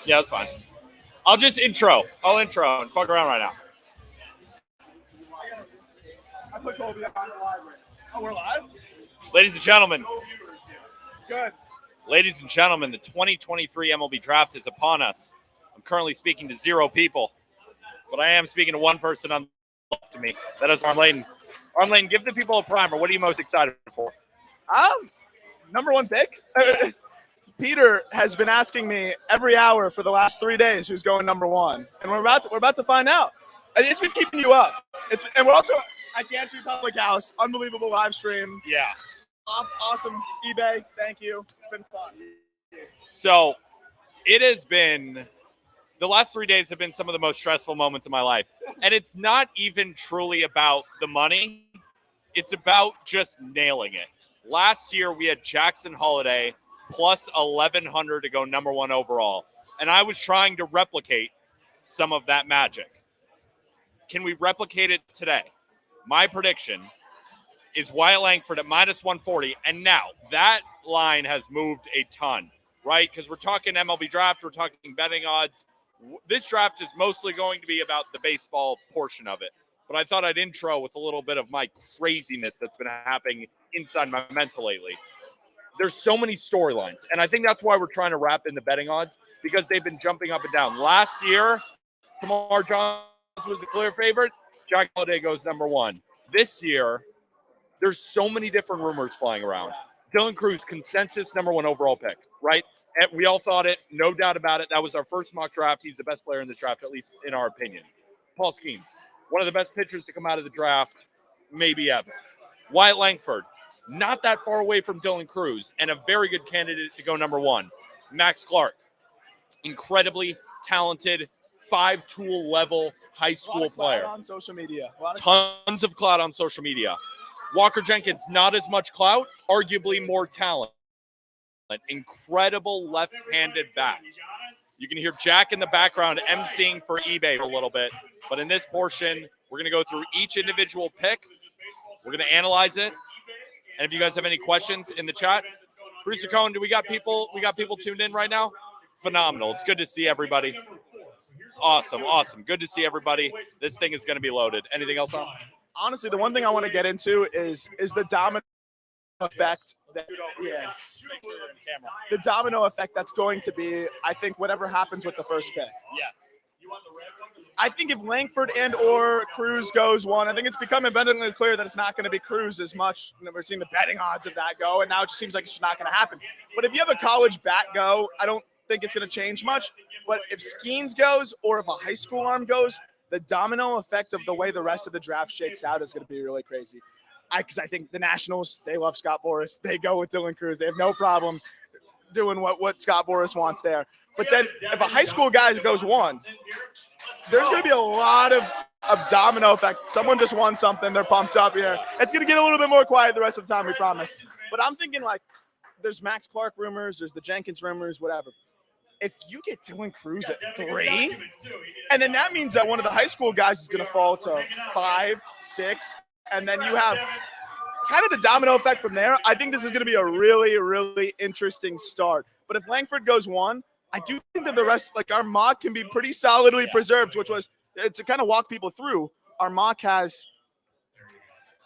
Yeah, that's fine. I'll just intro. I'll intro and fuck around right now. I put Colby on the live. Oh, we're live? Ladies and gentlemen. Good. Ladies and gentlemen, the 2023 MLB Draft is upon us. I'm currently speaking to 0 people, but I am speaking to one person on the left of me. That is Aram Layton. Aram Layton, give the people a primer. What are you most excited for? Number one pick. Peter has been asking me every hour for the last 3 days who's going number one, and we're about to find out. It's been keeping you up. And we're also at Gantry Public House. Unbelievable live stream. Yeah. Awesome. eBay. Thank you. It's been fun. So it has been – the last 3 days have been some of the most stressful moments of my life. And it's not even truly about the money. It's about just nailing it. Last year we had Jackson Holiday plus 1,100 to go number one overall. And I was trying to replicate some of that magic. Can we replicate it today? My prediction is Wyatt Langford at minus 140. And now that line has moved a ton, right? Because we're talking MLB Draft, we're talking betting odds. This draft is mostly going to be about the baseball portion of it. But I thought I'd intro with a little bit of my craziness that's been happening inside my mental lately. There's so many storylines. And I think that's why we're trying to wrap in the betting odds, because they've been jumping up and down. Last year, Kamar Johns was the clear favorite. Jack Holiday goes number one. This year, there's so many different rumors flying around. Dylan Cruz, consensus number one overall pick, right? And we all thought it, no doubt about it. That was our first mock draft. He's the best player in this draft, at least in our opinion. Paul Skenes, one of the best pitchers to come out of the draft, maybe ever. Wyatt Langford, not that far away from Dylan Cruz, and a very good candidate to go number one. Max Clark, incredibly talented, 5-tool level high school player. On social media. Tons of clout on social media. Walker Jenkins, not as much clout, arguably more talent. An incredible left-handed bat. You can hear Jack in the background emceeing for eBay for a little bit. But in this portion, we're going to go through each individual pick. We're going to analyze it. And if you guys have any questions in the chat, Producer Cohen, do we got people tuned in right now? Phenomenal. It's good to see everybody. Awesome. Good to see everybody. This thing is going to be loaded. Anything else on? Honestly, the one thing I want to get into is the domino effect. The domino effect that's going to be, I think, whatever happens with the first pick. Yes. I think if Langford and or Cruz goes one, I think it's become abundantly clear that it's not going to be Cruz as much. We're seeing the betting odds of that go, and now it just seems like it's just not going to happen. But if you have a college bat go, I don't think it's going to change much. But if Skenes goes or if a high school arm goes, the domino effect of the way the rest of the draft shakes out is going to be really crazy. Because I think the Nationals, they love Scott Boras. They go with Dylan Cruz. They have no problem doing what Scott Boras wants there. But then if a high school guy goes one, there's going to be a lot of domino effect. Someone just won something. They're pumped up here. It's going to get a little bit more quiet the rest of the time, we promise. But I'm thinking, like, there's Max Clark rumors. There's the Jenkins rumors, whatever. If you get Dylan Cruz at 3, and then that means that one of the high school guys is going to fall to 5, 6, and then you have kind of the domino effect from there. I think this is going to be a really, really interesting start. But if Langford goes 1, I do think that the rest, like our mock, can be pretty solidly preserved, which was to kind of walk people through. Our mock has,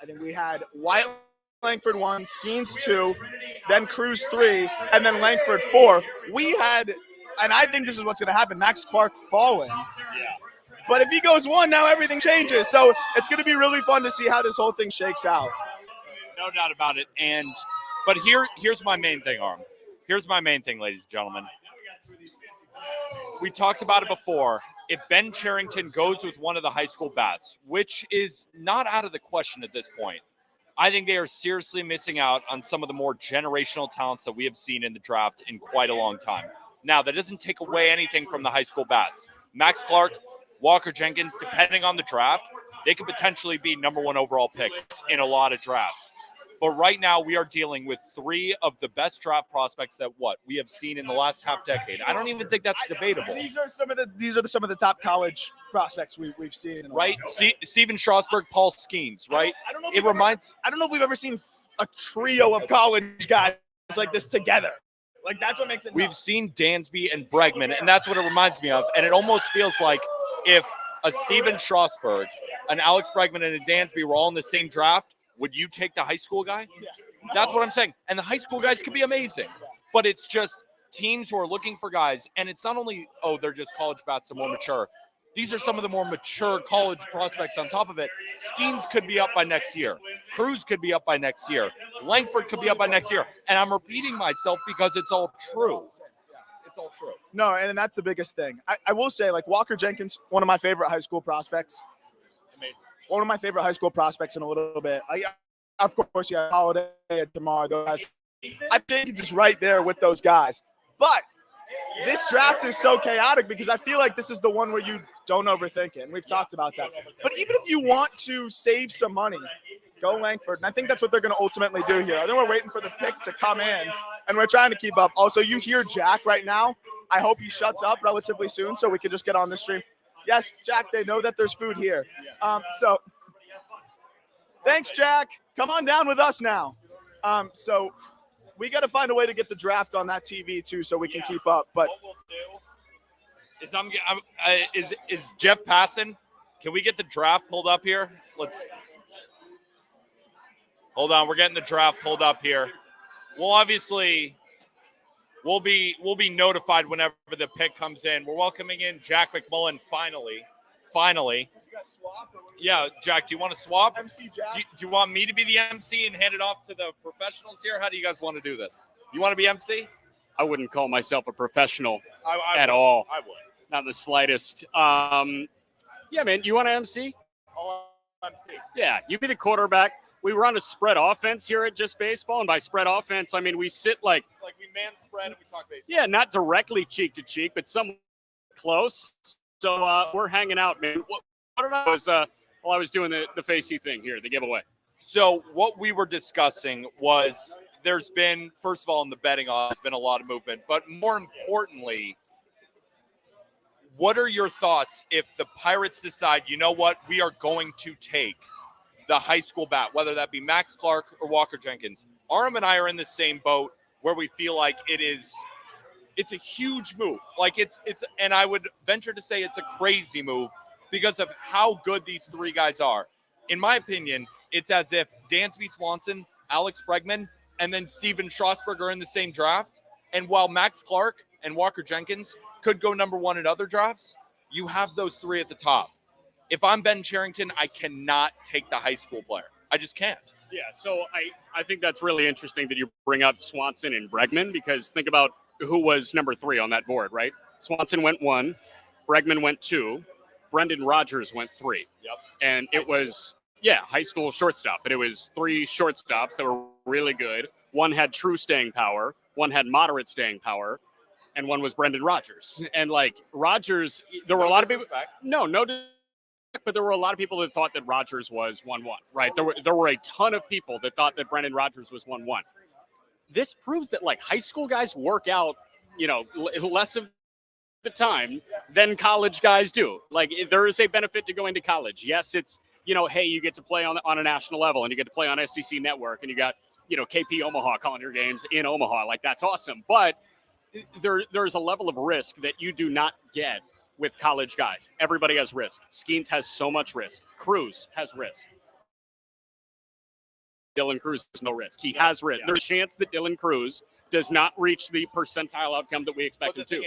I think we had Wyatt Langford 1, Skenes 2, then Cruz 3, and then Langford 4. We had, and I think this is what's going to happen, Max Clark falling. But if he goes 1, now everything changes. So it's going to be really fun to see how this whole thing shakes out. No doubt about it. But here's my main thing, Aram. Here's my main thing, ladies and gentlemen. We talked about it before. If Ben Cherington goes with one of the high school bats, which is not out of the question at this point, I think they are seriously missing out on some of the more generational talents that we have seen in the draft in quite a long time. Now, that doesn't take away anything from the high school bats. Max Clark, Walker Jenkins, depending on the draft, they could potentially be number one overall picks in a lot of drafts. But right now, we are dealing with 3 of the best draft prospects that we have seen in the last half decade. I don't even think that's debatable. These are some of the top college prospects we've seen. Right, Steven Strasburg, Paul Skenes. Right. I don't know if we've ever seen a trio of college guys like this together. Like, that's what makes it We've nuts. seen Dansby and Bregman, and that's what it reminds me of. And it almost feels like if a Steven Strasburg, an Alex Bregman, and a Dansby were all in the same draft, would you take the high school guy? Yeah. That's what I'm saying. And the high school guys could be amazing. But it's just teams who are looking for guys, and it's not only, they're just college bats, they're more mature. These are some of the more mature college prospects on top of it. Skenes could be up by next year. Cruz could be up by next year. Langford could be up by next year. And I'm repeating myself because it's all true. It's all true. No, and that's the biggest thing. I will say, like, Walker Jenkins, one of my favorite high school prospects. Amazing. One of my favorite high school prospects in a little bit. Of course, you have Holiday, DeMar, those guys. I think it's just right there with those guys. But this draft is so chaotic because I feel like this is the one where you don't overthink it. And we've talked about that. But even if you want to save some money, go Langford. And I think that's what they're going to ultimately do here. I think we're waiting for the pick to come in, and we're trying to keep up. Also, you hear Jack right now. I hope he shuts up relatively soon so we can just get on the stream. Yes, Jack, they know that there's food here. So thanks, Jack. Come on down with us now. So we got to find a way to get the draft on that TV too so we can keep up. But what we'll do is Jeff passing? Can we get the draft pulled up here? Hold on, we're getting the draft pulled up here. We'll obviously we'll be notified whenever the pick comes in. We're welcoming in Jack McMullen finally. Yeah, Jack, do you want to swap? MC Jack. Do you want me to be the MC and hand it off to the professionals here? How do you guys want to do this? You want to be MC? I wouldn't call myself a professional at all. I would. Not the slightest. Yeah, man, you want to MC? I'll MC. Yeah, you be the quarterback. We run a spread offense here at Just Baseball, and by spread offense, I mean we sit like we man spread and we talk baseball. Yeah, not directly cheek to cheek, but somewhat close. So we're hanging out, man. What did I was while I was doing the facey thing here, the giveaway. So what we were discussing was there's been, first of all, in the betting odds, there's been a lot of movement, but more importantly, what are your thoughts if the Pirates decide, you know what, we are going to take the high school bat, whether that be Max Clark or Walker Jenkins? Aram and I are in the same boat where we feel like it's a huge move. Like it's, and I would venture to say it's a crazy move because of how good these three guys are. In my opinion, it's as if Dansby Swanson, Alex Bregman, and then Steven Strasburg are in the same draft. And while Max Clark and Walker Jenkins could go number one in other drafts, you have those three at the top. If I'm Ben Cherington, I cannot take the high school player. I just can't. Yeah, so I think that's really interesting that you bring up Swanson and Bregman, because think about who was number 3 on that board, right? Swanson went 1, Bregman went 2, Brendan Rodgers went 3. Yep. And it was, high school shortstop, but it was 3 shortstops that were really good. One had true staying power, one had moderate staying power, and one was Brendan Rodgers. And like Rodgers, there were a lot of people. But there were a lot of people that thought that Rodgers was 1-1, right? There were a ton of people that thought that Brendan Rodgers was 1-1. This proves that like high school guys work out, less of the time than college guys do. Like there is a benefit to going to college. Yes, it's, hey, you get to play on a national level and you get to play on SEC Network and you got, KP Omaha calling your games in Omaha. Like that's awesome. But there's a level of risk that you do not get with college guys. Everybody has risk. Skenes has so much risk. Cruz has risk. Dylan Cruz has no risk. He has risk. There's a chance that Dylan Cruz does not reach the percentile outcome that we expect him to.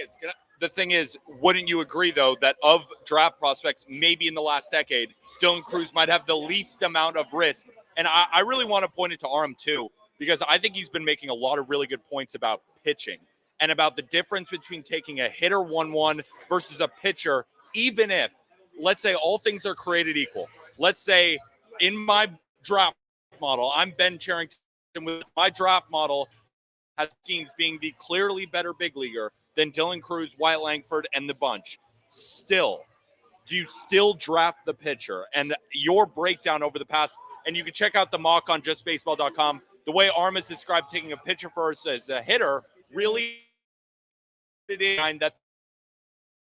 The thing is, wouldn't you agree, though, that of draft prospects, maybe in the last decade, Dylan Cruz might have the least amount of risk? And I really want to point it to Aram, too, because I think he's been making a lot of really good points about pitching and about the difference between taking a hitter 1-1 versus a pitcher, even if, let's say, all things are created equal. Let's say in my draft model, I'm Ben Cherington with my draft model has Skenes being the clearly better big leaguer than Dylan Cruz, Wyatt Langford, and the bunch. Still, do you still draft the pitcher? And your breakdown over the past, and you can check out the mock on justbaseball.com, the way Aram has described taking a pitcher first as a hitter, really that.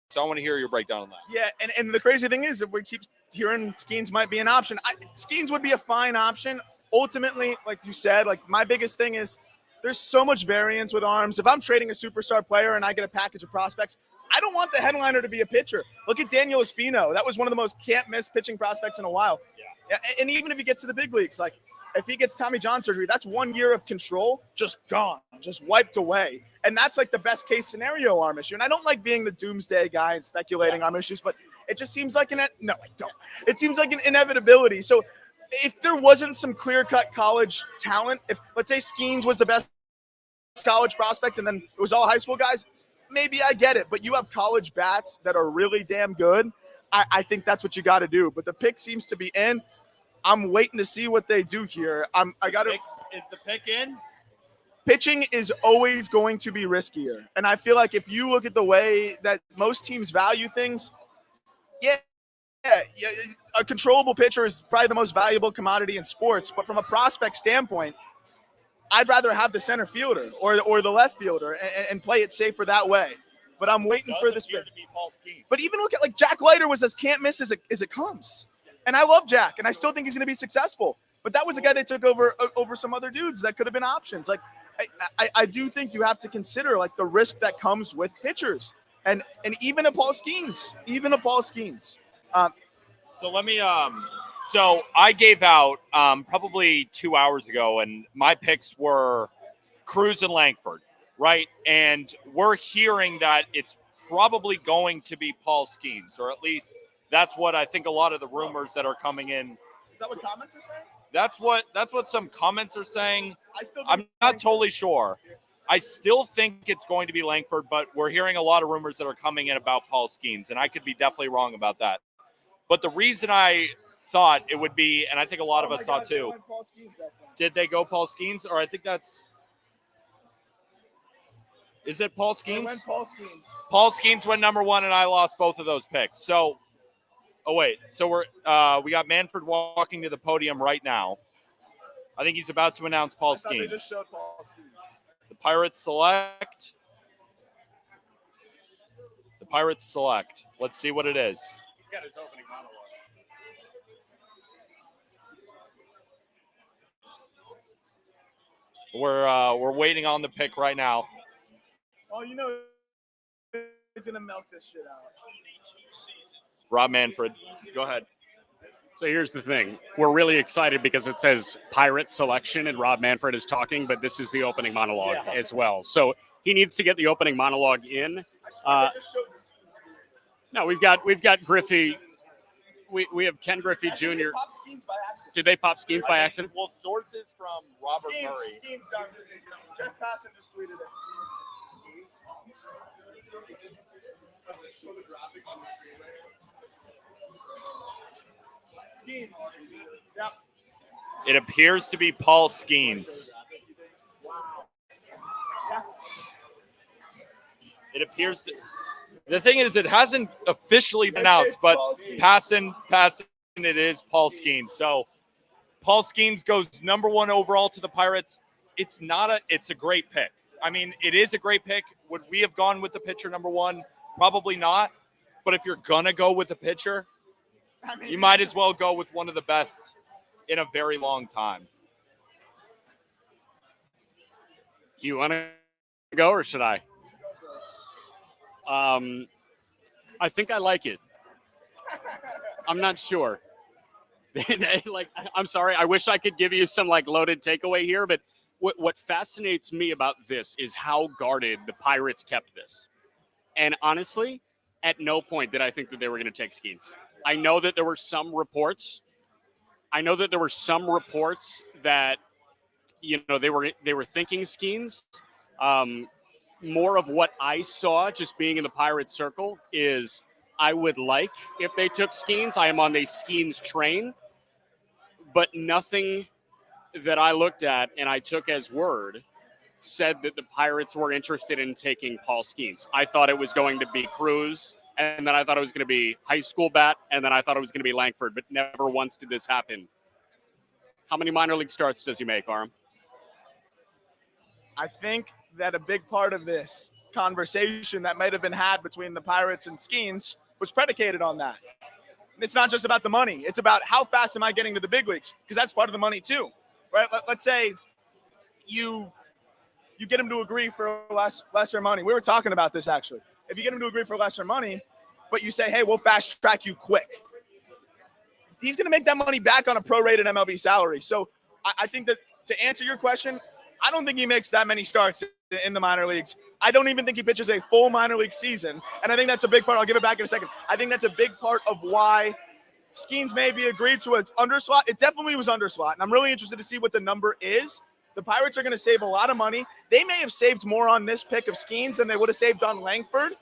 So I want to hear your breakdown on that. Yeah, and the crazy thing is that we keep hearing Skenes might be an option. Skenes would be a fine option. Ultimately, like you said, like my biggest thing is there's so much variance with arms. If I'm trading a superstar player and I get a package of prospects, I don't want the headliner to be a pitcher. Look at Daniel Espino. That was one of the most can't-miss pitching prospects in a while. Yeah. And even if he gets to the big leagues, like if he gets Tommy John surgery, that's 1 year of control just gone, just wiped away. And that's like the best-case scenario arm issue. And I don't like being the doomsday guy and speculating on issues, but it just seems like no, I don't. It seems like an inevitability. So if there wasn't some clear-cut college talent, if let's say Skenes was the best college prospect and then it was all high school guys, maybe I get it. But you have college bats that are really damn good. I think that's what you got to do. But the pick seems to be in. I'm waiting to see what they do here. I got to. Is the pick in? Pitching is always going to be riskier. And I feel like if you look at the way that most teams value things, yeah, a controllable pitcher is probably the most valuable commodity in sports. But from a prospect standpoint, I'd rather have the center fielder or the left fielder and play it safer that way. But I'm waiting for this pick. But even look at like Jack Leiter was as can't miss as it comes. And I love Jack, and I still think he's going to be successful. But that was a guy they took over some other dudes that could have been options. Like I do think you have to consider like the risk that comes with pitchers, and even a Paul Skenes. So let me so I gave out probably 2 hours ago, and my picks were Cruz and Langford, right? And we're hearing that it's probably going to be Paul Skenes, or at least that's what I think a lot of the rumors that are coming in. Is that what comments are saying? That's what some comments are saying. I'm not totally sure. I still think it's going to be Langford, but we're hearing a lot of rumors that are coming in about Paul Skenes, and I could be definitely wrong about that. But the reason I thought it would be, and I think a lot of us thought too, did they go Paul Skenes? Or I think is it Paul Skenes? Went Paul Skenes. Paul Skenes went number one, and I lost both of those picks. So, so we got Manfred walking to the podium right now. I think he's about to announce Paul Skenes. They just showed Paul Skenes. The Pirates select. Let's see what it is. He's got his opening monologue. We're waiting on the pick right now. Oh, you know he's gonna milk this shit out. Rob Manfred, go ahead. So here's the thing. We're really excited because it says Pirate selection and Rob Manfred is talking, but this is the opening monologue as well. So he needs to get the opening monologue in. No, we've got Griffey. We have Ken Griffey Jr. Did they pop Skenes by accident? Well, sources from Robert Murray. Skenes done. Jeff Passan just tweeted it. Skenes. Yep. It appears to be Paul Skenes. It appears to. The thing is, it hasn't officially been announced, but Passan, it is Paul Skenes. So Paul Skenes goes number one overall to the Pirates. It's a great pick. I mean, it is a great pick. Would we have gone with the pitcher number one? Probably not. But if you're going to go with a pitcher, you might as well go with one of the best in a very long time. You want to go or should I? I think I like it. I'm not sure. I'm sorry. I wish I could give you some loaded takeaway here, but what fascinates me about this is how guarded the Pirates kept this. And honestly, at no point did I think that they were going to take Skenes. I know that there were some reports. That they were thinking Skenes. More of what I saw just being in the Pirates circle is I would like if they took Skenes. I am on the Skenes train, but nothing that I looked at and I took as word said that the Pirates were interested in taking Paul Skenes. I thought it was going to be Cruz, and then I thought it was going to be high school bat, and then I thought it was going to be Langford, but never once did this happen. How many minor league starts does he make, Aram? I think that a big part of this conversation that might have been had between the Pirates and Skenes was predicated on that. It's not just about the money. It's about how fast am I getting to the big leagues, because that's part of the money too, right? Let's say you you get him to agree for lesser money. We were talking about this, actually. If you get him to agree for lesser money, but you say, hey, we'll fast track you quick, he's going to make that money back on a prorated MLB salary. So I think that to answer your question, I don't think he makes that many starts in the minor leagues. I don't even think he pitches a full minor league season. And I think that's a big part. I'll give it back in a second. I think that's a big part of why Skenes maybe agreed to its underslot. It definitely was underslot. And I'm really interested to see what the number is. The Pirates are going to save a lot of money. They may have saved more on this pick of Skenes than they would have saved on Langford.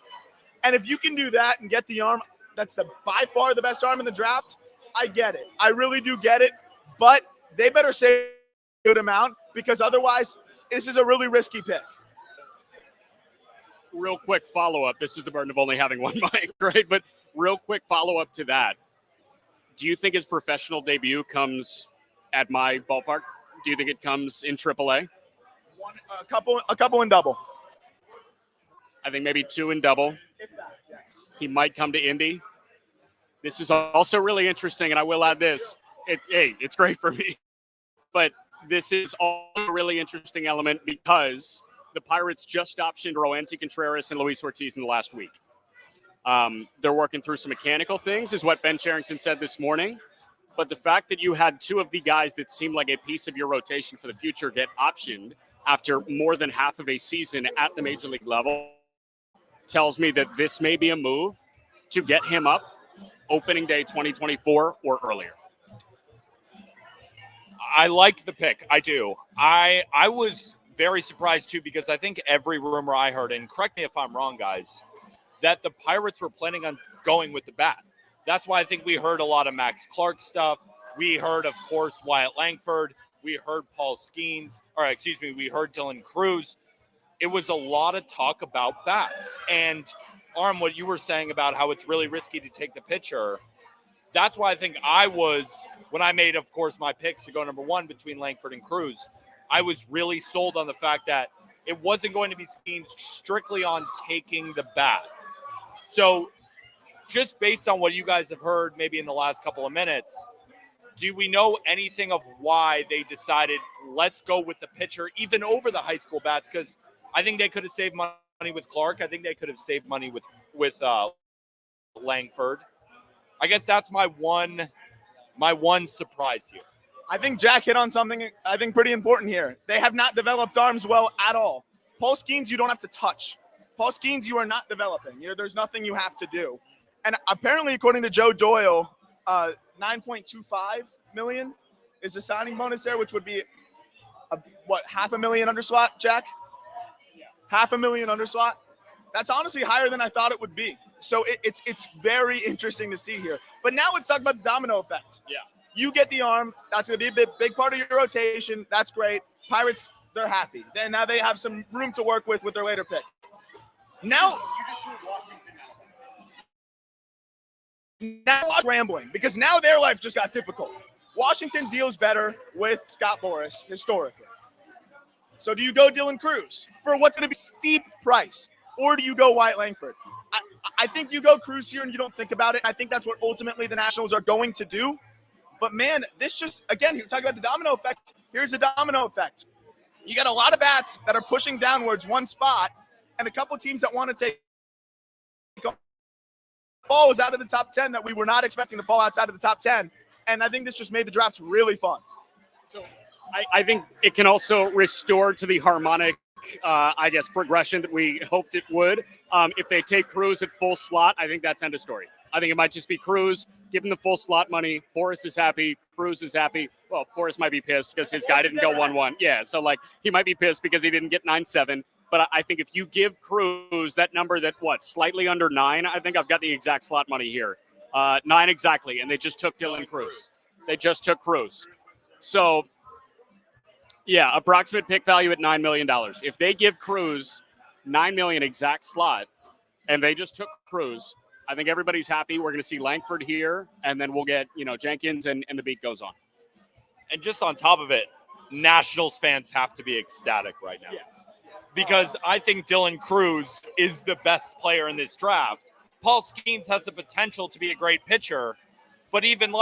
And if you can do that and get the arm, that's by far the best arm in the draft, I get it. I really do get it. But they better save a good amount, because otherwise this is a really risky pick. Real quick follow-up. This is the burden of only having one mic, right? But real quick follow-up to that. Do you think his professional debut comes at my ballpark? Do you think it comes in AAA? A couple in double. I think maybe 2 in double. If that, yeah. He might come to Indy. This is also really interesting, and I will add this. It's great for me. But this is also a really interesting element because the Pirates just optioned Roansy Contreras and Luis Ortiz in the last week. They're working through some mechanical things, is what Ben Cherington said this morning. But the fact that you had 2 of the guys that seem like a piece of your rotation for the future get optioned after more than half of a season at the major league level tells me that this may be a move to get him up opening day 2024 or earlier. I like the pick. I do. I was very surprised too, because I think every rumor I heard, and correct me if I'm wrong, guys, that the Pirates were planning on going with the bat. That's why I think we heard a lot of Max Clark stuff. We heard, of course, Wyatt Langford. We heard Paul Skenes, we heard Dylan Cruz. It was a lot of talk about bats. And Aram, what you were saying about how it's really risky to take the pitcher, that's why I think when I made, of course, my picks to go number 1 between Langford and Cruz, I was really sold on the fact that it wasn't going to be Skenes strictly on taking the bat. So just based on what you guys have heard maybe in the last couple of minutes, do we know anything of why they decided let's go with the pitcher even over the high school bats? Because I think they could have saved money with Clark. I think they could have saved money with Langford. I guess that's my one surprise here. I think Jack hit on something I think pretty important here. They have not developed arms well at all. Paul Skenes, you don't have to touch. Paul Skenes, you are not developing. There's nothing you have to do. And apparently, according to Joe Doyle, $9.25 million is the signing bonus there, which would be $500,000 underslot, Jack? Yeah. $500,000 underslot. That's honestly higher than I thought it would be. So it's very interesting to see here. But now let's talk about the domino effect. Yeah. You get the arm. That's going to be a big part of your rotation. That's great. Pirates, they're happy. Then now they have some room to work with their later pick. Now rambling, because now their life just got difficult. Washington deals better with Scott Boras historically. So do you go Dylan Cruz for what's going to be a steep price, or do you go Wyatt Langford? I think you go Cruz here and you don't think about it. I think that's what ultimately the Nationals are going to do. But man, this just, again, you're talking about the domino effect. Here's a domino effect. You got a lot of bats that are pushing downwards one spot, and a couple teams that want to take balls out of the top 10 that we were not expecting to fall outside of the top 10. And I think this just made the draft really fun. So I think it can also restore to the harmonic, progression that we hoped it would. If they take Cruz at full slot, I think that's end of story. I think it might just be Cruz, give him the full slot money. Boras is happy. Cruz is happy. Well, Boras might be pissed because his guy didn't go 1-1. Yeah, so he might be pissed because he didn't get 9-7. But I think if you give Cruz that number slightly under 9, I think I've got the exact slot money here. 9 exactly, and they just took Dylan Cruz. They just took Cruz. So, yeah, approximate pick value at $9 million. If they give Cruz $9 million exact slot, and they just took Cruz, I think everybody's happy. We're going to see Langford here, and then we'll get, Jenkins, and the beat goes on. And just on top of it, Nationals fans have to be ecstatic right now. Yes. Because I think Dylan Cruz is the best player in this draft. Paul Skenes has the potential to be a great pitcher, but even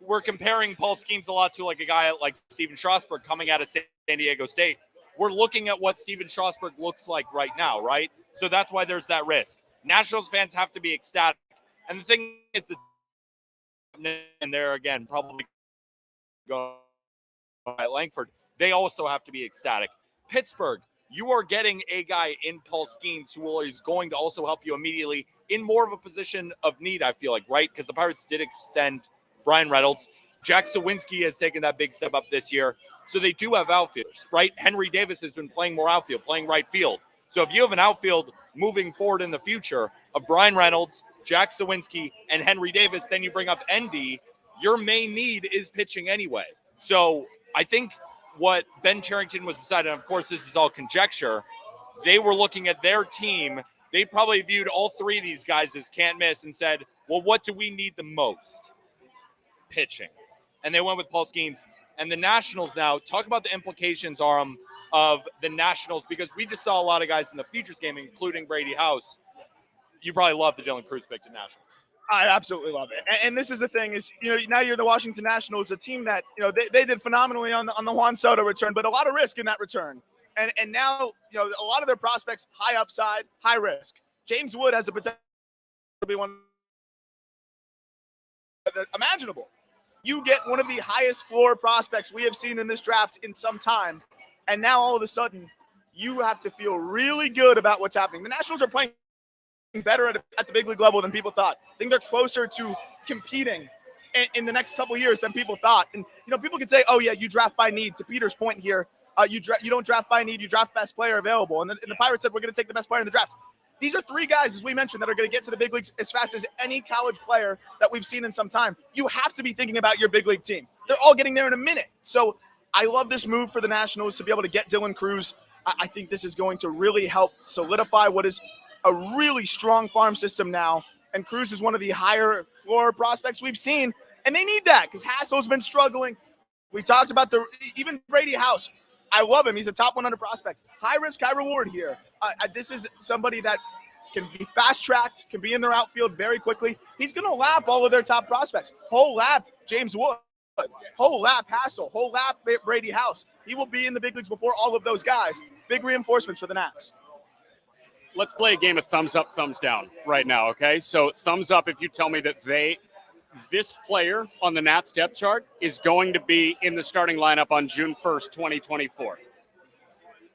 we're comparing Paul Skenes a lot to a guy like Steven Strasburg coming out of San Diego State. we're looking at what Steven Strasburg looks like right now, right? So that's why there's that risk. Nationals fans have to be ecstatic. And the thing is that, and there again, probably go at Langford, they also have to be ecstatic. Pittsburgh, you are getting a guy in Paul Skenes who is going to also help you immediately in more of a position of need, I feel like, right? Because the Pirates did extend Brian Reynolds. Jack Sawinski has taken that big step up this year. So they do have outfielders, right? Henry Davis has been playing more outfield, playing right field. So if you have an outfield moving forward in the future of Brian Reynolds, Jack Sawinski, and Henry Davis, then you bring up ND, your main need is pitching anyway. So I think what Ben Cherington was deciding, and of course this is all conjecture, they were looking at their team. They probably viewed all three of these guys as can't miss and said, well, what do we need the most? Pitching. And they went with Paul Skenes. And the Nationals now, talk about the implications, Aram, of the Nationals, because we just saw a lot of guys in the Futures game, including Brady House. You probably love the Dylan Cruz pick to Nationals. I absolutely love it. And this is the thing is, now you're the Washington Nationals, a team that, they did phenomenally on the Juan Soto return, but a lot of risk in that return. And now, a lot of their prospects, high upside, high risk. James Wood has a potential to be one imaginable. You get one of the highest floor prospects we have seen in this draft in some time. And now all of a sudden, you have to feel really good about what's happening. The Nationals are playing better at the big league level than people thought. I think they're closer to competing in the next couple of years than people thought. And, people can say, oh, yeah, you draft by need. To Peter's point here, you don't draft by need, you draft best player available. And the Pirates said, we're going to take the best player in the draft. These are three guys, as we mentioned, that are going to get to the big leagues as fast as any college player that we've seen in some time. You have to be thinking about your big league team. They're all getting there in a minute. So I love this move for the Nationals to be able to get Dylan Cruz. I think this is going to really help solidify what is a really strong farm system now. And Cruz is one of the higher floor prospects we've seen. And they need that because Hassel's been struggling. We talked about even Brady House. I love him. He's a top 100 prospect. High risk, high reward here. This is somebody that can be fast-tracked, can be in their outfield very quickly. He's going to lap all of their top prospects. Whole lap James Wood. Whole lap Hassel. Whole lap Brady House. He will be in the big leagues before all of those guys. Big reinforcements for the Nats. Let's play a game of thumbs up, thumbs down right now, okay? So thumbs up if you tell me that this player on the Nats depth chart is going to be in the starting lineup on June 1st, 2024.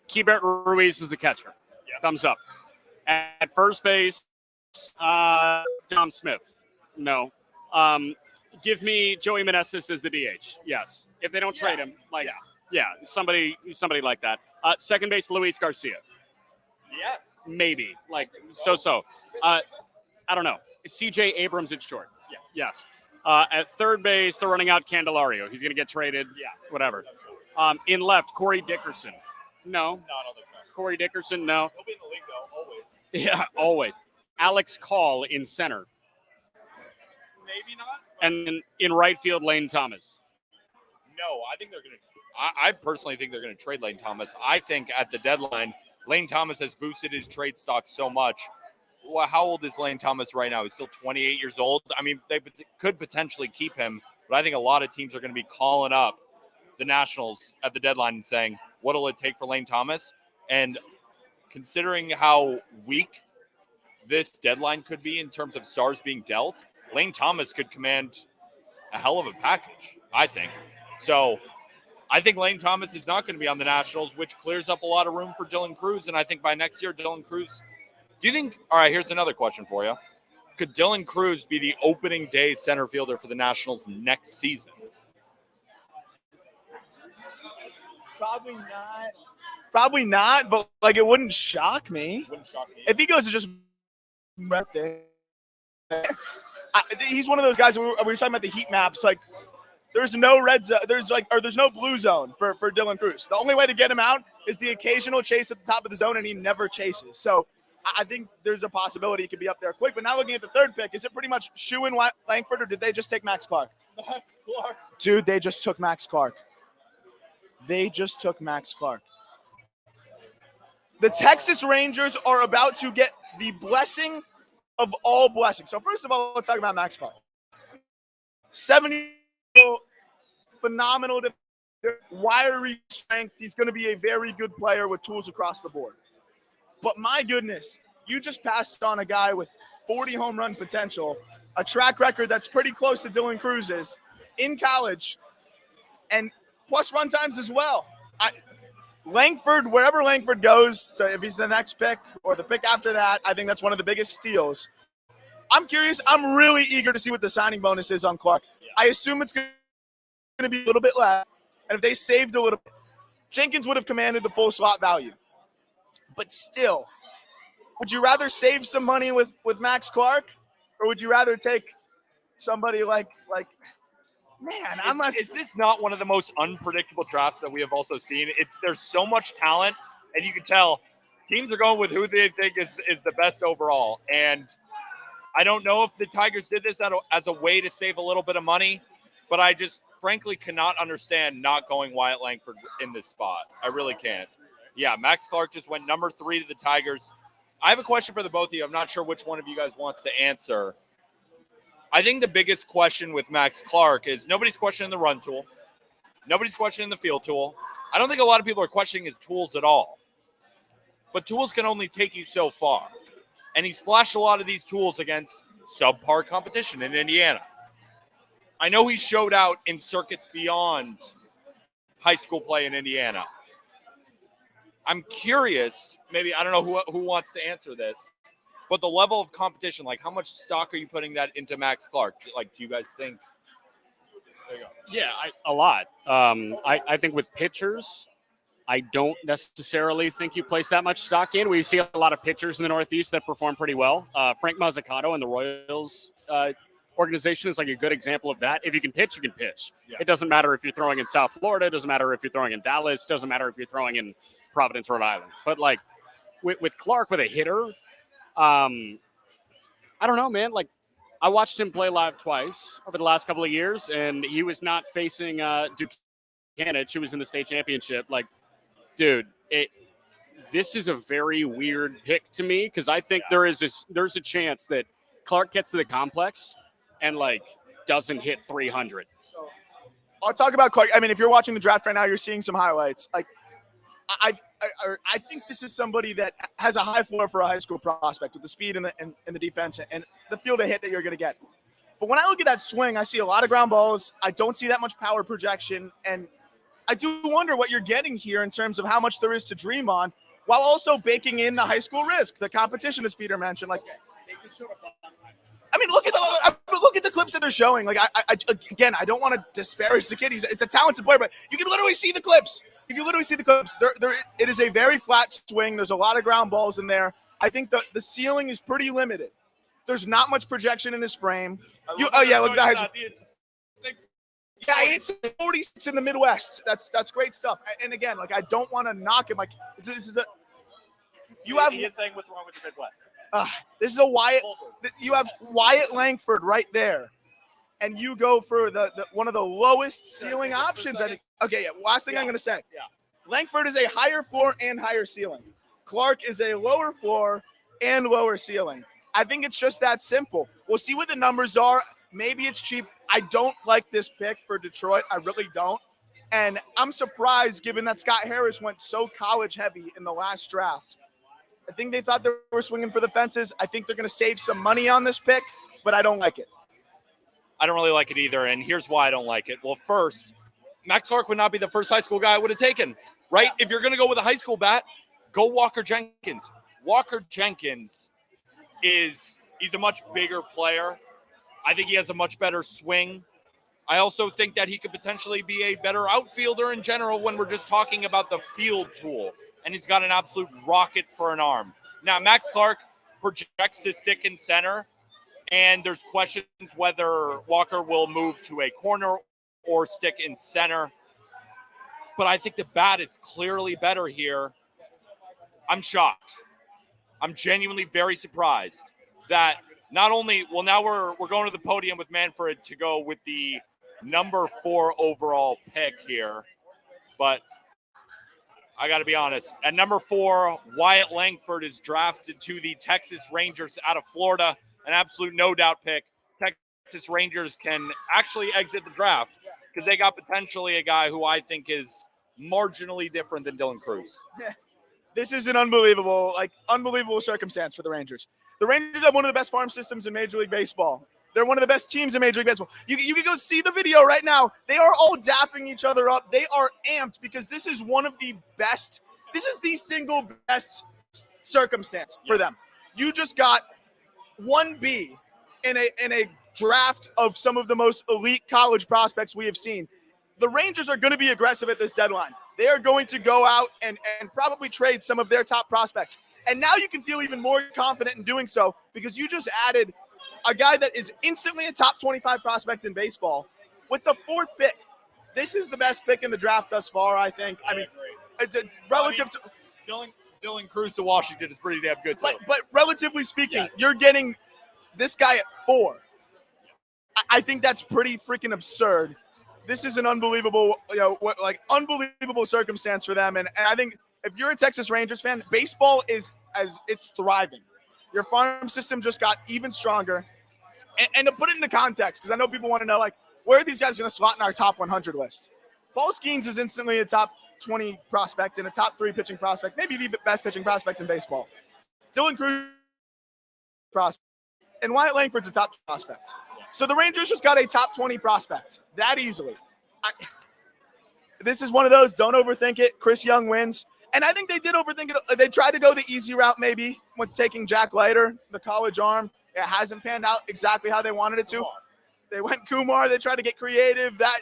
Keibert Ruiz is the catcher. Yeah. Thumbs up. At first base, Dom Smith. No. Give me Joey Meneses as the DH. Yes. If they don't trade him, somebody like that. Second base, Luis Garcia. Yes. Maybe. So. I don't know. CJ Abrams at short. Yeah. Yes. At third base, they're running out Candelario. He's going to get traded. Yeah. Whatever. In left, Corey Dickerson. No. No, I don't think so. Corey Dickerson, no. He'll be in the league, though, always. Yeah, always. Alex Call in center. Maybe not. And then in right field, Lane Thomas. No, I think they're going to – I personally think they're going to trade Lane Thomas. I think at the deadline, Lane Thomas has boosted his trade stock so much. Well, how old is Lane Thomas right now? He's still 28 years old. I mean, they could potentially keep him, but I think a lot of teams are going to be calling up the Nationals at the deadline and saying, what'll it take for Lane Thomas? And considering how weak this deadline could be in terms of stars being dealt, Lane Thomas could command a hell of a package, I think. So I think Lane Thomas is not going to be on the Nationals, which clears up a lot of room for Dylan Cruz. And I think by next year, Dylan Cruz – do you think – all right, here's another question for you. Could Dylan Cruz be the opening day center fielder for the Nationals next season? Probably not, but, it wouldn't shock me. Wouldn't shock me. If he goes to just – he's one of those guys – we were talking about the heat maps. There's no red zone. There's no blue zone for Dylan Cruz. The only way to get him out is the occasional chase at the top of the zone, and he never chases. So – I think there's a possibility he could be up there quick. But now looking at the third pick, is it pretty much Schanuel and Langford, or did they just take Max Clark? Max Clark. Dude, they just took Max Clark. The Texas Rangers are about to get the blessing of all blessings. So first of all, let's talk about Max Clark. 70 phenomenal wiry strength. He's going to be a very good player with tools across the board. But my goodness, you just passed on a guy with 40 home run potential, a track record that's pretty close to Dylan Cruz's in college, and plus run times as well. Langford, wherever Langford goes, if he's the next pick or the pick after that, I think that's one of the biggest steals. I'm curious. I'm really eager to see what the signing bonus is on Clark. I assume it's going to be a little bit less. And if they saved a little bit, Jenkins would have commanded the full slot value. But still, would you rather save some money with Max Clark, or would you rather take somebody like man, I'm not. Is this not one of the most unpredictable drafts that we have also seen? There's so much talent, and you can tell teams are going with who they think is the best overall. And I don't know if the Tigers did this as a way to save a little bit of money, but I just frankly cannot understand not going Wyatt Langford in this spot. I really can't. Yeah, Max Clark just went number 3 to the Tigers. I have a question for the both of you. I'm not sure which one of you guys wants to answer. I think the biggest question with Max Clark is nobody's questioning the run tool. Nobody's questioning the field tool. I don't think a lot of people are questioning his tools at all. But tools can only take you so far. And he's flashed a lot of these tools against subpar competition in Indiana. I know he showed out in circuits beyond high school play in Indiana. I'm curious, maybe, I don't know who wants to answer this, but the level of competition, like how much stock are you putting that into Max Clark? Like, do you guys think? There you go. Yeah, a lot. I think with pitchers, I don't necessarily think you place that much stock in. We see a lot of pitchers in the Northeast that perform pretty well. Frank Mazzucato and the Royals organization is like a good example of that. If you can pitch, you can pitch. Yeah. It doesn't matter if you're throwing in South Florida. It doesn't matter if you're throwing in Dallas. It doesn't matter if you're throwing in Providence, Rhode Island. But like with Clark, with a hitter, I don't know, man. Like I watched him play live twice over the last couple of years, and he was not facing Dukanich, who was in the state championship. Like, dude, this is a very weird pick to me because I think there's a chance that Clark gets to the complex and like doesn't hit 300. So I'll talk about Clark. I mean, if you're watching the draft right now, you're seeing some highlights. Like I think this is somebody that has a high floor for a high school prospect with the speed and the defense and the field of hit that you're going to get. But when I look at that swing, I see a lot of ground balls. I don't see that much power projection, and I do wonder what you're getting here in terms of how much there is to dream on, while also baking in the high school risk, the competition, as Peter mentioned. Like, I mean, look at the clips that they're showing. Like, I don't want to disparage the kid. It's a talented player, but you can literally see the clips. It is a very flat swing. There's a lot of ground balls in there. I think the ceiling is pretty limited. There's not much projection in his frame. Look at that. Yeah, it's 46 in the Midwest. That's great stuff. And again, like I don't want to knock him. Like he is saying what's wrong with the Midwest. This is a Wyatt. You have Wyatt Langford right there, and you go for the one of the lowest ceiling options. I think. Okay, yeah. Last thing I'm going to say. Yeah. Langford is a higher floor and higher ceiling. Clark is a lower floor and lower ceiling. I think it's just that simple. We'll see what the numbers are. Maybe it's cheap. I don't like this pick for Detroit. I really don't. And I'm surprised given that Scott Harris went so college heavy in the last draft. I think they thought they were swinging for the fences. I think they're going to save some money on this pick, but I don't like it. I don't really like it either, and here's why I don't like it. Well, first, Max Clark would not be the first high school guy I would have taken, right? If you're going to go with a high school bat, go Walker Jenkins. Walker Jenkins he's a much bigger player. I think he has a much better swing. I also think that he could potentially be a better outfielder in general when we're just talking about the field tool. And he's got an absolute rocket for an arm. Now, Max Clark projects to stick in center, and there's questions whether Walker will move to a corner or stick in center. But I think the bat is clearly better here. I'm shocked. I'm genuinely very surprised that not only, well, now we're going to the podium with Manfred to go with the number 4 overall pick here. But I got to be honest. At number 4, Wyatt Langford is drafted to the Texas Rangers out of Florida. An absolute no-doubt pick. Texas Rangers can actually exit the draft because they got potentially a guy who I think is marginally different than Dylan Cruz. This is an unbelievable circumstance for the Rangers. The Rangers have one of the best farm systems in Major League Baseball. They're one of the best teams in Major League Baseball. You can go see the video right now. They are all dapping each other up. They are amped because this is one of the best. This is the single best circumstance for them. You just got 1B in a draft of some of the most elite college prospects we have seen. The Rangers are going to be aggressive at this deadline. They are going to go out and probably trade some of their top prospects. And now you can feel even more confident in doing so because you just added a guy that is instantly a top 25 prospect in baseball with the 4th pick. This is the best pick in the draft thus far, I think. I mean, it's relative to Dylan Cruz to Washington is pretty damn good too. But relatively speaking, You're getting this guy at 4. I think that's pretty freaking absurd. This is an unbelievable, unbelievable circumstance for them. And I think if you're a Texas Rangers fan, baseball it's thriving. Your farm system just got even stronger. And to put it into context, because I know people want to know, where are these guys going to slot in our top 100 list? Paul Skenes is instantly a top 20 prospect and a top 3 pitching prospect, maybe the best pitching prospect in baseball. Dylan Cruz prospect. And Wyatt Langford's a top prospect. So the Rangers just got a top 20 prospect that easily. This is one of those, don't overthink it. Chris Young wins. And I think they did overthink it. They tried to go the easy route maybe with taking Jack Leiter, the college arm. It hasn't panned out exactly how they wanted it to. They went Kumar. They tried to get creative. That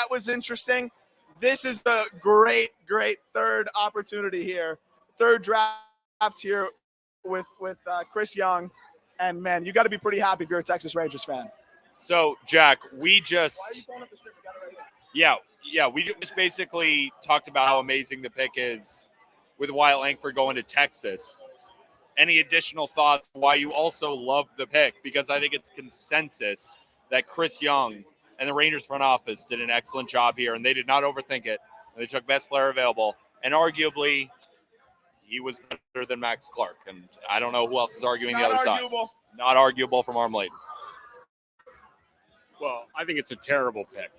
was interesting. This is a great, great third opportunity here. Third draft here with Chris Young. And, man, you got to be pretty happy if you're a Texas Rangers fan. So, Jack, we just Why are you pulling up the strip? We got it right here. we just basically talked about how amazing the pick is with Wyatt Langford going to Texas. Any additional thoughts why you also love the pick? Because I think it's consensus that Chris Young and the Rangers front office did an excellent job here, and they did not overthink it. They took best player available, and arguably he was better than Max Clark. And I don't know who else is arguing the other side. Not arguable from Arm Layton. Well, I think it's a terrible pick.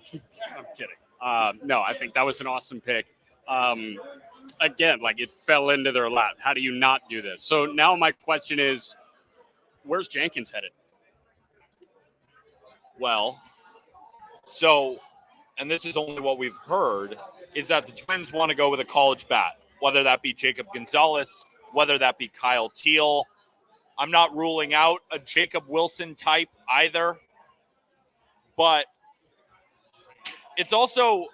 I'm kidding. No, I think that was an awesome pick. Again, it fell into their lap. How do you not do this? So now my question is, where's Jenkins headed? Well, so, and this is only what we've heard, is that the Twins want to go with a college bat, whether that be Jacob Gonzalez, whether that be Kyle Teel. I'm not ruling out a Jacob Wilson type either. But it's also,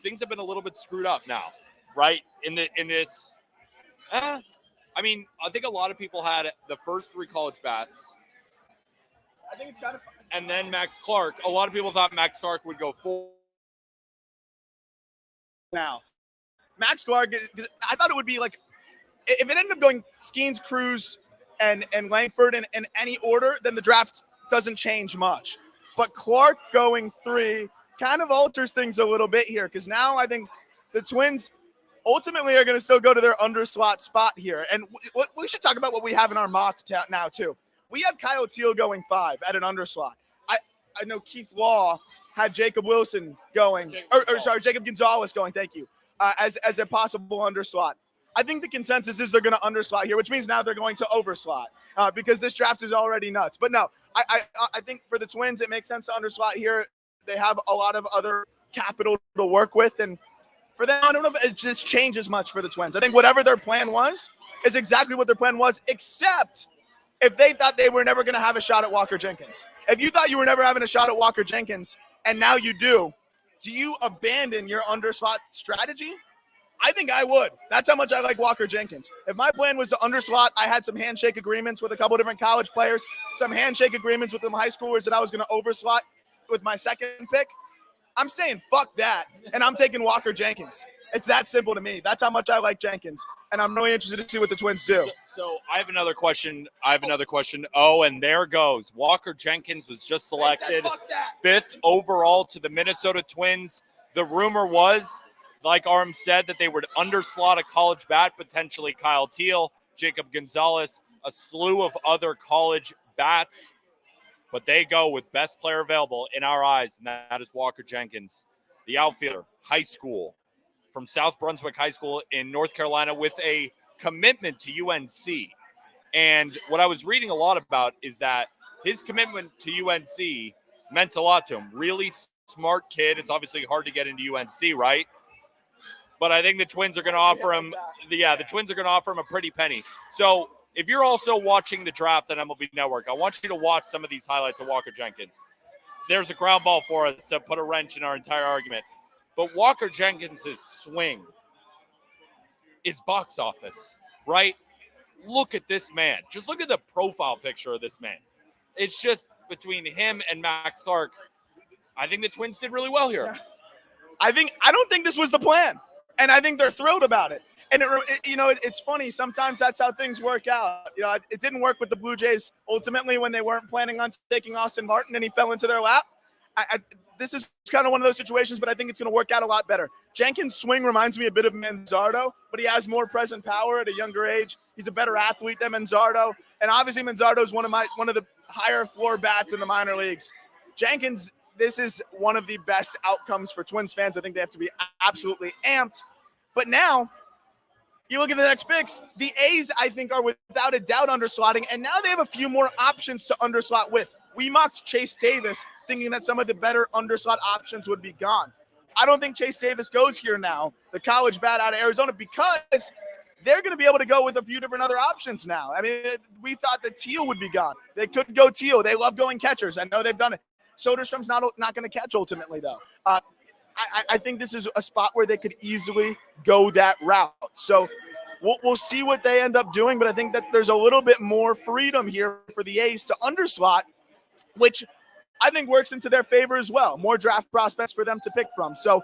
things have been a little bit screwed up now, right? I think a lot of people had the first 3 college bats. I think it's kind of fun. And then Max Clark. A lot of people thought Max Clark would go 4. Now, Max Clark, I thought it would be if it ended up going Skenes, Cruz, and Langford in any order, then the draft doesn't change much. But Clark going 3 kind of alters things a little bit here because now I think the Twins ultimately are going to still go to their underslot spot here. And we should talk about what we have in our mock now, too. We had Kyle Teel going 5 at an underslot. I know Keith Law had Jacob Wilson going, Jacob Gonzalez going, thank you, as a possible underslot. I think the consensus is they're going to underslot here, which means now they're going to overslot because this draft is already nuts. But no, I think for the Twins, it makes sense to underslot here. They have a lot of other capital to work with. And for them, I don't know if it just changes much for the Twins. I think whatever their plan was is exactly what their plan was, except if they thought they were never going to have a shot at Walker Jenkins. If you thought you were never having a shot at Walker Jenkins, and now you do you abandon your underslot strategy? I think I would. That's how much I like Walker Jenkins. If my plan was to underslot, I had some handshake agreements with a couple different college players, some handshake agreements with some high schoolers that I was going to overslot with my second pick. I'm saying fuck that, and I'm taking Walker Jenkins. It's that simple to me. That's how much I like Jenkins, and I'm really interested to see what the Twins do. So I have another question. Oh, and there goes. Walker Jenkins was just selected 5th overall to the Minnesota Twins. The rumor was, like Aram said, that they would underslot a college bat, potentially Kyle Teel, Jacob Gonzalez, a slew of other college bats. But they go with best player available in our eyes, and that is Walker Jenkins, the outfielder, high school, from South Brunswick High School in North Carolina with a commitment to UNC. And what I was reading a lot about is that his commitment to UNC meant a lot to him. Really smart kid. It's obviously hard to get into UNC, right? But I think the Twins are going to offer him, the Twins are going to offer him a pretty penny. So if you're also watching the draft on MLB Network, I want you to watch some of these highlights of Walker Jenkins. There's a ground ball for us to put a wrench in our entire argument. But Walker Jenkins' swing is box office, right? Look at this man. Just look at the profile picture of this man. It's just between him and Max Clark. I think the Twins did really well here. I don't think this was the plan, and I think they're thrilled about it. And it's funny. Sometimes that's how things work out. It didn't work with the Blue Jays ultimately when they weren't planning on taking Austin Martin, and he fell into their lap. This is kind of one of those situations, but I think it's going to work out a lot better. Jenkins' swing reminds me a bit of Manzardo, but he has more present power at a younger age. He's a better athlete than Manzardo, and obviously Manzardo is one of the higher floor bats in the minor leagues. Jenkins, this is one of the best outcomes for Twins fans. I think they have to be absolutely amped. But now, you look at the next picks, the A's, I think, are without a doubt underslotting, and now they have a few more options to underslot with. We mocked Chase Davis, thinking that some of the better underslot options would be gone. I don't think Chase Davis goes here now, the college bat out of Arizona, because they're going to be able to go with a few different other options now. I mean, we thought that Teel would be gone. They couldn't go Teel. They love going catchers. I know they've done it. Soderstrom's not going to catch ultimately, though. I think this is a spot where they could easily go that route. So we'll see what they end up doing, but I think that there's a little bit more freedom here for the A's to underslot, which I think works into their favor as well. More draft prospects for them to pick from. So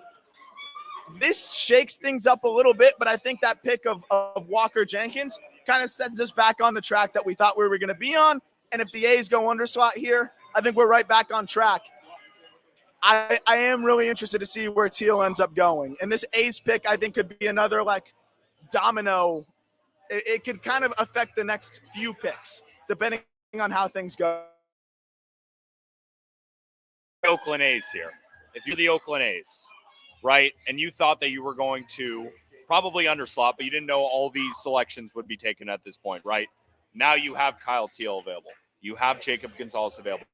this shakes things up a little bit, but I think that pick of Walker Jenkins kind of sends us back on the track that we thought we were going to be on. And if the A's go underslot here, I think we're right back on track. I am really interested to see where Teel ends up going. And this A's pick, I think, could be another, domino. It could kind of affect the next few picks, depending on how things go. Oakland A's here. If you're the Oakland A's, right, and you thought that you were going to probably underslot, but you didn't know all these selections would be taken at this point, right? Now you have Kyle Teel available. You have Jacob Gonzalez available.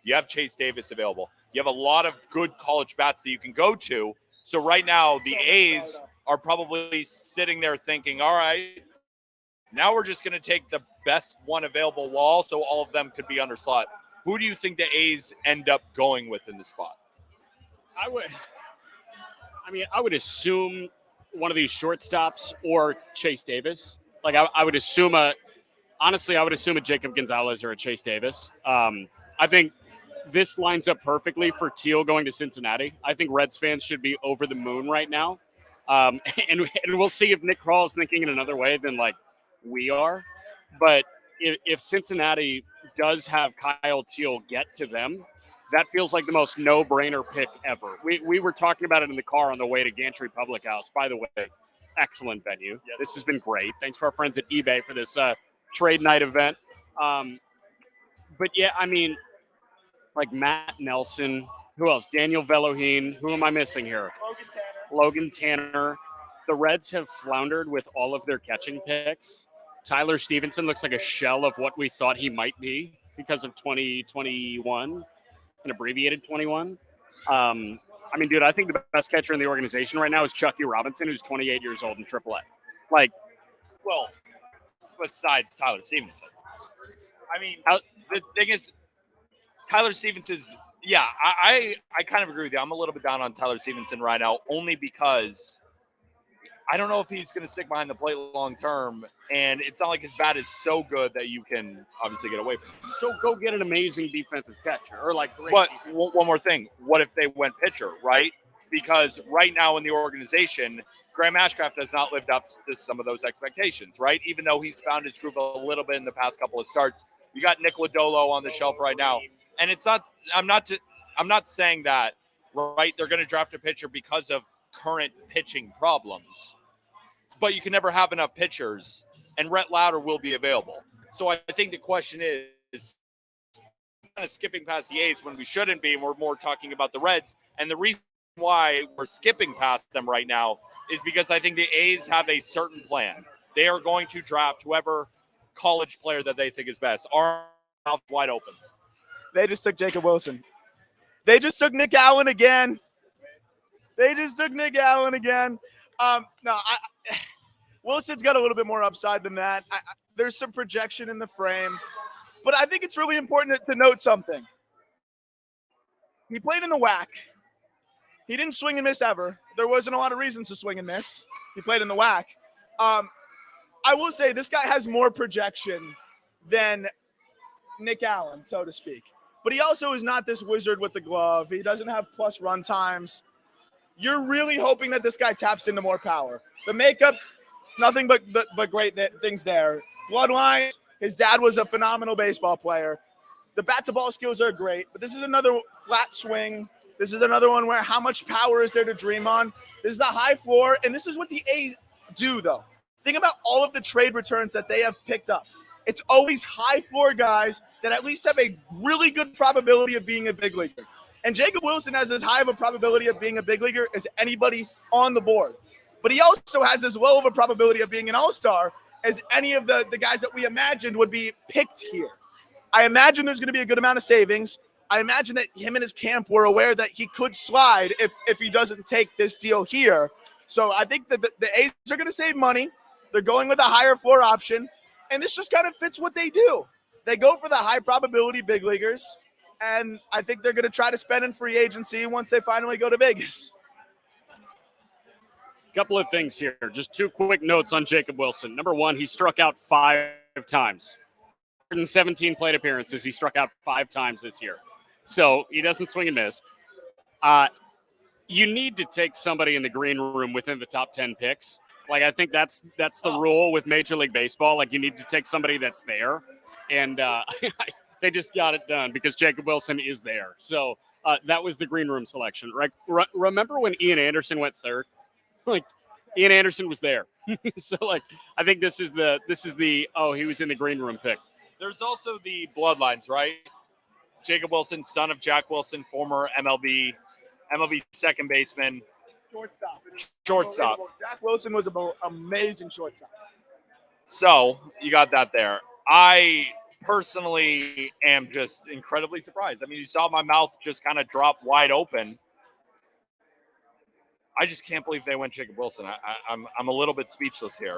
You have Chase Davis available. You have a lot of good college bats that you can go to. So right now the A's are probably sitting there thinking, all right, now we're just going to take the best one available wall, so all of them could be underslot. Who do you think the A's end up going with in the spot? I would assume one of these shortstops or Chase Davis. I would assume a Jacob Gonzalez or a Chase Davis. I think this lines up perfectly for Teel going to Cincinnati. I think Reds fans should be over the moon right now. And we'll see if Nick Krall is thinking in another way than we are. But if Cincinnati does have Kyle Teel get to them, that feels like the most no-brainer pick ever. We were talking about it in the car on the way to Gantry Public House. By the way, excellent venue. Yes. This has been great. Thanks to our friends at eBay for this trade night event. But yeah, Matt Nelson. Who else? Daniel Veloheen. Who am I missing here? Logan Tanner. The Reds have floundered with all of their catching picks. Tyler Stevenson looks like a shell of what we thought he might be because of 2021, an abbreviated 21. Dude, I think the best catcher in the organization right now is Chucky Robinson, who's 28 years old in AAA. Besides Tyler Stevenson. The thing is, Tyler Stevenson's, I kind of agree with you. I'm a little bit down on Tyler Stevenson right now, only because I don't know if he's going to stick behind the plate long term, and it's not like his bat is so good that you can obviously get away from it. So go get an amazing defensive catcher, or But one more thing: what if they went pitcher, right? Because right now in the organization, Graham Ashcraft has not lived up to some of those expectations, right? Even though he's found his groove a little bit in the past couple of starts, you got Nick Lodolo on the shelf right now, and it's not. I'm not saying that, right? They're going to draft a pitcher because of current pitching problems. But you can never have enough pitchers, and Rhett Lauder will be available. So I think the question is, of skipping past the A's when we shouldn't be, and we're more talking about the Reds. And the reason why we're skipping past them right now is because I think the A's have a certain plan. They are going to draft whoever college player that they think is best. Our mouth wide open. They just took Jacob Wilson. They just took Nick Allen again. Wilson's got a little bit more upside than that. There's some projection in the frame. But I think it's really important to note something. He played in the WAC. He didn't swing and miss ever. There wasn't a lot of reasons to swing and miss. He played in the WAC. I will say this guy has more projection than Nick Allen, so to speak. But he also is not this wizard with the glove. He doesn't have plus run times. You're really hoping that this guy taps into more power. The makeup, nothing but great things there. Bloodline, his dad was a phenomenal baseball player. The bat-to-ball skills are great, but this is another flat swing. This is another one where how much power is there to dream on? This is a high floor, and this is what the A's do, though. Think about all of the trade returns that they have picked up. It's always high floor guys that at least have a really good probability of being a big leaguer. And Jacob Wilson has as high of a probability of being a big leaguer as anybody on the board. But he also has as low of a probability of being an all-star as any of the guys that we imagined would be picked here. I imagine there's going to be a good amount of savings. I imagine that him and his camp were aware that he could slide if he doesn't take this deal here. So I think that the A's are going to save money. They're going with a higher floor option. And this just kind of fits what they do. They go for the high probability big leaguers. And I think they're going to try to spend in free agency once they finally go to Vegas. Couple of things here. Just two quick notes on Jacob Wilson. Number one, he struck out 5 times. In 17 plate appearances, he struck out 5 times this year. So he doesn't swing and miss. You need to take somebody in the green room within the top 10 picks. Like, I think that's the rule with Major League Baseball. Like, you need to take somebody that's there. And they just got it done because Jacob Wilson is there. So that was the green room selection. Right? Remember when Ian Anderson went third? Like, Ian Anderson was there. So, like, I think this is the he was in the green room pick. There's also the bloodlines, right? Jacob Wilson, son of Jack Wilson, former MLB second baseman. Shortstop. Jack Wilson was an amazing shortstop. So you got that there. I personally am just incredibly surprised. I mean, you saw my mouth just kind of drop wide open. I just can't believe they went Jacob Wilson. I'm a little bit speechless here.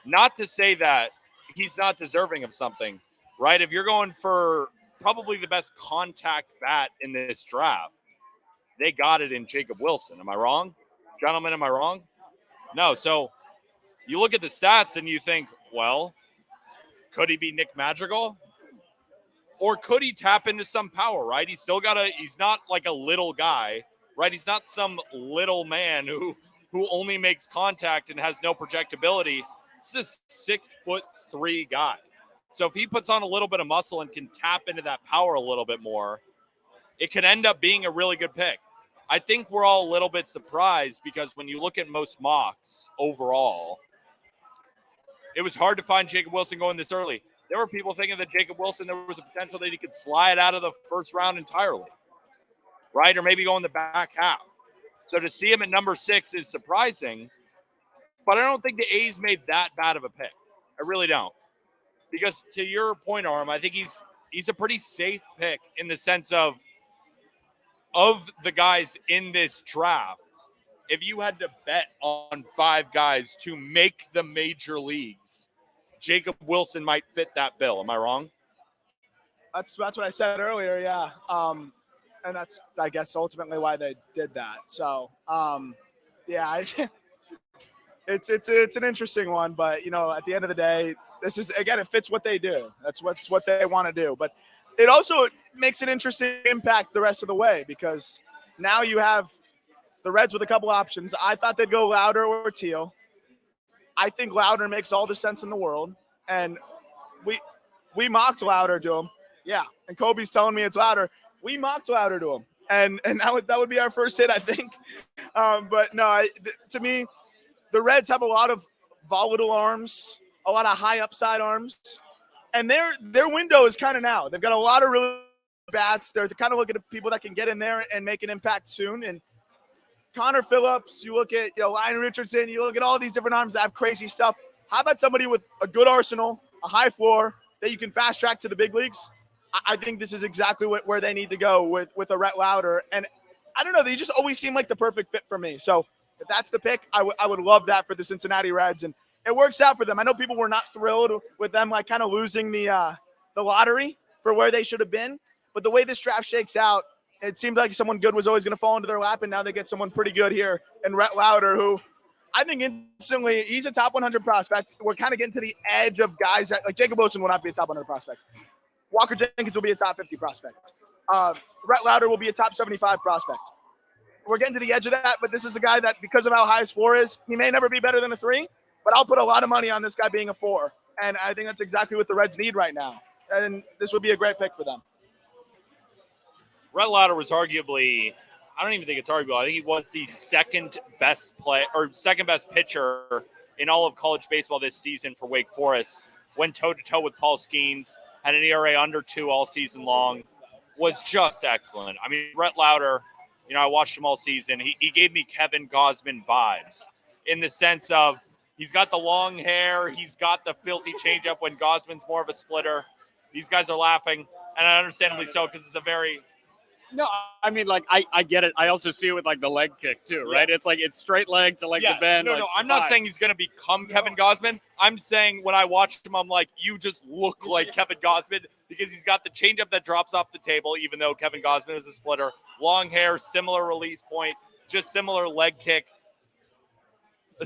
Not to say that he's not deserving of something, right? If you're going for probably the best contact bat in this draft, they got it in Jacob Wilson. Am I wrong? Gentlemen, am I wrong? No. So you look at the stats and you think, well, could he be Nick Madrigal? Or could he tap into some power, right? He's not like a little guy, right? He's not some little man who only makes contact and has no projectability. It's a 6'3" guy. So if he puts on a little bit of muscle and can tap into that power a little bit more, it could end up being a really good pick. I think we're all a little bit surprised because when you look at most mocks overall, it was hard to find Jacob Wilson going this early. There were people thinking that Jacob Wilson, there was a potential that he could slide out of the first round entirely, right? Or maybe go in the back half. So to see him at number 6 is surprising, but I don't think the A's made that bad of a pick. I really don't. Because to your point, Aram, I think he's a pretty safe pick in the sense of the guys in this draft. If you had to bet on 5 guys to make the major leagues, Jacob Wilson might fit that bill. Am I wrong? That's what I said earlier, yeah. And that's, I guess, ultimately why they did that. So, yeah, it's an interesting one. But, you know, at the end of the day, this is, again, it fits what they do. That's what they want to do. But it also makes an interesting impact the rest of the way because now you have the Reds with a couple options. I thought they'd go Louder or Teel. I think Louder makes all the sense in the world. And we mocked Louder to him. Yeah, and Kobe's telling me it's Louder. We mocked Louder to him. And that would be our first hit, I think. But no, to me, the Reds have a lot of volatile arms, a lot of high upside arms. And their window is kind of now. They've got a lot of really bats. They're kind of looking at people that can get in there and make an impact soon. And Connor Phillips, you look at, Ryan Richardson, you look at all these different arms that have crazy stuff. How about somebody with a good arsenal, a high floor that you can fast track to the big leagues? I think this is exactly where they need to go with a Rhett Lauder. And I don't know, they just always seem like the perfect fit for me. So if that's the pick, I would love that for the Cincinnati Reds. And it works out for them. I know people were not thrilled with them like kind of losing the lottery for where they should have been. But the way this draft shakes out, it seemed like someone good was always going to fall into their lap, and now they get someone pretty good here in Rhett Lauder, who I think instantly he's a top 100 prospect. We're kind of getting to the edge of guys that, like Jacob Wilson will not be a top 100 prospect. Walker Jenkins will be a top 50 prospect. Rhett Lauder will be a top 75 prospect. We're getting to the edge of that, but this is a guy that, because of how high his floor is, he may never be better than a 3, but I'll put a lot of money on this guy being a 4, and I think that's exactly what the Reds need right now, and this would be a great pick for them. Rhett Lauder was arguably, I don't even think it's arguable, I think he was the second best pitcher in all of college baseball this season for Wake Forest. Went toe-to-toe with Paul Skenes, had an ERA under 2 all season long, was just excellent. I mean, Rhett Lauder, I watched him all season. He gave me Kevin Gausman vibes in the sense of he's got the long hair, he's got the filthy changeup when Gausman's more of a splitter. These guys are laughing, and understandably so, because it's a very... No, I mean, like, I get it. I also see it with, like, the leg kick, too, right? It's like, it's straight leg to, like, the bend. No, I'm not saying he's going to become Kevin Gausman. I'm saying when I watched him, I'm like, you just look like Kevin Gausman because he's got the changeup that drops off the table, even though Kevin Gausman is a splitter. Long hair, similar release point, just similar leg kick.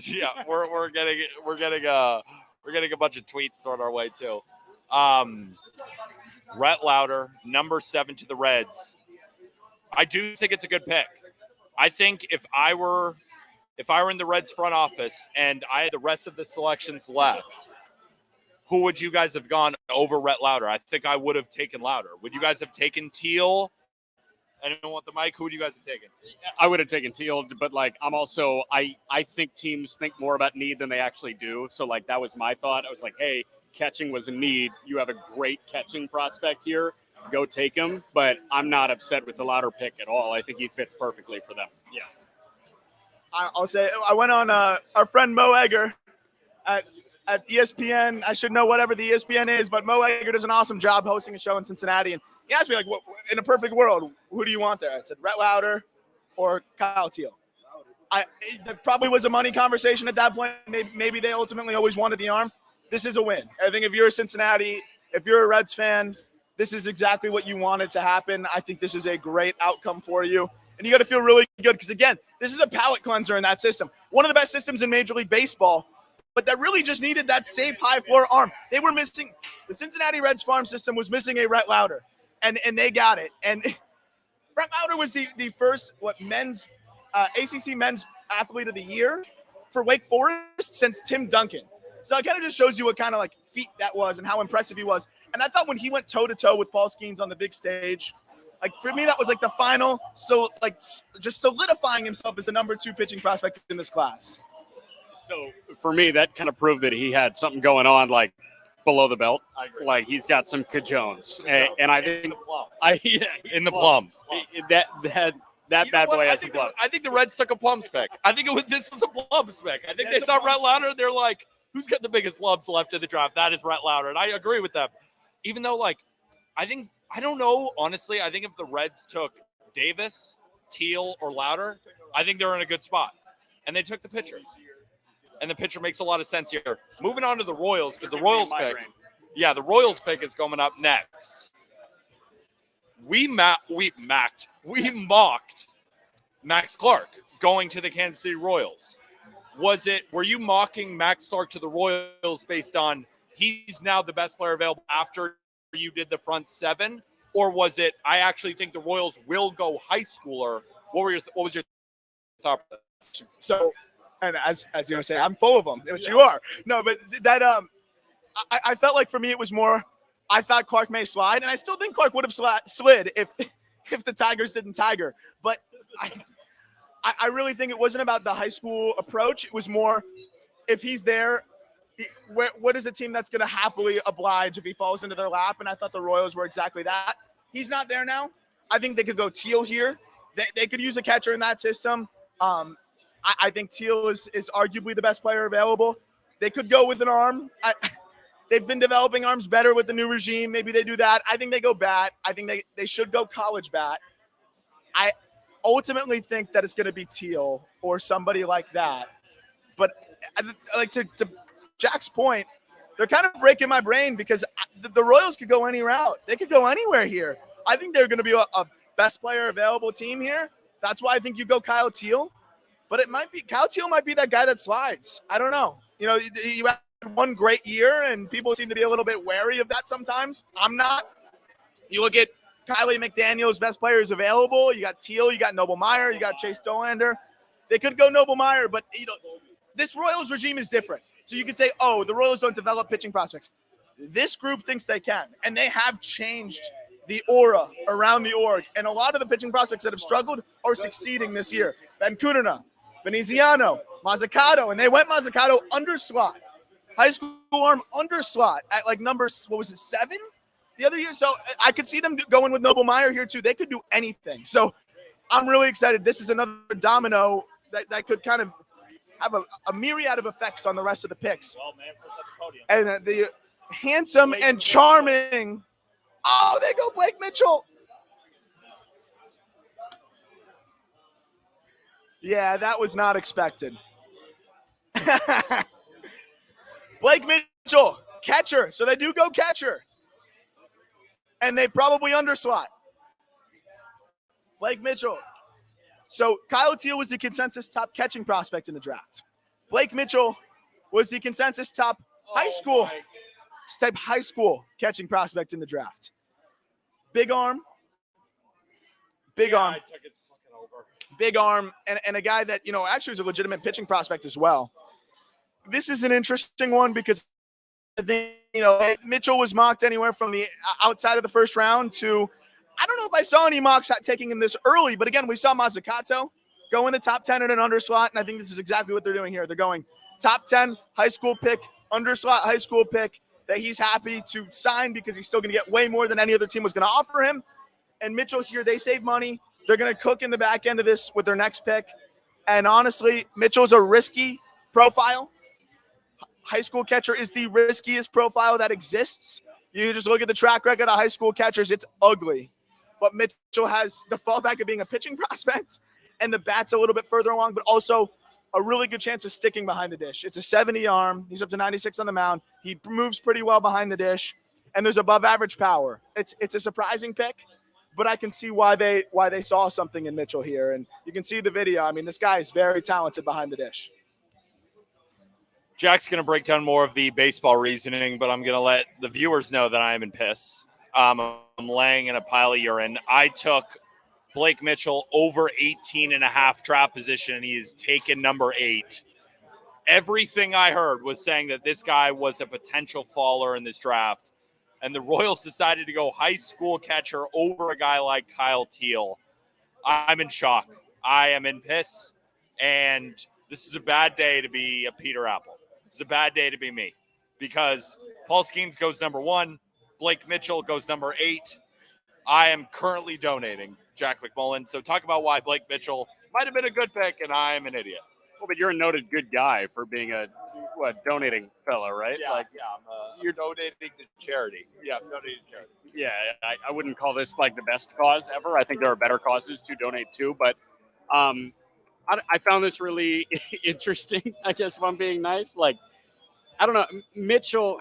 Yeah, we're getting a bunch of tweets thrown our way, too. Rhett Lauder, number 7 to the Reds. I do think it's a good pick. I think if I were in the Reds front office and I had the rest of the selections left, who would you guys have gone over Rhett Lauder? I think I would have taken Lauder. Would you guys have taken Teel? Anyone want the mic? Who would you guys have taken? I would have taken Teel, but like I'm also I think teams think more about need than they actually do. So like that was my thought. I was like, hey, catching was a need. You have a great catching prospect here. Go take him, but I'm not upset with the Lauder pick at all. I think he fits perfectly for them. Yeah. I'll say I went on our friend Mo Egger at ESPN. I should know whatever the ESPN is, but Mo Egger does an awesome job hosting a show in Cincinnati. And he asked me, like, what, in a perfect world, who do you want there? I said, Rhett Lauder or Kyle Teel. It probably was a money conversation at that point. Maybe they ultimately always wanted the arm. This is a win. I think if you're a Cincinnati, if you're a Reds fan, this is exactly what you wanted to happen. I think this is a great outcome for you. And you got to feel really good because, again, this is a palate cleanser in that system. One of the best systems in Major League Baseball, but that really just needed that safe high floor arm. They were missing – the Cincinnati Reds farm system was missing a Rhett Lauder, and they got it. And Rhett Lauder was the first men's ACC Men's Athlete of the Year for Wake Forest since Tim Duncan. So it kind of just shows you what kind of like feat that was and how impressive he was. And I thought when he went toe-to-toe with Paul Skenes on the big stage, like for me, that was like the final, so like just solidifying himself as the number 2 pitching prospect in this class. So for me, that kind of proved that he had something going on like below the belt. I agree. Like he's got some cajones. And I think in the plums. That bad boy has some plums. I think the Reds took a plums pick. I think this was a plums pick. I think they saw Rhett Lauder. They're like, who's got the biggest plums left in the draft? That is Rhett Lauder. And I agree with them. Even though, like, I don't know, honestly, I think if the Reds took Davis, Teel, or Lauder, I think they're in a good spot. And they took the pitcher. And the pitcher makes a lot of sense here. Moving on to the Royals, because the Royals pick is coming up next. We mocked Max Clark going to the Kansas City Royals. Were you mocking Max Clark to the Royals based on he's now the best player available after you did the front 7? Or was it, I actually think the Royals will go high schooler? What was your thought? So, and as you say, I'm full of them, which you are. No, but that I felt like for me it was more, I thought Clark may slide, and I still think Clark would have slid if the Tigers didn't tiger. But I really think it wasn't about the high school approach. It was more, if he's there, what is a team that's going to happily oblige if he falls into their lap? And I thought the Royals were exactly that. He's not there now. I think they could go Teel here. They could use a catcher in that system. I think Teel is arguably the best player available. They could go with an arm. They've been developing arms better with the new regime. Maybe they do that. I think they go bat. I think they should go college bat. I ultimately think that it's going to be Teel or somebody like that. But like to Jack's point, they're kind of breaking my brain because the Royals could go any route. They could go anywhere here. I think they're going to be a best player available team here. That's why I think you go Kyle Teel. But Kyle Teel might be that guy that slides. I don't know. You know, you had one great year, and people seem to be a little bit wary of that sometimes. I'm not. You look at Kylie McDaniel's best players available. You got Teel, you got Noble Meyer, you got Chase Dolander. They could go Noble Meyer, but you know, this Royals regime is different. So you could say, oh, the Royals don't develop pitching prospects. This group thinks they can, and they have changed the aura around the org. And a lot of the pitching prospects that have struggled are succeeding this year. Ben Cudena, Veneziano, Mazzucato, and they went Mazzucato under slot. High school arm under slot at like number, 7 the other year? So I could see them going with Noble Meyer here too. They could do anything. So I'm really excited. This is another domino that could kind of have a myriad of effects on the rest of the picks. And the handsome and charming. Oh, they go Blake Mitchell. Yeah, that was not expected. Blake Mitchell, catcher. So they do go catcher. And they probably underslot. Blake Mitchell. So Kyle Teel was the consensus top catching prospect in the draft. Blake Mitchell was the consensus top high school catching prospect in the draft. Big arm. Big arm, and a guy that, you know, actually was a legitimate pitching prospect as well. This is an interesting one because I think, you know, Mitchell was mocked anywhere from the outside of the first round to, I don't know if I saw any mocks taking him this early, but again, we saw Mazzucato go in the top 10 in an underslot, and I think this is exactly what they're doing here. They're going top 10 high school pick, underslot high school pick that he's happy to sign because he's still going to get way more than any other team was going to offer him. And Mitchell here, they save money. They're going to cook in the back end of this with their next pick. And honestly, Mitchell's a risky profile. High school catcher is the riskiest profile that exists. You just look at the track record of high school catchers, it's ugly. But Mitchell has the fallback of being a pitching prospect, and the bat's a little bit further along, but also a really good chance of sticking behind the dish. It's a 70 arm. He's up to 96 on the mound. He moves pretty well behind the dish, and there's above average power. It's a surprising pick, but I can see why they saw something in Mitchell here. And you can see the video. I mean, this guy is very talented behind the dish. Jack's going to break down more of the baseball reasoning, but I'm going to let the viewers know that I am in piss. I'm laying in a pile of urine. I took Blake Mitchell over 18.5 draft position, and he is taken number 8. Everything I heard was saying that this guy was a potential faller in this draft, and the Royals decided to go high school catcher over a guy like Kyle Teel. I'm in shock. I am in piss, and this is a bad day to be a Peter Apple. It's a bad day to be me because Paul Skenes goes number 1. Blake Mitchell goes number 8. I am currently donating Jack McMullen. So talk about why Blake Mitchell might have been a good pick, and I am an idiot. Well, but you're a noted good guy for being a donating fella, right? Yeah, you're donating to charity. Yeah, I'm donating to charity. Yeah, I wouldn't call this like the best cause ever. I think there are better causes to donate to, but I found this really interesting, I guess, if I'm being nice. Like, I don't know, Mitchell,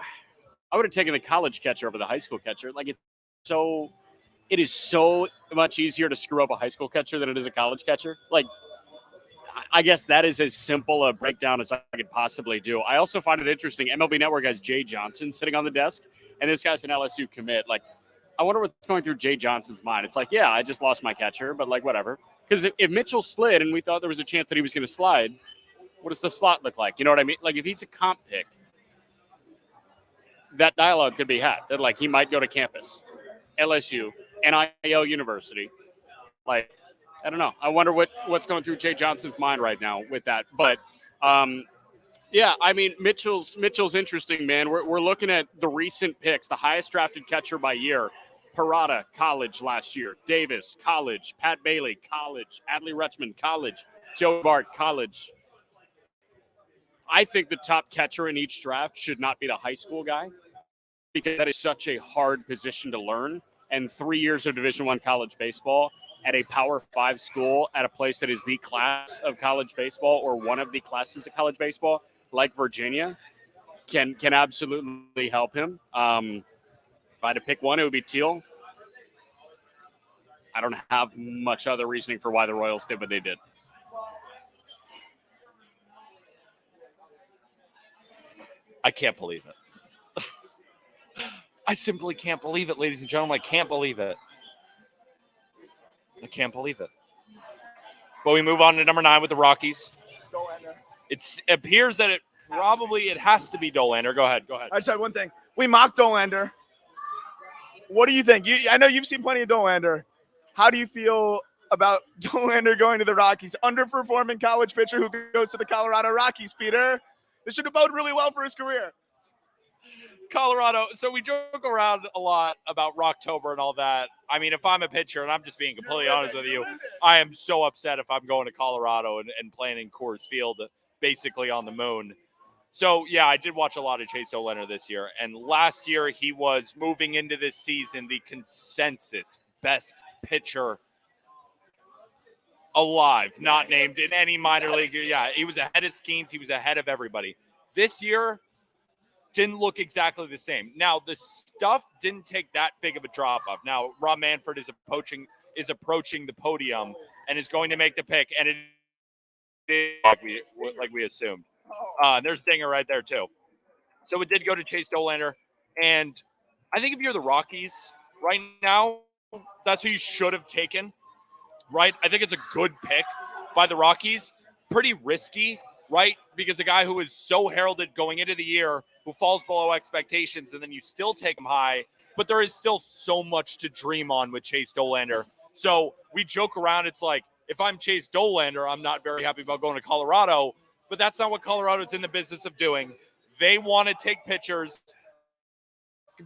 I would have taken the college catcher over the high school catcher. Like, it is so much easier to screw up a high school catcher than it is a college catcher. Like, I guess that is as simple a breakdown as I could possibly do. I also find it interesting. MLB Network has Jay Johnson sitting on the desk, and this guy's an LSU commit. Like, I wonder what's going through Jay Johnson's mind. It's like, yeah, I just lost my catcher, but like, whatever. Because if Mitchell slid and we thought there was a chance that he was going to slide, what does the slot look like? You know what I mean? Like, if he's a comp pick, that dialogue could be had. That, like, he might go to campus, LSU, NIL University. Like, I don't know. I wonder what's going through Jay Johnson's mind right now with that. But, yeah, I mean, Mitchell's interesting, man. We're looking at the recent picks, the highest drafted catcher by year. Parada, college last year. Davis, college. Pat Bailey, college. Adley Rutschman, college. Joe Bart, college. I think the top catcher in each draft should not be the high school guy, because that is such a hard position to learn. And 3 years of Division I college baseball at a Power 5 school at a place that is the class of college baseball or one of the classes of college baseball, like Virginia, can absolutely help him. If I had to pick one, it would be Teel. I don't have much other reasoning for why the Royals did what they did. I can't believe it. I simply can't believe it, ladies and gentlemen. I can't believe it. I can't believe it. But we move on to number 9 with the Rockies. Dolander. It appears that it has to be Dolander. Go ahead. I just had one thing. We mocked Dolander. What do you think? I know you've seen plenty of Dolander. How do you feel about Dolander going to the Rockies? Underperforming college pitcher who goes to the Colorado Rockies, Peter. This should have bode really well for his career. Colorado. So we joke around a lot about Rocktober and all that. I mean, if I'm a pitcher, and I'm just being completely honest with you, I am so upset if I'm going to Colorado and playing in Coors Field, basically on the moon. So, yeah, I did watch a lot of Chase Dolander this year. And last year, he was moving into this season the consensus best pitcher alive, not named in any minor league. Yeah, he was ahead of Skenes. He was ahead of everybody. This year, didn't look exactly the same. Now, the stuff didn't take that big of a drop off. Now, Rob Manfred is approaching the podium and is going to make the pick, and it is like we assumed. There's Dinger right there, too. So it did go to Chase Dolander, and I think if you're the Rockies right now, that's who you should have taken, right? I think it's a good pick by the Rockies. Pretty risky, right? Because a guy who is so heralded going into the year, who falls below expectations, and then you still take him high, but there is still so much to dream on with Chase Dolander. So we joke around. It's like, if I'm Chase Dolander, I'm not very happy about going to Colorado, but that's not what Colorado's in the business of doing. They want to take pitchers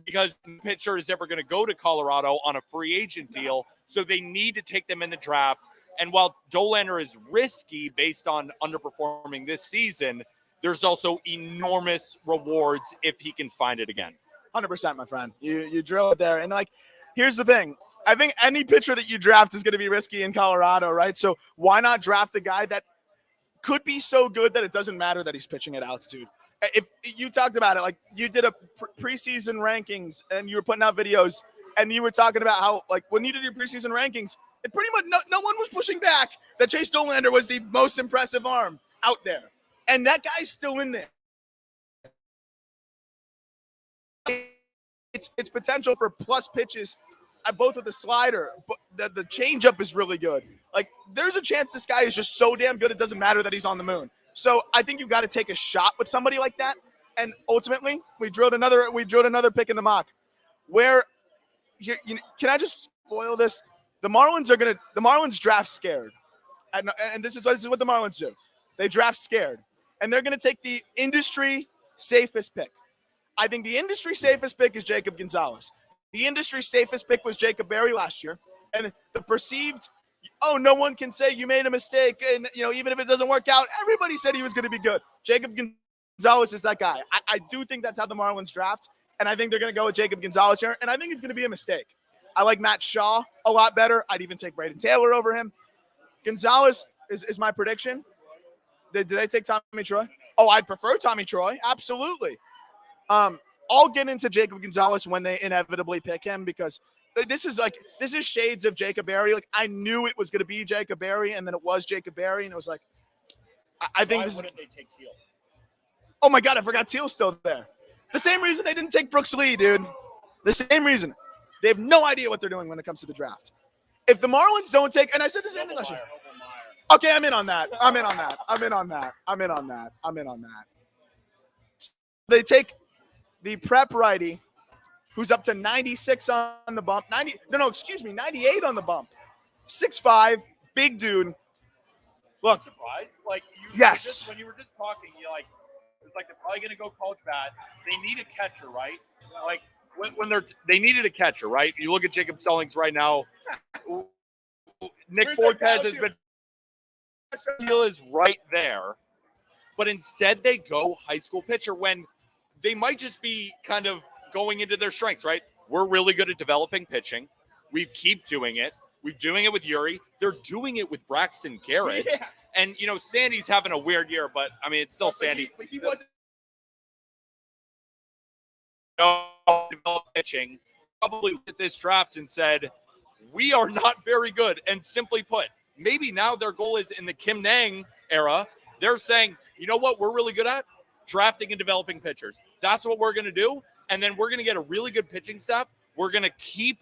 because the pitcher is ever going to go to Colorado on a free agent deal, so they need to take them in the draft. And while Dolander is risky based on underperforming this season, there's also enormous rewards if he can find it again. 100%, my friend. You drill it there. And, like, here's the thing. I think any pitcher that you draft is going to be risky in Colorado, right? So why not draft the guy that could be so good that it doesn't matter that he's pitching at altitude? If you talked about it, like you did a preseason rankings and you were putting out videos and you were talking about how, like, when you did your preseason rankings, it pretty much no one was pushing back that Chase Dolander was the most impressive arm out there. And that guy's still in there. It's potential for plus pitches, both with the slider, but the changeup is really good. Like, there's a chance this guy is just so damn good it doesn't matter that he's on the moon. So I think you got to take a shot with somebody like that. And ultimately, we drilled another pick in the mock. Where, can I just spoil this? The Marlins draft scared, and this is what the Marlins do. They draft scared, and they're going to take the industry safest pick. I think the industry safest pick is Jacob Gonzalez. The industry safest pick was Jacob Berry last year, and the perceived, no one can say you made a mistake, and even if it doesn't work out, everybody said he was going to be good. Jacob Gonzalez is that guy. I do think that's how the Marlins draft, and I think they're going to go with Jacob Gonzalez here, and I think it's going to be a mistake. I like Matt Shaw a lot better. I'd even take Braden Taylor over him. Gonzalez is my prediction. Did they take Tommy Troy? Oh, I'd prefer Tommy Troy. Absolutely. I'll get into Jacob Gonzalez when they inevitably pick him, because this is shades of Jacob Berry. Like, I knew it was going to be Jacob Berry, and then it was Jacob Berry, and it was like, I think Why wouldn't they take Teel? Oh my God, I forgot Teel's still there. The same reason they didn't take Brooks Lee, dude. The same reason. They have no idea what they're doing when it comes to the draft. If the Marlins don't take, and I said the same thing last year. Okay, I'm in on that. They take the prep righty, who's up to 96 on the bump. 98 on the bump. 6'5", big dude. Look. Surprised? Like, Yes. When you were just talking, it's like they're probably going to go coach bat. They need a catcher, right? Like, when they needed a catcher, right? You look at Jacob Stallings right now. Nick Fortes has been. Teel is right there, but instead they go high school pitcher when they might just be kind of going into their strengths, right? We're really good at developing pitching. We keep doing it. We're doing it with Yuri. They're doing it with Braxton Garrett. Yeah. And, Sandy's having a weird year, but, I mean, it's still Sandy. He wasn't. Develop pitching, probably looked at this draft and said, we are not very good. And simply put, maybe now their goal is in the Kim Nang era, they're saying, you know what we're really good at? Drafting and developing pitchers. That's what we're going to do. And then we're going to get a really good pitching staff. We're going to keep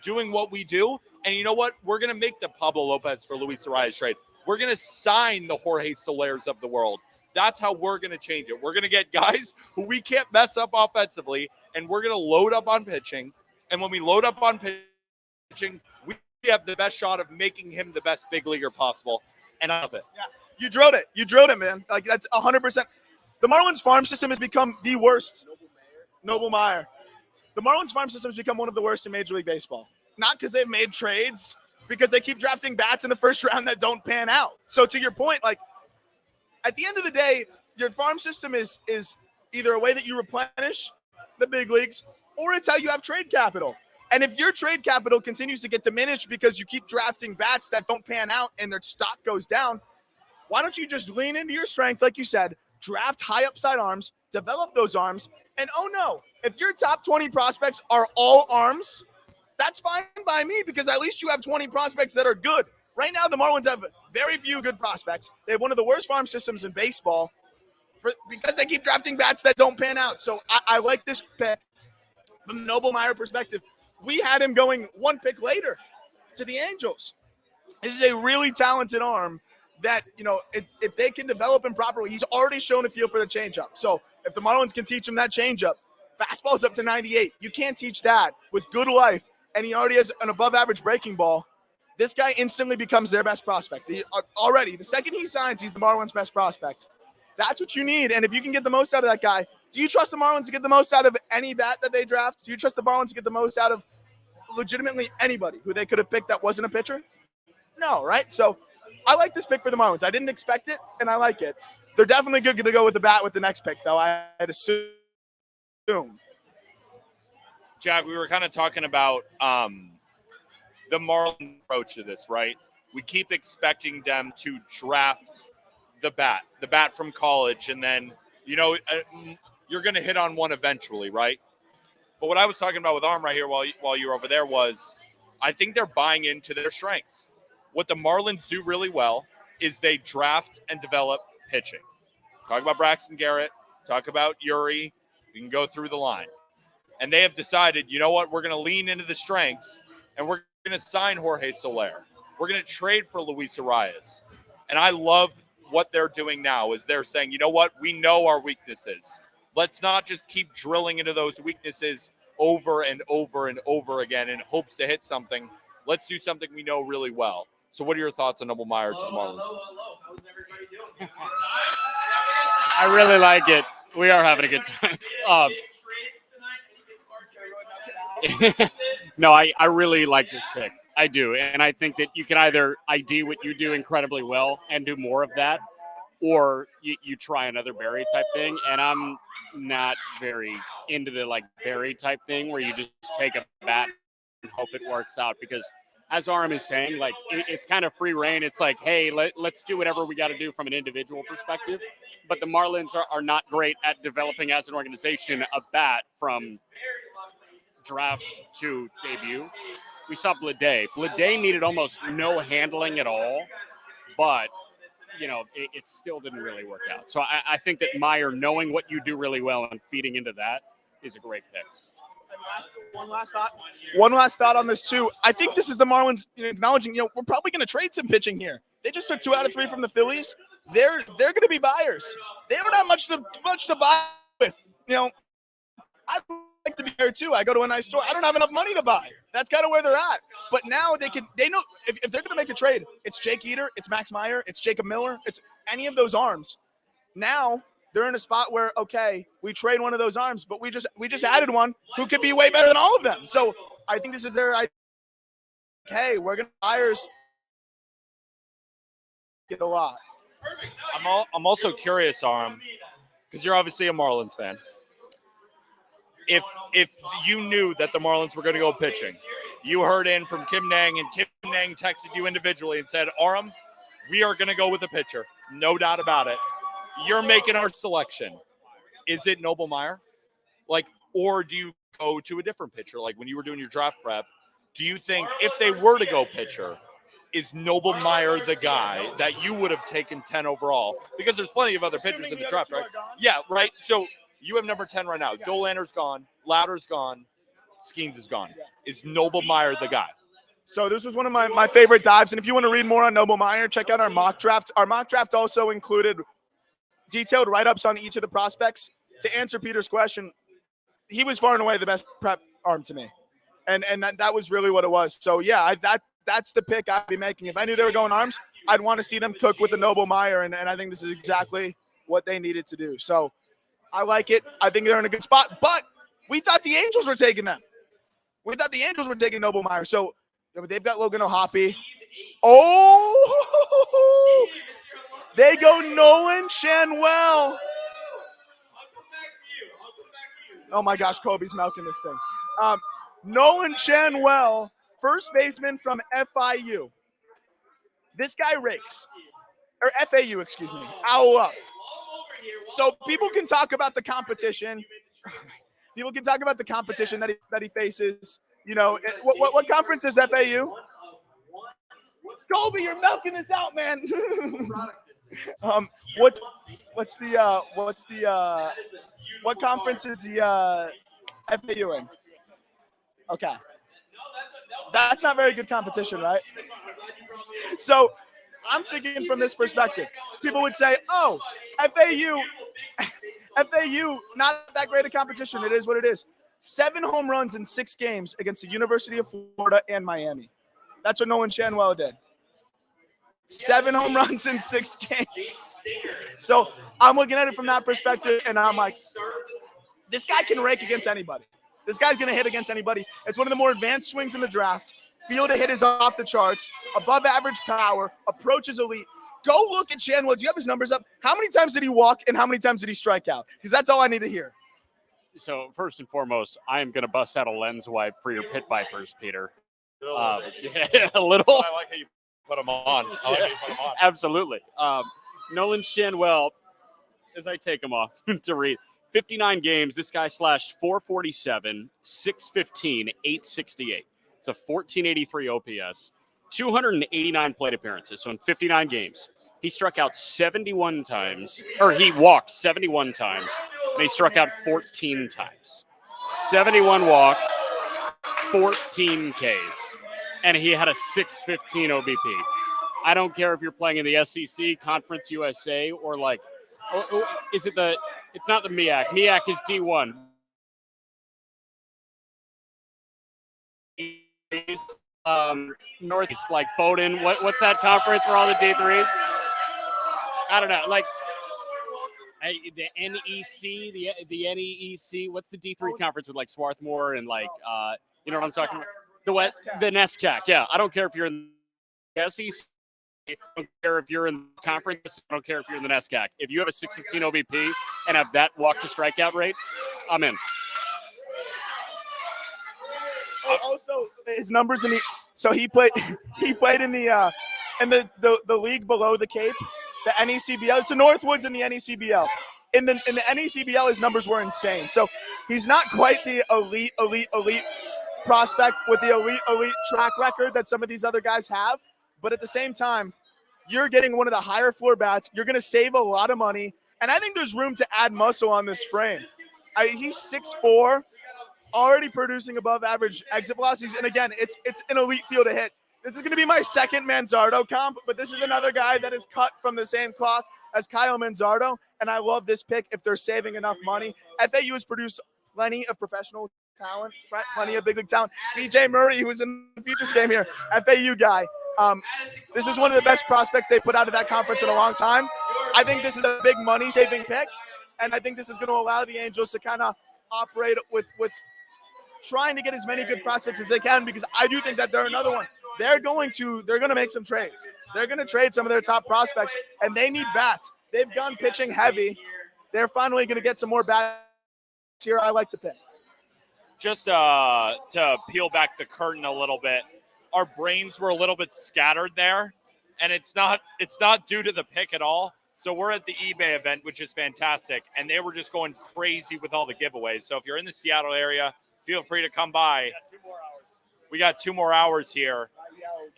doing what we do. And you know what? We're going to make the Pablo Lopez for Luis Arias trade. We're going to sign the Jorge Solers of the world. That's how we're going to change it. We're going to get guys who we can't mess up offensively, and we're going to load up on pitching. And when we load up on pitching, we have the best shot of making him the best big leaguer possible. And I love it. Yeah, you drilled it. You drilled it, man. Like, that's 100%. The Marlins farm system has become the worst. Noble Meyer. The Marlins farm system has become one of the worst in Major League Baseball. Not because they've made trades, because they keep drafting bats in the first round that don't pan out. So to your point, like, at the end of the day, your farm system is either a way that you replenish the big leagues, or it's how you have trade capital. And if your trade capital continues to get diminished because you keep drafting bats that don't pan out and their stock goes down, why don't you just lean into your strength, like you said, draft high upside arms, develop those arms, and oh no, if your top 20 prospects are all arms, that's fine by me, because at least you have 20 prospects that are good. Right now, the Marlins have very few good prospects. They have one of the worst farm systems in baseball because they keep drafting bats that don't pan out. So I like this pick from the Noble Meyer perspective. We had him going one pick later to the Angels. This is a really talented arm that, if they can develop him properly, he's already shown a feel for the changeup. So if the Marlins can teach him that changeup, fastball's up to 98. You can't teach that with good life, and he already has an above-average breaking ball. This guy instantly becomes their best prospect. Already, the second he signs, he's the Marlins' best prospect. That's what you need, and if you can get the most out of that guy, do you trust the Marlins to get the most out of any bat that they draft? Do you trust the Marlins to get the most out of legitimately anybody who they could have picked that wasn't a pitcher? No, right? So I like this pick for the Marlins. I didn't expect it, and I like it. They're definitely good to go with the bat with the next pick, though, I'd assume. Jack, we were kind of talking about the Marlins approach to this, right? We keep expecting them to draft the bat from college, and then, you're going to hit on one eventually, right? But what I was talking about with Aram right here while you were over there was, I think they're buying into their strengths. What the Marlins do really well is they draft and develop pitching. Talk about Braxton Garrett, talk about Yuri, we can go through the line. And they have decided, you know what, we're going to lean into the strengths, and we're going to sign Jorge Soler. We're going to trade for Luis Arias. And I love what they're doing now is they're saying, you know what, we know our weaknesses. Let's not just keep drilling into those weaknesses over and over and over again in hopes to hit something. Let's do something we know really well. So what are your thoughts on Noble Meyer to the Marlins? How's everybody doing? I really like it. We are having a good time. No, I really like this pick. I do. And I think that you can either ID what you do incredibly well and do more of that, or you try another Barry type thing. And I'm not very into the Barry type thing where you just take a bat and hope it works out, because as Aram is saying, it's kind of free reign. It's like, hey, let's do whatever we got to do from an individual perspective. But the Marlins are not great at developing as an organization a bat from draft to debut. We saw Blade. Blade needed almost no handling at all, but it still didn't really work out. So I think that Meyer, knowing what you do really well and feeding into that, is a great pick. One last thought on this too. I think this is the Marlins acknowledging, we're probably going to trade some pitching here. They just took 2 out of 3 from the Phillies. They're going to be buyers. They don't have much to buy with. I'd like to be there too. I go to a nice store. I don't have enough money to buy. That's kind of where they're at. But now they know if they're going to make a trade, it's Jake Eater, it's Max Meyer, it's Jacob Miller, it's any of those arms. Now they're in a spot where, okay, we trade one of those arms, but we just added one who could be way better than all of them. So I think this is their idea. Hey, we're going to buyers get a lot. I'm also curious, Aram, because you're obviously a Marlins fan. If you knew that the Marlins were going to go pitching, you heard in from Kim Nang, and Kim Nang texted you individually and said, Aram, we are going to go with a pitcher. No doubt about it. You're making our selection. Is it Noble Meyer? Or do you go to a different pitcher? Like when you were doing your draft prep, do you think if they were to go pitcher, is Noble Meyer the guy that you would have taken 10 overall? Because there's plenty of other pitchers in the draft, right? Yeah, right. So you have number 10 right now. Dolander's gone. Louder's gone. Skenes is gone. Is Noble Meyer the guy? So this was one of my favorite dives. And if you want to read more on Noble Meyer, check out our mock draft. Our mock draft also included detailed write-ups on each of the prospects. To answer Peter's question, he was far and away the best prep arm to me. And that was really what it was. So, yeah, that's the pick I'd be making. If I knew they were going arms, I'd want to see them cook with a Noble Meyer, and I think this is exactly what they needed to do. So I like it. I think they're in a good spot. But we thought the Angels were taking them. We thought the Angels were taking Noble Meyer. So they've got Logan O'Hoppe. Oh, they go Nolan Schanuel. Oh, my gosh, Kobe's milking this thing. Nolan Schanuel, first baseman from FIU. This guy rakes. Or FAU, excuse me. Owl up. So people can talk about the competition. People can talk about the competition that he faces. You know, what conference is FAU? Kobe, you're milking this out, man. What conference is the FAU in? Okay. That's not very good competition, right? So I'm thinking from this perspective. People would say, oh, FAU, not that great a competition. It is what it is. 7 home runs in 6 games against the University of Florida and Miami. That's what Nolan Schanuel did. 7 home runs in 6 games. So I'm looking at it from that perspective, and I'm like, this guy can rake against anybody. This guy's going to hit against anybody. It's one of the more advanced swings in the draft. Field to hit is off the charts. Above average power. Approach is elite. Go look at Schanuel. Do you have his numbers up? How many times did he walk and how many times did he strike out? Because that's all I need to hear. So first and foremost, I am going to bust out a lens wipe for your Pit Vipers, Peter. A little. I like how you put them on. Absolutely. Nolan Schanuel, as I take him off to read, 59 games. This guy slashed 447, 615, 868. It's a 1483 OPS, 289 plate appearances. So in 59 games, he struck out 71 times, or he walked 71 times, and he struck out 14 times. 71 walks, 14 Ks, and he had a 615 OBP. I don't care if you're playing in the SEC, Conference USA, or is it it's not the MEAC. MEAC is D1. Northeast, like Bowdoin. What's that conference for all the D3s? I don't know. The NEC, the NEEC. What's the D3 conference with Swarthmore and you know what I'm talking about? The NESCAC. Yeah, I don't care if you're in the SEC. I don't care if you're in the conference. I don't care if you're in the NESCAC. If you have a 615 OBP and have that walk to strikeout rate, I'm in. Also, his numbers he played in the league below the Cape, the NECBL. It's the Northwoods in the NECBL. In the NECBL, his numbers were insane. So he's not quite the elite prospect with the elite track record that some of these other guys have. But at the same time, you're getting one of the higher floor bats. You're going to save a lot of money. And I think there's room to add muscle on this frame. He's 6'4", already producing above average exit velocities. And again, it's an elite field to hit. This is going to be my second Manzardo comp, but this is another guy that is cut from the same cloth as Kyle Manzardo. And I love this pick if they're saving enough money. FAU has produced plenty of professional talent, plenty of big league talent. BJ Murray, who was in the Futures game here, FAU guy. This is one of the best prospects they put out of that conference in a long time. I think this is a big money-saving pick. And I think this is going to allow the Angels to kind of operate with trying to get as many good prospects as they can, because I do think that they're another one. They're going to make some trades. They're going to trade some of their top prospects, and they need bats. They've gone pitching heavy. They're finally going to get some more bats here. I like the pick. Just to peel back the curtain a little bit, our brains were a little bit scattered there, and it's not due to the pick at all. So we're at the eBay event, which is fantastic, and they were just going crazy with all the giveaways. So if you're in the Seattle area, feel free to come by. We got 2 more hours here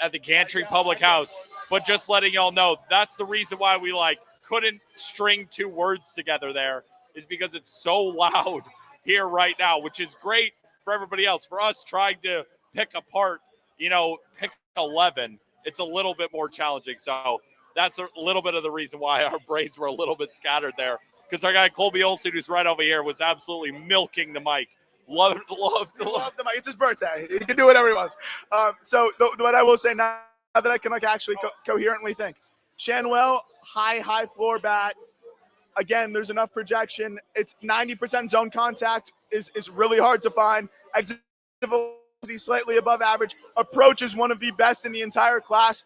at the Gantry Public House. But just letting y'all know, that's the reason why we couldn't string 2 words together there, is because it's so loud here right now, which is great for everybody else. For us trying to pick apart, pick 11, it's a little bit more challenging. So that's a little bit of the reason why our brains were a little bit scattered there, because our guy Colby Olson, who's right over here, was absolutely milking the mic. Love the mic. It's his birthday. He can do whatever he wants. So what I will say now that I can actually coherently think, Schanuel, high floor bat. Again, there's enough projection. It's 90% zone contact is really hard to find. Exit velocity slightly above average. Approach is one of the best in the entire class.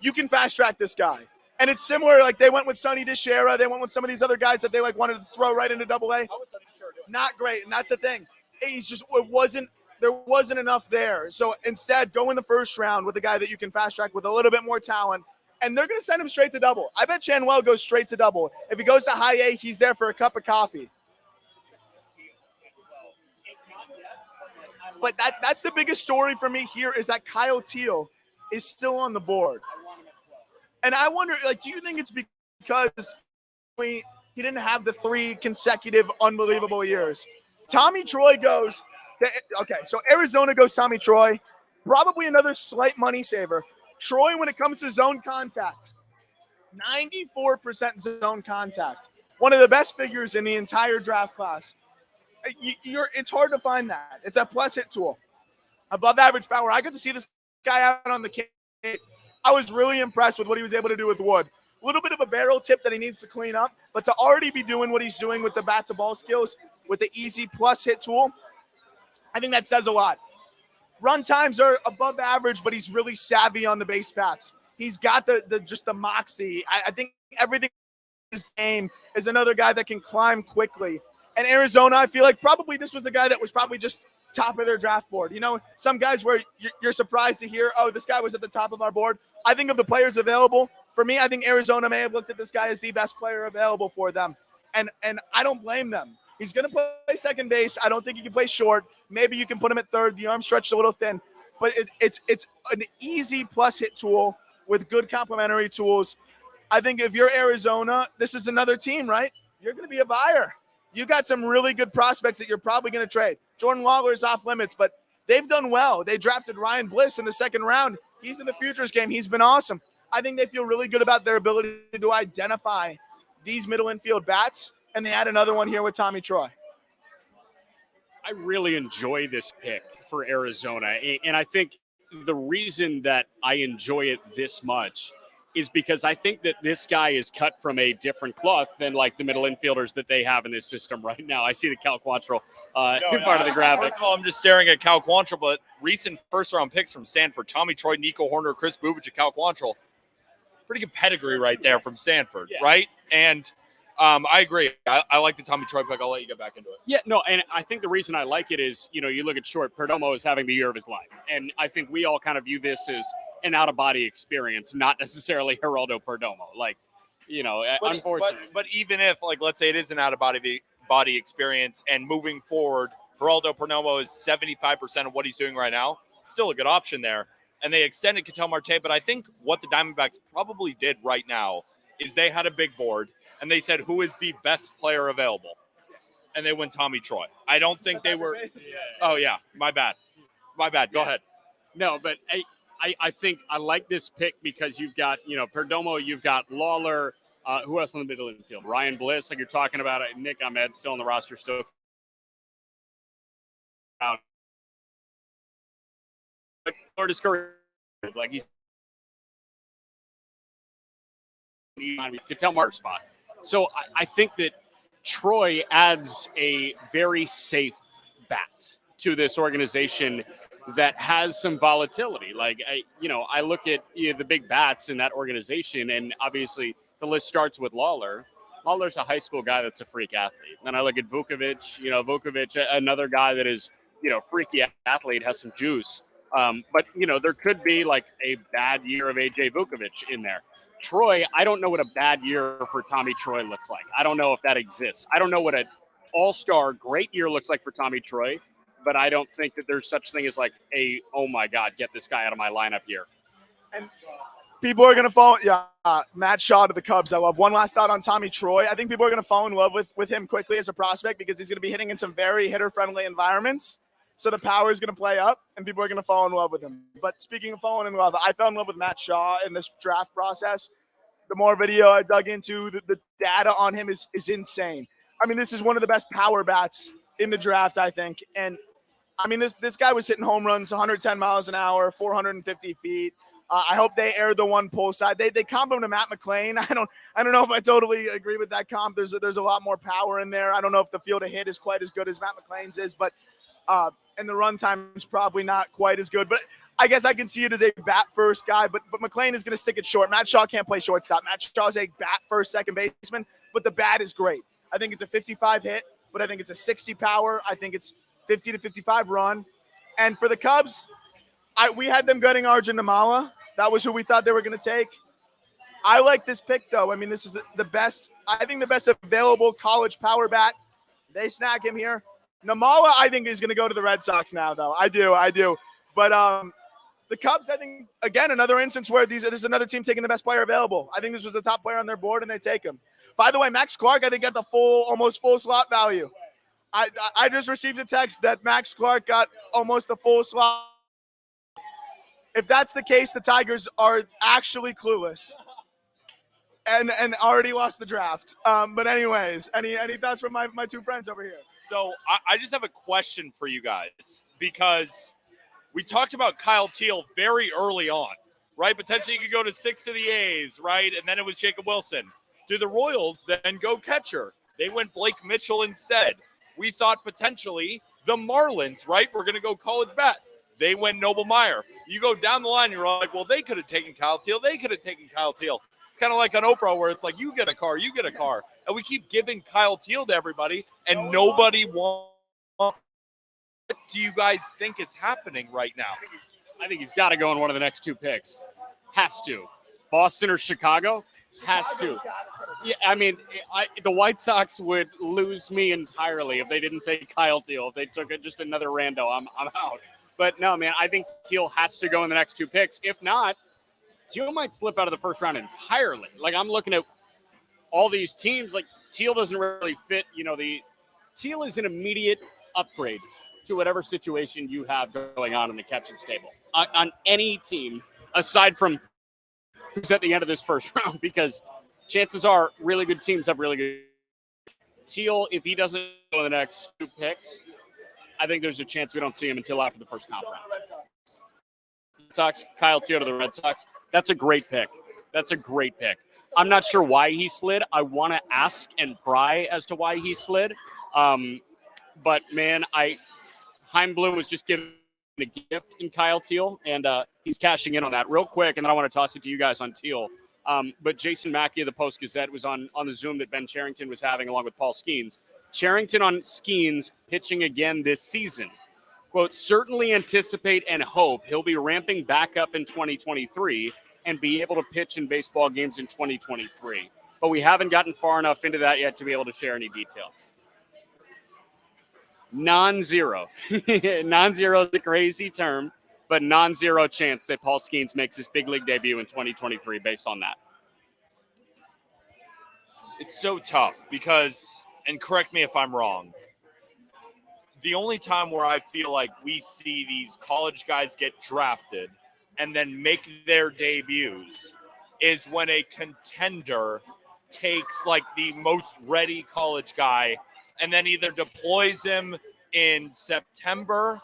You can fast track this guy. And it's similar, they went with Sonny DeShera. They went with some of these other guys that they wanted to throw right into Double-A. Not great, and that's the thing. There wasn't enough there. So instead, go in the first round with a guy that you can fast track with a little bit more talent. And they're going to send him straight to double. I bet Schanuel goes straight to double. If he goes to high A, he's there for a cup of coffee. But that's the biggest story for me here, is that Kyle Teel is still on the board. And I wonder, do you think it's because he didn't have the 3 consecutive unbelievable years? Tommy Troy goes to – okay, so Arizona goes Tommy Troy, probably another slight money saver. Troy, when it comes to zone contact, 94% zone contact. One of the best figures in the entire draft class. It's hard to find that. It's a plus hit tool. Above average power. I got to see this guy out on the kid. I was really impressed with what he was able to do with wood. A little bit of a barrel tip that he needs to clean up, but to already be doing what he's doing with the bat to ball skills with the easy plus hit tool, I think that says a lot. Run times are above average, but he's really savvy on the base paths. He's got the moxie. I think everything in his game is another guy that can climb quickly. And Arizona, I feel like probably this was a guy that was probably just top of their draft board. Some guys where you're surprised to hear, oh, this guy was at the top of our board. I think of the players available, for me, I think Arizona may have looked at this guy as the best player available for them. And I don't blame them. He's going to play second base. I don't think he can play short. Maybe you can put him at third. The arm stretched a little thin. But it's an easy plus hit tool with good complementary tools. I think if you're Arizona, this is another team, right? You're going to be a buyer. You got some really good prospects that you're probably going to trade. Jordan Lawler is off limits, but they've done well. They drafted Ryan Bliss in the second round. He's in the futures game. He's been awesome. I think they feel really good about their ability to identify these middle infield bats, and they add another one here with Tommy Troy. I really enjoy this pick for Arizona, and I think the reason that I enjoy it this much is because I think that this guy is cut from a different cloth than the middle infielders that they have in this system right now. I see the Cal Quantrill part of the graphic. First of all, I'm just staring at Cal Quantrill, but recent first-round picks from Stanford, Tommy Troy, Nico Horner, Chris Bubich, and Cal Quantrill. Pretty good pedigree right there from Stanford, right? And I agree. I like the Tommy Troy pick. I'll let you get back into it. Yeah, no, and I think the reason I like it is, you look at short, Perdomo is having the year of his life. And I think we all kind of view this as an out-of-body experience, not necessarily Geraldo Perdomo. Unfortunately. But even if, let's say it is an out-of-body experience, and moving forward, Geraldo Perdomo is 75% of what he's doing right now, still a good option there. And they extended Ketel Marte, but I think what the Diamondbacks probably did right now is they had a big board, and they said, who is the best player available? And they went Tommy Troy. I don't think they were – oh, yeah, my bad. Go ahead. No, but I think I like this pick because you've got, Perdomo, you've got Lawler. Who else on the middle infield? Ryan Bliss, like you're talking about. Nick Ahmed still on the roster, still. Or discouraged, he's could tell Mark spot. So I think that Troy adds a very safe bat to this organization that has some volatility. Like, I look at the big bats in that organization, and obviously the list starts with Lawler. Lawler's a high school guy that's a freak athlete. Then I look at Vukovic, another guy that is, freaky athlete, has some juice. But there could be like a bad year of AJ Vukovic in there. Troy, I don't know what a bad year for Tommy Troy looks like. I don't know if that exists. I don't know what an all-star great year looks like for Tommy Troy, but I don't think that there's such thing as like oh my God, get this guy out of my lineup here. And people are going to fall. Yeah, Matt Shaw to the Cubs. I love. One last thought on Tommy Troy. I think people are going to fall in love with him quickly as a prospect because he's going to be hitting in some very hitter-friendly environments. So the power is going to play up, and people are going to fall in love with him. But speaking of falling in love, I fell in love with Matt Shaw in this draft process. The more video I dug into, the data on him is insane. I mean, this is one of the best power bats in the draft, I think. And, I mean, this guy was hitting home runs 110 miles an hour, 450 feet. I hope they air the one pull side. They comp him to Matt McClain. I don't know if I totally agree with that comp. There's a lot more power in there. I don't know if the field of hit is quite as good as Matt McClain's is, but and the run time is probably not quite as good. But I guess I can see it as a bat first guy. But McClain is going to stick it short. Matt Shaw can't play shortstop. Matt Shaw is a bat first second baseman, but the bat is great. I think it's a 55 hit, but I think it's a 60 power. I think it's 50 to 55 run. And for the Cubs, we had them gutting Arjun Namala. That was who we thought they were going to take. I like this pick, though. I mean, this is the best. I think the best available college power bat. They snag him here. Namala, I think, is going to go to the Red Sox now, though. I do. But the Cubs, I think, again, another instance where this is another team taking the best player available. I think this was the top player on their board, and they take him. By the way, Max Clark, I think, got the almost full slot value. I just received a text that Max Clark got almost the full slot. If that's the case, the Tigers are actually clueless and already lost the draft. But anyways, any thoughts from my two friends over here? So I just have a question for you guys because we talked about Kyle Teel very early on, right? Potentially he could go to 6 of the A's, right? And then it was Jacob Wilson. Do the Royals then go catcher? They went Blake Mitchell instead. We thought potentially the Marlins, right? We're going to go college bat. They went Noble Meyer. You go down the line, you're like, well, they could have taken Kyle Teel. They could have taken Kyle Teel. It's kind of like on Oprah where it's like, you get a car. And we keep giving Kyle Teel to everybody, and nobody wants. What do you guys think is happening right now? I think he's got to go in one of the next two picks. Has to. Boston or Chicago? Has to. Yeah, I mean, the White Sox would lose me entirely if they didn't take Kyle Teel. If they took just another rando, I'm out. But no, man, I think Teel has to go in the next two picks. If not, Teel might slip out of the first round entirely. Like, I'm looking at all these teams, like, Teel doesn't really fit, Teel is an immediate upgrade to whatever situation you have going on in the catching stable. On any team, aside from who's at the end of this first round, because chances are really good teams have really good. Teel, if he doesn't go in the next two picks, I think there's a chance we don't see him until after the first comp round. Red Sox, Kyle Teel to the Red Sox. That's a great pick. I'm not sure why he slid. I want to ask and pry as to why he slid. But, man, Chaim Bloom was just given a gift in Kyle Teel, and he's cashing in on that real quick, and then I want to toss it to you guys on Teel. But Jason Mackey of the Post-Gazette was on the Zoom that Ben Cherington was having along with Paul Skenes. Cherington on Skenes pitching again this season. Quote, certainly anticipate and hope he'll be ramping back up in 2023 and be able to pitch in baseball games in 2023. But we haven't gotten far enough into that yet to be able to share any detail. Non-zero. Non-zero is a crazy term, but non-zero chance that Paul Skenes makes his big league debut in 2023 based on that. It's so tough because, and correct me if I'm wrong, the only time where I feel like we see these college guys get drafted and then make their debuts is when a contender takes like the most ready college guy and then either deploys him in September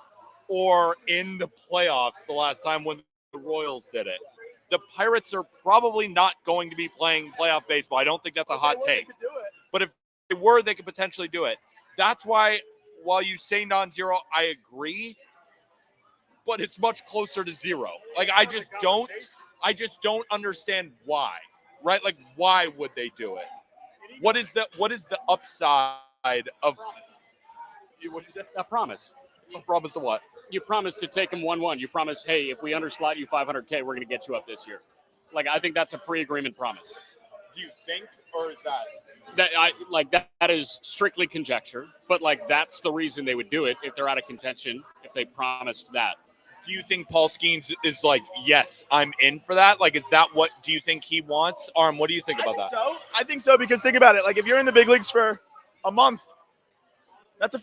or in the playoffs the last time when the Royals did it. The Pirates are probably not going to be playing playoff baseball. I don't think that's a hot take. But if were, they could potentially do it. That's why, while you say non-zero, I agree, but it's much closer to zero. Like, I just don't understand why, right? Like, why would they do it? What is the upside of what did you say? A promise. A promise to what? You promise to take them 1-1. You promise, hey, if we underslot you $500K, we're going to get you up this year. Like, I think that's a pre-agreement promise. Do you think, or is that? That is strictly conjecture, but like that's the reason they would do it if they're out of contention, if they promised that. Do you think Paul Skenes is like, yes, I'm in for that? Like, is that what do you think he wants? Aram, what do you think about that? I think so, because think about it. Like, if you're in the big leagues for a month, that's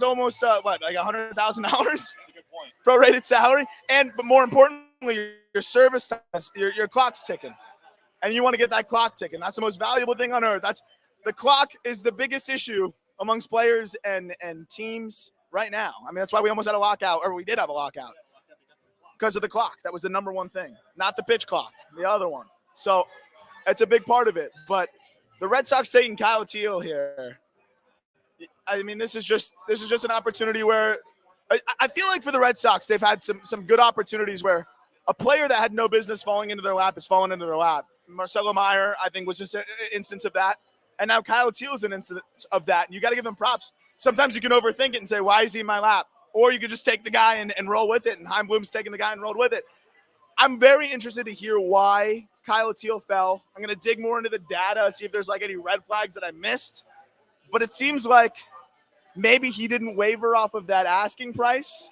almost like $100,000 That's a good point. prorated salary, but more importantly, your service time, your clock's ticking, and you want to get that clock ticking. That's the most valuable thing on earth. The clock is the biggest issue amongst players and teams right now. I mean, that's why we almost had a lockout, or we did have a lockout, because of the clock. That was the number one thing, not the pitch clock, the other one. So it's a big part of it. But the Red Sox taking Kyle Teel here, I mean, this is just an opportunity where I feel like for the Red Sox, they've had some good opportunities where a player that had no business falling into their lap is falling into their lap. Marcelo Meyer, I think, was just an instance of that. And now Kyle Teel is an instance of that. And you got to give him props. Sometimes you can overthink it and say, why is he in my lap? Or you could just take the guy and roll with it. And Chaim Bloom's taking the guy and rolled with it. I'm very interested to hear why Kyle Teel fell. I'm going to dig more into the data, see if there's like any red flags that I missed. But it seems like maybe he didn't waver off of that asking price.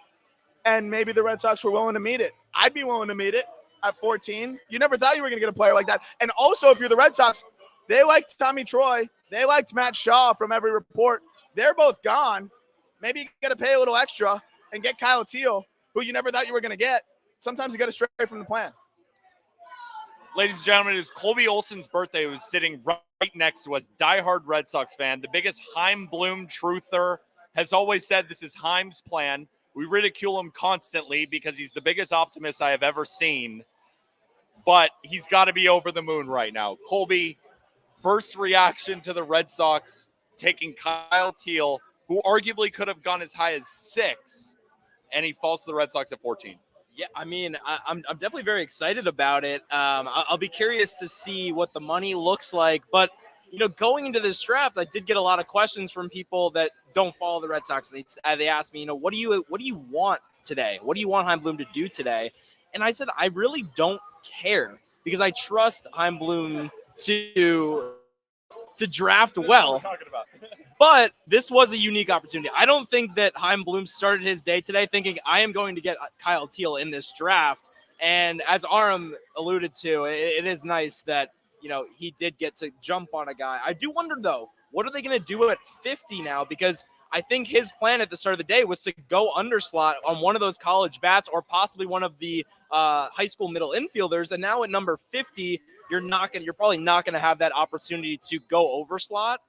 And maybe the Red Sox were willing to meet it. I'd be willing to meet it at 14. You never thought you were going to get a player like that. And also, if you're the Red Sox, they liked Tommy Troy. They liked Matt Shaw from every report. They're both gone. Maybe you got to pay a little extra and get Kyle Teel, who you never thought you were going to get. Sometimes you got to stray from the plan. Ladies and gentlemen, it is Colby Olson's birthday, who was sitting right next to us, diehard Red Sox fan, the biggest Chaim Bloom truther, has always said this is Chaim's plan. We ridicule him constantly because he's the biggest optimist I have ever seen. But he's got to be over the moon right now. Colby, first reaction to the Red Sox taking Kyle Teel, who arguably could have gone as high as 6, and he falls to the Red Sox at 14. Yeah, I mean, I'm definitely very excited about it. I'll be curious to see what the money looks like. But, you know, going into this draft, I did get a lot of questions from people that don't follow the Red Sox. They asked me, you know, what do you want today? What do you want Chaim Bloom to do today? And I said, I really don't care, because I trust Chaim Bloom to draft well. But this was a unique opportunity. I don't think that Chaim Bloom started his day today thinking, I am going to get Kyle Teel in this draft. And as Aram alluded to, it is nice that, you know, he did get to jump on a guy. I do wonder, though, what are they going to do at 50 now? Because I think his plan at the start of the day was to go underslot on one of those college bats, or possibly one of the high school middle infielders. And now at number 50, you're probably not going to have that opportunity to go overslot.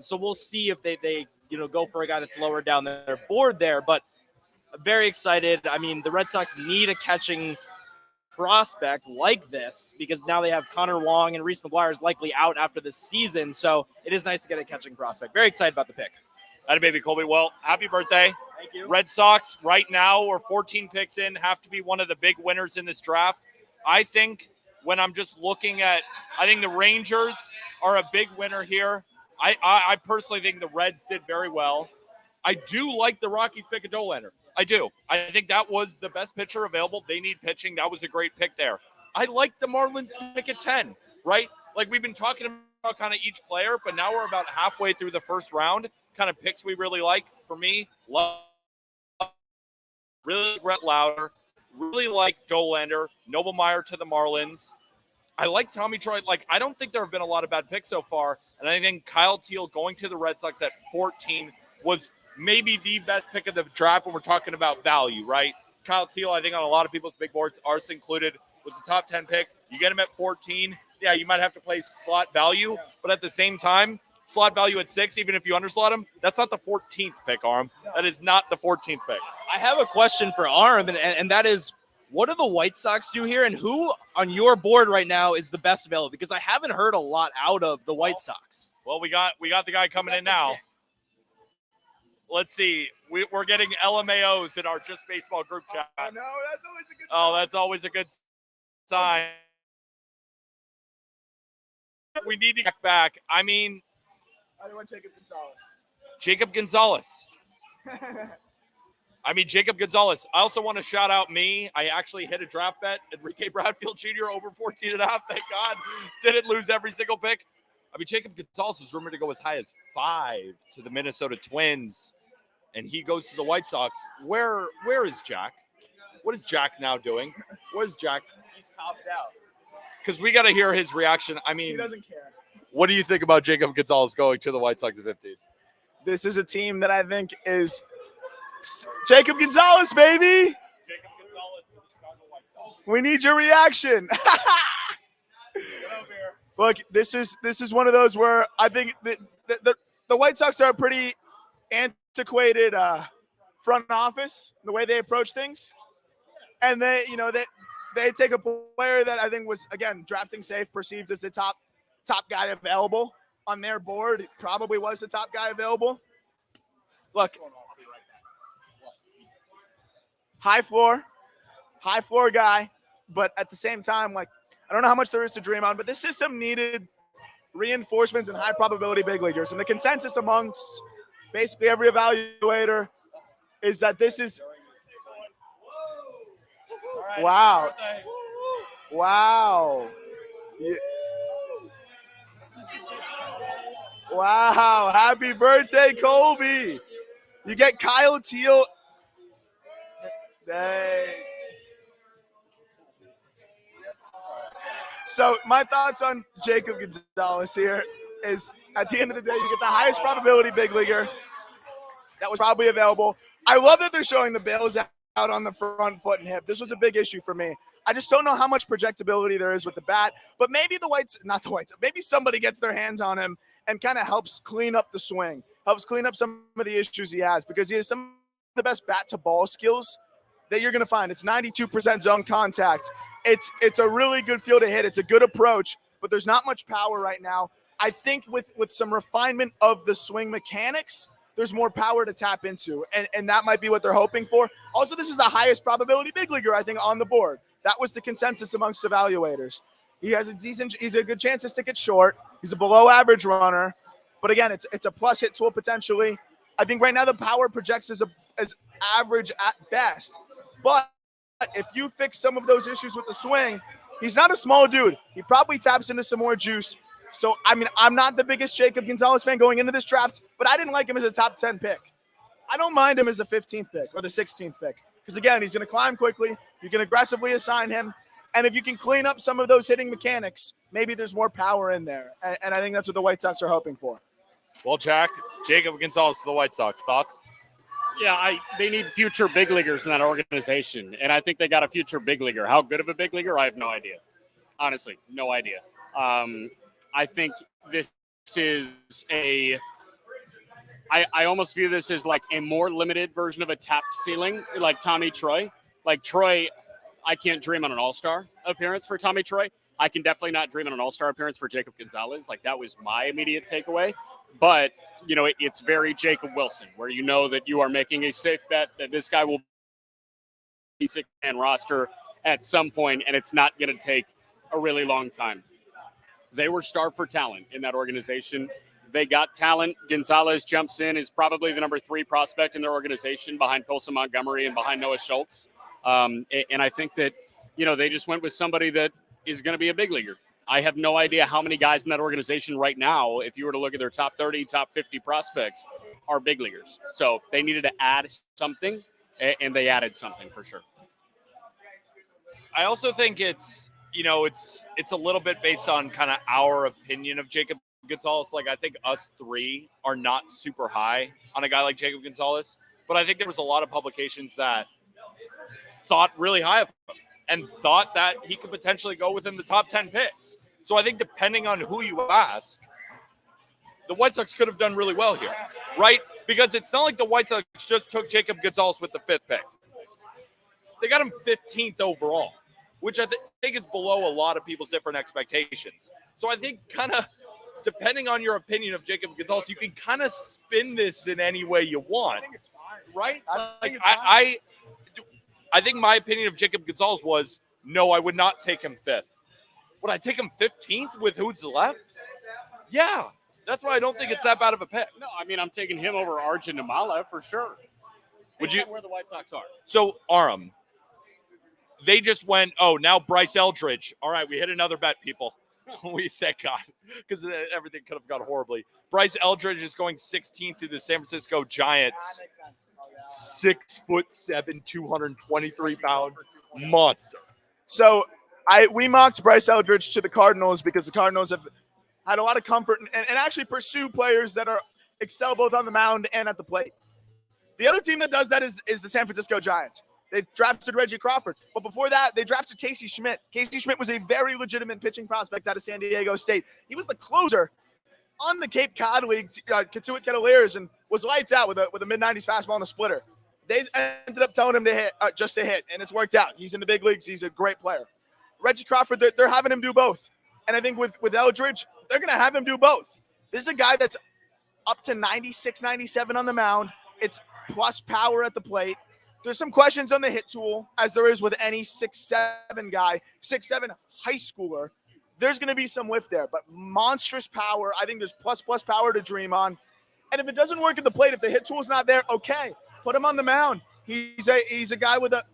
So we'll see if they go for a guy that's lower down their board there. But very excited. I mean, the Red Sox need a catching prospect like this, because now they have Connor Wong, and Reese McGuire is likely out after the season. So it is nice to get a catching prospect. Very excited about the pick. Atta baby, Colby. Well, happy birthday. Thank you. Red Sox right now, we're 14 picks in, have to be one of the big winners in this draft. I think when I'm just looking at, I think the Rangers are a big winner here. I personally think the Reds did very well. I do like the Rockies pick of Dolander. I do. I think that was the best pitcher available. They need pitching. That was a great pick there. I like the Marlins pick at 10, right? Like, we've been talking about kind of each player, but now we're about halfway through the first round. Kind of picks we really like. For me, really like Brett Lauder, really like Dolander, Noblemeyer to the Marlins. I like Tommy Troy. Like, I don't think there have been a lot of bad picks so far, and I think Kyle Teel going to the Red Sox at 14 was maybe the best pick of the draft when we're talking about value, right? Kyle Teel, I think on a lot of people's big boards, ours included, was the top 10 pick. You get him at 14, yeah, you might have to play slot value, but at the same time, slot value at 6, even if you underslot him, that's not the 14th pick, Aram. That is not the 14th pick. I have a question for Aram, and that is, what do the White Sox do here, and who on your board right now is the best available? Because I haven't heard a lot out of the White Sox. Well, we got the guy coming in now. Let's see. We're getting LMAOs in our Just Baseball group chat. Oh, no, that's always a good Oh, that's always a good sign. We need to get back. I mean, I want Jacob Gonzalez. Jacob Gonzalez. Jacob Gonzalez. I also want to shout out me. I actually hit a draft bet. Enrique Bradfield Jr. over 14.5. Thank God. Didn't lose every single pick. Jacob Gonzalez is rumored to go as high as 5 to the Minnesota Twins, and he goes to the White Sox. Where is Jack? What is Jack now doing? What is Jack? He's copped out. Because we got to hear his reaction. He doesn't care. What do you think about Jacob Gonzalez going to the White Sox at 15? This is a team that I think is Jacob Gonzalez, baby. Jacob Gonzalez to the Chicago White Sox. We need your reaction. Look, this is one of those where I think the White Sox are a pretty antiquated front office, the way they approach things, and they take a player that I think was, again, drafting safe, perceived as the top guy available on their board. It probably was the top guy available. Look, high floor guy, but at the same time, like, I don't know how much there is to dream on, but this system needed reinforcements and high probability big leaguers. And the consensus amongst basically every evaluator is that this is wow. Yeah. Wow. Happy birthday, Colby. You get Kyle Teel. Dang. So my thoughts on Jacob Gonzalez here is, at the end of the day, you get the highest probability big leaguer that was probably available. I love that they're showing the bails out on the front foot and hip. This was a big issue for me. I just don't know how much projectability there is with the bat, but maybe maybe somebody gets their hands on him and kind of helps clean up the swing, helps clean up some of the issues he has, because he has some of the best bat to ball skills that you're going to find. It's 92% zone contact. It's a really good feel to hit. It's a good approach, but there's not much power right now. I think with some refinement of the swing mechanics, there's more power to tap into, and that might be what they're hoping for. Also, this is the highest probability big leaguer, I think, on the board. That was the consensus amongst evaluators. He's a good chance to stick it short. He's a below average runner, but again, it's a plus hit tool potentially. I think right now the power projects as average at best, but if you fix some of those issues with the swing, he's not a small dude. He probably taps into some more juice. So, I'm not the biggest Jacob Gonzalez fan going into this draft, but I didn't like him as a top 10 pick. I don't mind him as the 15th pick or the 16th pick, because, again, he's going to climb quickly. You can aggressively assign him. And if you can clean up some of those hitting mechanics, maybe there's more power in there. And I think that's what the White Sox are hoping for. Well, Jack, Jacob Gonzalez to the White Sox. Thoughts? Yeah, they need future big leaguers in that organization, and I think they got a future big leaguer. How good of a big leaguer? I have no idea. Honestly, no idea. I think this is I almost view this as like a more limited version of a tapped ceiling, like Tommy Troy. Like Troy, I can't dream on an all-star appearance for Tommy Troy. I can definitely not dream on an all-star appearance for Jacob Gonzalez. Like, that was my immediate takeaway. But, it's very Jacob Wilson, where you know that you are making a safe bet that this guy will be six-man roster at some point, and it's not going to take a really long time. They were starved for talent in that organization. They got talent. Gonzalez jumps in, is probably the number 3 prospect in their organization behind Colson Montgomery and behind Noah Schultz. And I think that, they just went with somebody that is going to be a big leaguer. I have no idea how many guys in that organization right now, if you were to look at their top 30, top 50 prospects, are big leaguers. So they needed to add something, and they added something for sure. I also think it's a little bit based on kind of our opinion of Jacob Gonzalez. Like, I think us 3 are not super high on a guy like Jacob Gonzalez, but I think there was a lot of publications that thought really high of him and thought that he could potentially go within the top 10 picks. So I think depending on who you ask, the White Sox could have done really well here, right? Because it's not like the White Sox just took Jacob Gonzalez with the 5th pick. They got him 15th overall, which I think is below a lot of people's different expectations. So I think kind of depending on your opinion of Jacob Gonzalez, you can kind of spin this in any way you want. I think it's fine. Right? I think it's fine. I think my opinion of Jacob Gonzalez was, no, I would not take him 5th. Would I take him 15th with who's left? Yeah. That's why I don't think it's that bad of a pick. No, I mean, I'm taking him over Arjun Namala for sure. Would you? Where the White Sox are. So, Aram, they just went, oh, now Bryce Eldridge. All right, we hit another bet, people. We thank God, because everything could have gone horribly. Bryce Eldridge is going 16th to the San Francisco Giants. That makes sense. Oh, yeah. 6'7", 223-pound monster. So we mocked Bryce Eldridge to the Cardinals because the Cardinals have had a lot of comfort and actually pursue players that are excel both on the mound and at the plate. The other team that does that is the San Francisco Giants. They drafted Reggie Crawford. But before that, they drafted Casey Schmidt. Casey Schmidt was a very legitimate pitching prospect out of San Diego State. He was the closer on the Cape Cod League, Katuitt Cavaliers, and was lights out with a mid-90s fastball and a splitter. They ended up telling him to hit, just to hit, and it's worked out. He's in the big leagues. He's a great player. Reggie Crawford, they're having him do both. And I think with Eldridge, they're going to have him do both. This is a guy that's up to 96, 97 on the mound. It's plus power at the plate. There's some questions on the hit tool, as there is with any 6'7" guy, 6'7" high schooler. There's going to be some whiff there, but monstrous power. I think there's plus power to dream on. And if it doesn't work at the plate, if the hit tool's not there, okay, put him on the mound. He's a guy with a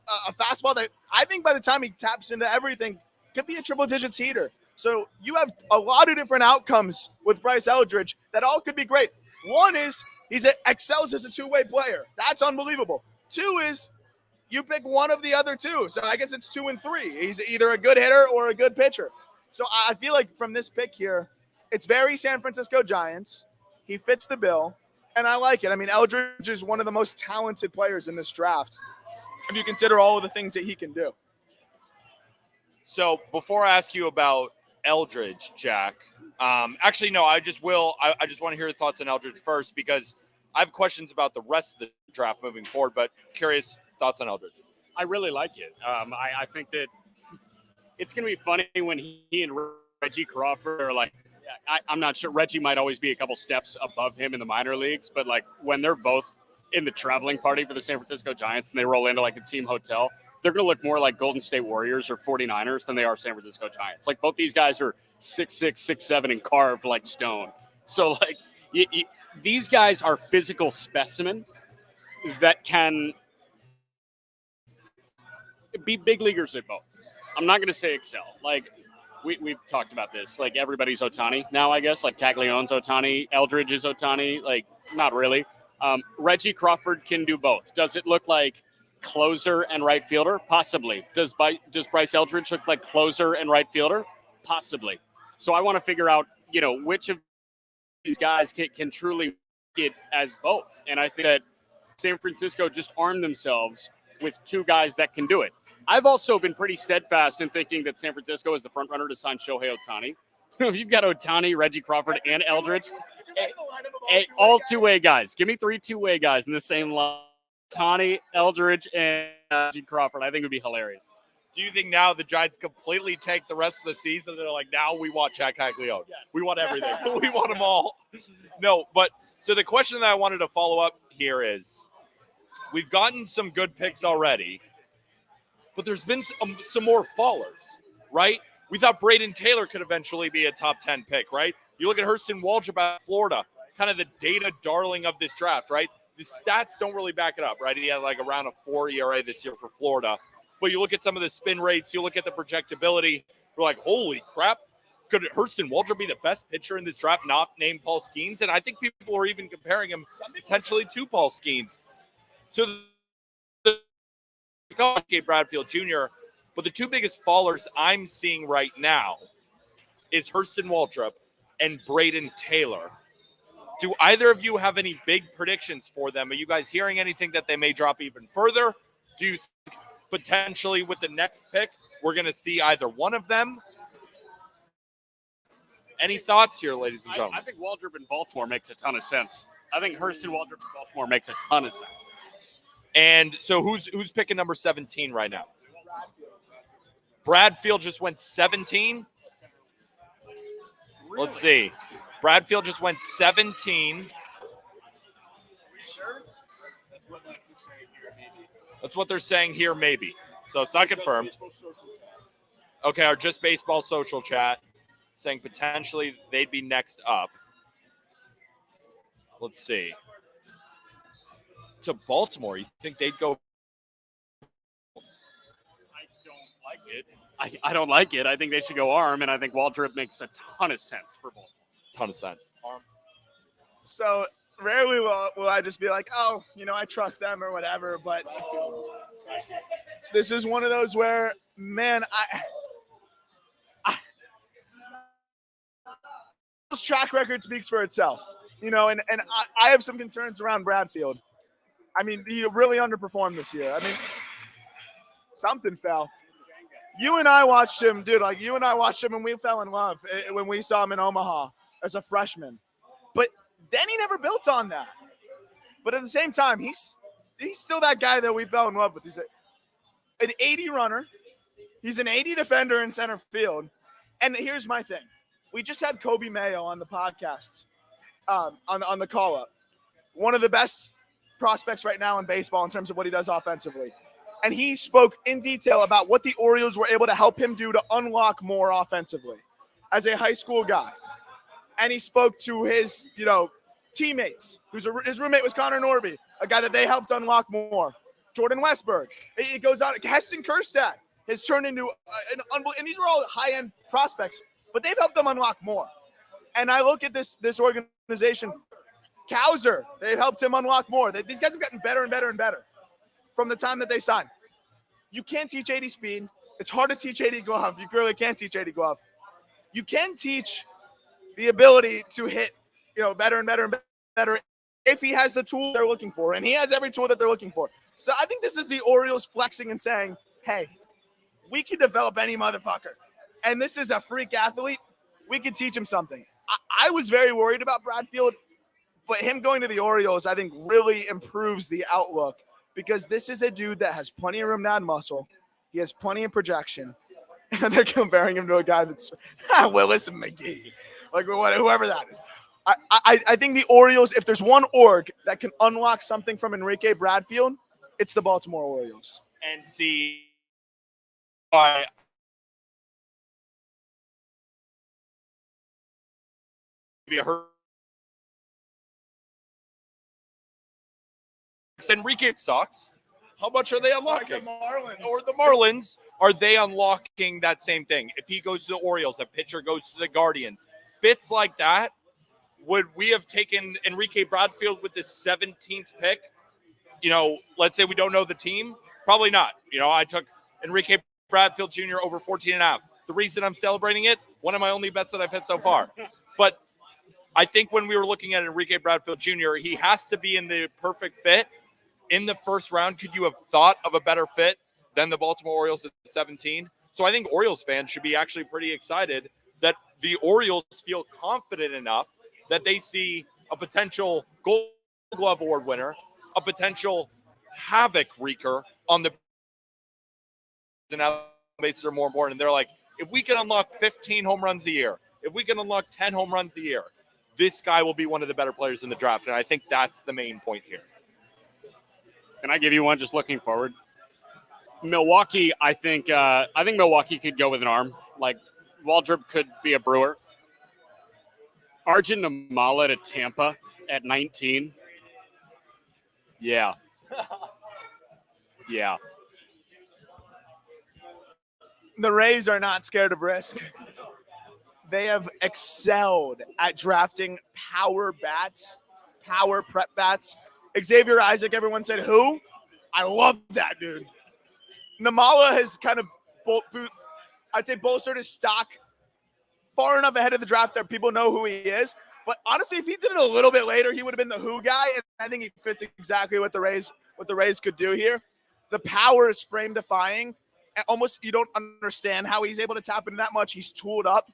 fastball that I think by the time he taps into everything could be a triple digits heater. So you have a lot of different outcomes with Bryce Eldridge that all could be great. One is excels as a two-way player. That's unbelievable. Two is you pick one of the other two. So I guess it's 2 and 3. He's either a good hitter or a good pitcher. So I feel like from this pick here, it's very San Francisco Giants. He fits the bill, and I like it. I mean, Eldridge is one of the most talented players in this draft, if you consider all of the things that he can do. So before I ask you about Eldridge, Jack, actually, no, I just want to hear your thoughts on Eldridge first, because I have questions about the rest of the draft moving forward, but curious thoughts on Eldridge. I really like it. I think that it's going to be funny when he and Reggie Crawford are like, I'm not sure. Reggie might always be a couple steps above him in the minor leagues, but like when they're both in the traveling party for the San Francisco Giants and they roll into like a team hotel, they're going to look more like Golden State Warriors or 49ers than they are San Francisco Giants. Like both these guys are 6'6", 6'7", and carved like stone. So like these guys are physical specimen that can be big leaguers at both. I'm not going to say excel. Like we've talked about this. Like everybody's Ohtani now, I guess. Like Caglianone's Ohtani, Eldridge is Ohtani. Like not really. Reggie Crawford can do both. Does it look like closer and right fielder? Possibly. Does Bryce Eldridge look like closer and right fielder? Possibly. So I want to figure out, which of these guys can truly get as both. And I think that San Francisco just armed themselves with two guys that can do it. I've also been pretty steadfast in thinking that San Francisco is the front runner to sign Shohei Ohtani. So if you've got Ohtani, Reggie Crawford, and Eldridge, all two-way guys. Give me 3 two-way guys in the same line. Ohtani, Eldridge, and Reggie Crawford. I think it would be hilarious. Do you think now the Giants completely take the rest of the season? They're like, now we want Jack Caglianone. Yes. We want everything. We want them all. No, but so the question that I wanted to follow up here is, we've gotten some good picks already, but there's been some more fallers, right? We thought Braden Taylor could eventually be a top 10 pick, right? You look at Hurston Waldrep out of Florida, kind of the data darling of this draft, right? The stats don't really back it up, right? He had like around a 4 ERA this year for Florida. But you look at some of the spin rates, you look at the projectability, we're like, holy crap, could Hurston Waldrep be the best pitcher in this draft not named Paul Skenes? And I think people are even comparing him potentially to Paul Skenes. So the Enrique Bradfield Jr., but the two biggest fallers I'm seeing right now is Hurston Waldrep and Braden Taylor. Do either of you have any big predictions for them? Are you guys hearing anything that they may drop even further? Do you think potentially with the next pick we're going to see either one of them? Any thoughts here, ladies and gentlemen? I think Waldrep in Baltimore makes a ton of sense. I think Hurston Waldrep in Baltimore makes a ton of sense. And so who's picking number 17 right now? Bradfield just went 17. Really? Let's see. Bradfield just went 17. That's what they're saying here, maybe. So it's not confirmed. Okay, our Just Baseball social chat saying potentially they'd be next up. Let's see. To Baltimore, you think they'd go? I don't like it. I don't like it. I think they should go Aram, and I think Waldrep makes a ton of sense for Baltimore. Ton of sense. Aram. So rarely will I just be like, oh, I trust them or whatever. But this is one of those where, man, this track record speaks for itself, and I have some concerns around Bradfield. I mean, he really underperformed this year. I mean, something fell. You and I watched him, dude. Like, you and I watched him, and we fell in love when we saw him in Omaha as a freshman. But then he never built on that. But at the same time, he's still that guy that we fell in love with. He's an 80 runner. He's an 80 defender in center field. And here's my thing. We just had Kobe Mayo on the podcast, on the call-up. One of the best prospects right now in baseball in terms of what he does offensively. And he spoke in detail about what the Orioles were able to help him do to unlock more offensively as a high school guy. And he spoke to his, teammates. His roommate was Connor Norby, a guy that they helped unlock more. Jordan Westberg. It goes on. Heston Kjerstad has turned into an unbelievable. And these are all high-end prospects, but they've helped them unlock more. And I look at this organization. Kauser, they've helped him unlock more. These guys have gotten better and better and better from the time that they signed. You can't teach 80 speed. It's hard to teach 80 glove. You really can't teach 80 glove. You can teach the ability to hit, better and better and better if he has the tool they're looking for. And he has every tool that they're looking for. So I think this is the Orioles flexing and saying, hey, we can develop any motherfucker. And this is a freak athlete. We can teach him something. I was very worried about Bradfield, but him going to the Orioles, I think, really improves the outlook because this is a dude that has plenty of room to add muscle. He has plenty of projection. And they're comparing him to a guy that's Willis McGee, like whoever that is. I think the Orioles, if there's one org that can unlock something from Enrique Bradfield, it's the Baltimore Orioles. And see why be a hurt. Enrique sucks. How much are they unlocking? Like the Marlins. Or the Marlins, are they unlocking that same thing? If he goes to the Orioles, a pitcher goes to the Guardians. Fits like that, would we have taken Enrique Bradfield with the 17th pick? Let's say we don't know the team. Probably not. I took Enrique Bradfield Jr. over 14.5. The reason I'm celebrating it, one of my only bets that I've hit so far. But I think when we were looking at Enrique Bradfield Jr., he has to be in the perfect fit. In the first round, could you have thought of a better fit than the Baltimore Orioles at 17? So I think Orioles fans should be actually pretty excited that the Orioles feel confident enough that they see a potential Gold Glove Award winner, a potential havoc wreaker on the bases are more important. And they're like, if we can unlock 15 home runs a year, if we can unlock 10 home runs a year, this guy will be one of the better players in the draft. And I think that's the main point here. Can I give you one just looking forward? Milwaukee, I think Milwaukee could go with an arm. Like, Waldrep could be a Brewer. Arjun Namala to Tampa at 19. Yeah. Yeah. The Rays are not scared of risk. They have excelled at drafting power bats, power prep bats. Xavier Isaac, everyone said, who? I love that dude. Namala has kind of, I'd say, bolstered his stock far enough ahead of the draft that people know who he is. But honestly, if he did it a little bit later, he would have been the who guy. And I think he fits exactly what the Rays could do here. The power is frame defying. Almost you don't understand how he's able to tap into that much. He's tooled up.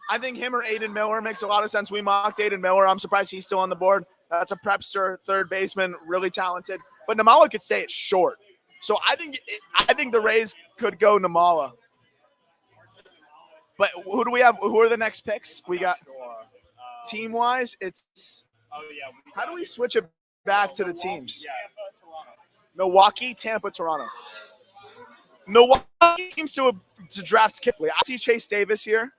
I think him or Aiden Miller makes a lot of sense. We mocked Aiden Miller. I'm surprised he's still on the board. That's a prepster, third baseman, really talented. But Namala could stay it short. So I think the Rays could go Namala. But who do we have? Who are the next picks? We got team-wise, it's how do we switch it back to the teams? Milwaukee, Tampa, Toronto. Milwaukee seems to draft carefully. I see Chase Davis here.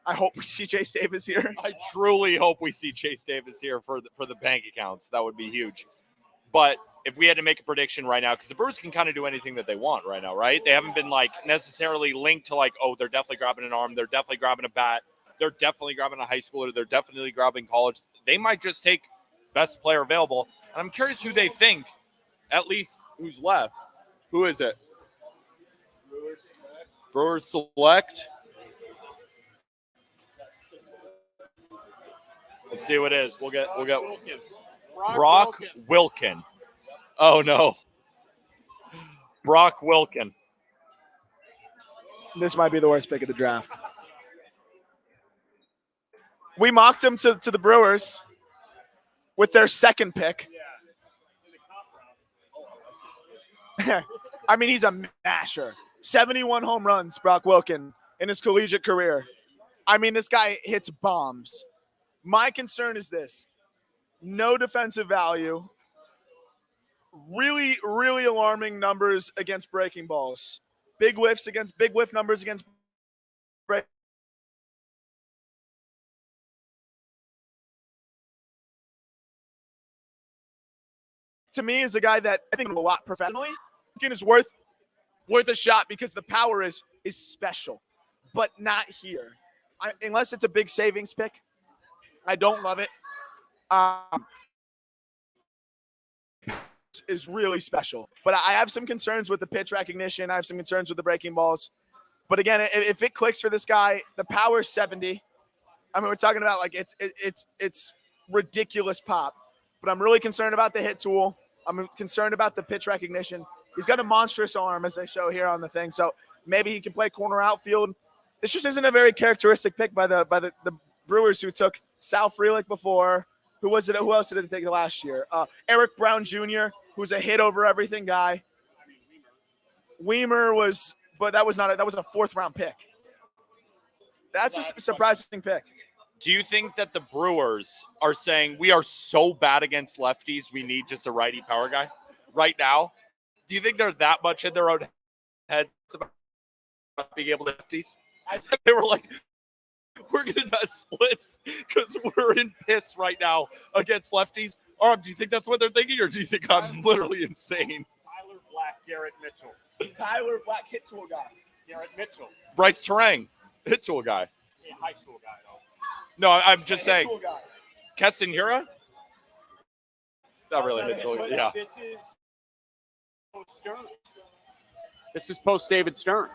I hope we see Chase Davis here. I truly hope we see Chase Davis here for the bank accounts. That would be huge. But if we had to make a prediction right now, because the Brewers can kind of do anything that they want right now, right? They haven't been like necessarily linked to like, oh, they're definitely grabbing an arm, they're definitely grabbing a bat, they're definitely grabbing a high schooler, they're definitely grabbing college. They might just take best player available. And I'm curious who they think, at least who's left. Who is it? Brewers select. Let's see who it is. We'll get Brock Wilkin. Oh no. Brock Wilkin. This might be the worst pick of the draft. We mocked him to the Brewers with their second pick. I mean, he's a masher. 71 home runs, Brock Wilkin, in his collegiate career. I mean, this guy hits bombs. My concern is this. No defensive value. Really, really alarming numbers against breaking balls. Big whiff numbers against break. To me, is a guy that I think a lot professionally. Is worth a shot because the power is special, but not here. Unless it's a big savings pick, I don't love it. Is really special, but I have some concerns with the pitch recognition. I have some concerns with the breaking balls. But again, if it clicks for this guy, the power is 70. I mean, we're talking about like it's ridiculous pop. But I'm really concerned about the hit tool. I'm concerned about the pitch recognition. He's got a monstrous arm, as they show here on the thing. So maybe he can play corner outfield. This just isn't a very characteristic pick by the Brewers, who took Sal Frelick before. Who was it? Who else did they take last year? Eric Brown Jr., who's a hit over everything guy. Weimer was, but that was a fourth round pick. That's a surprising pick. Do you think that the Brewers are saying we are so bad against lefties, we need just a righty power guy right now? Do you think they're that much in their own heads about being able to lefties? I think they were like, we're going to have splits because we're in piss right now against lefties. Aram, do you think that's what they're thinking, or do you think I'm literally insane? Tyler Black, Garrett Mitchell. Tyler Black, hit tool guy. Garrett Mitchell. Bryce Terang, hit tool guy. Yeah, high school guy, though. No, I'm just saying. Hit tool guy. Keston Hura? Not really hit tool. Yeah. This is post Stearns. This is post David Stearns.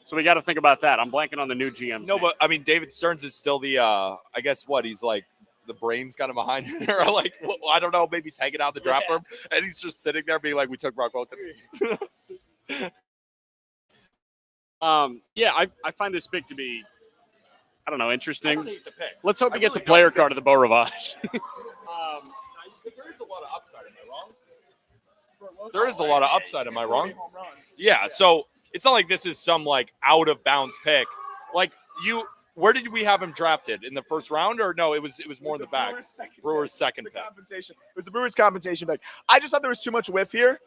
So we got to think about that. I'm blanking on the new GM. No, but I mean, David Stearns is still the, I guess what, he's like, the brains got him behind it, or like, well, I don't know, maybe he's hanging out in the draft room, and he's just sitting there being like, we took Brock Wilkin. Yeah, I find this pick to be, I don't know, interesting. hate the pick. Let's hope he gets really a player don't. card of the Beau Rivage. There is a lot of upside, am I wrong? There is a lot of upside, am I wrong? Yeah, so it's not like this is some like out of bounds pick. Like where did we have him drafted, in the first round, or no? It was more in the back. Brewers second pick. Compensation. It was the Brewers compensation pick. I just thought there was too much whiff here.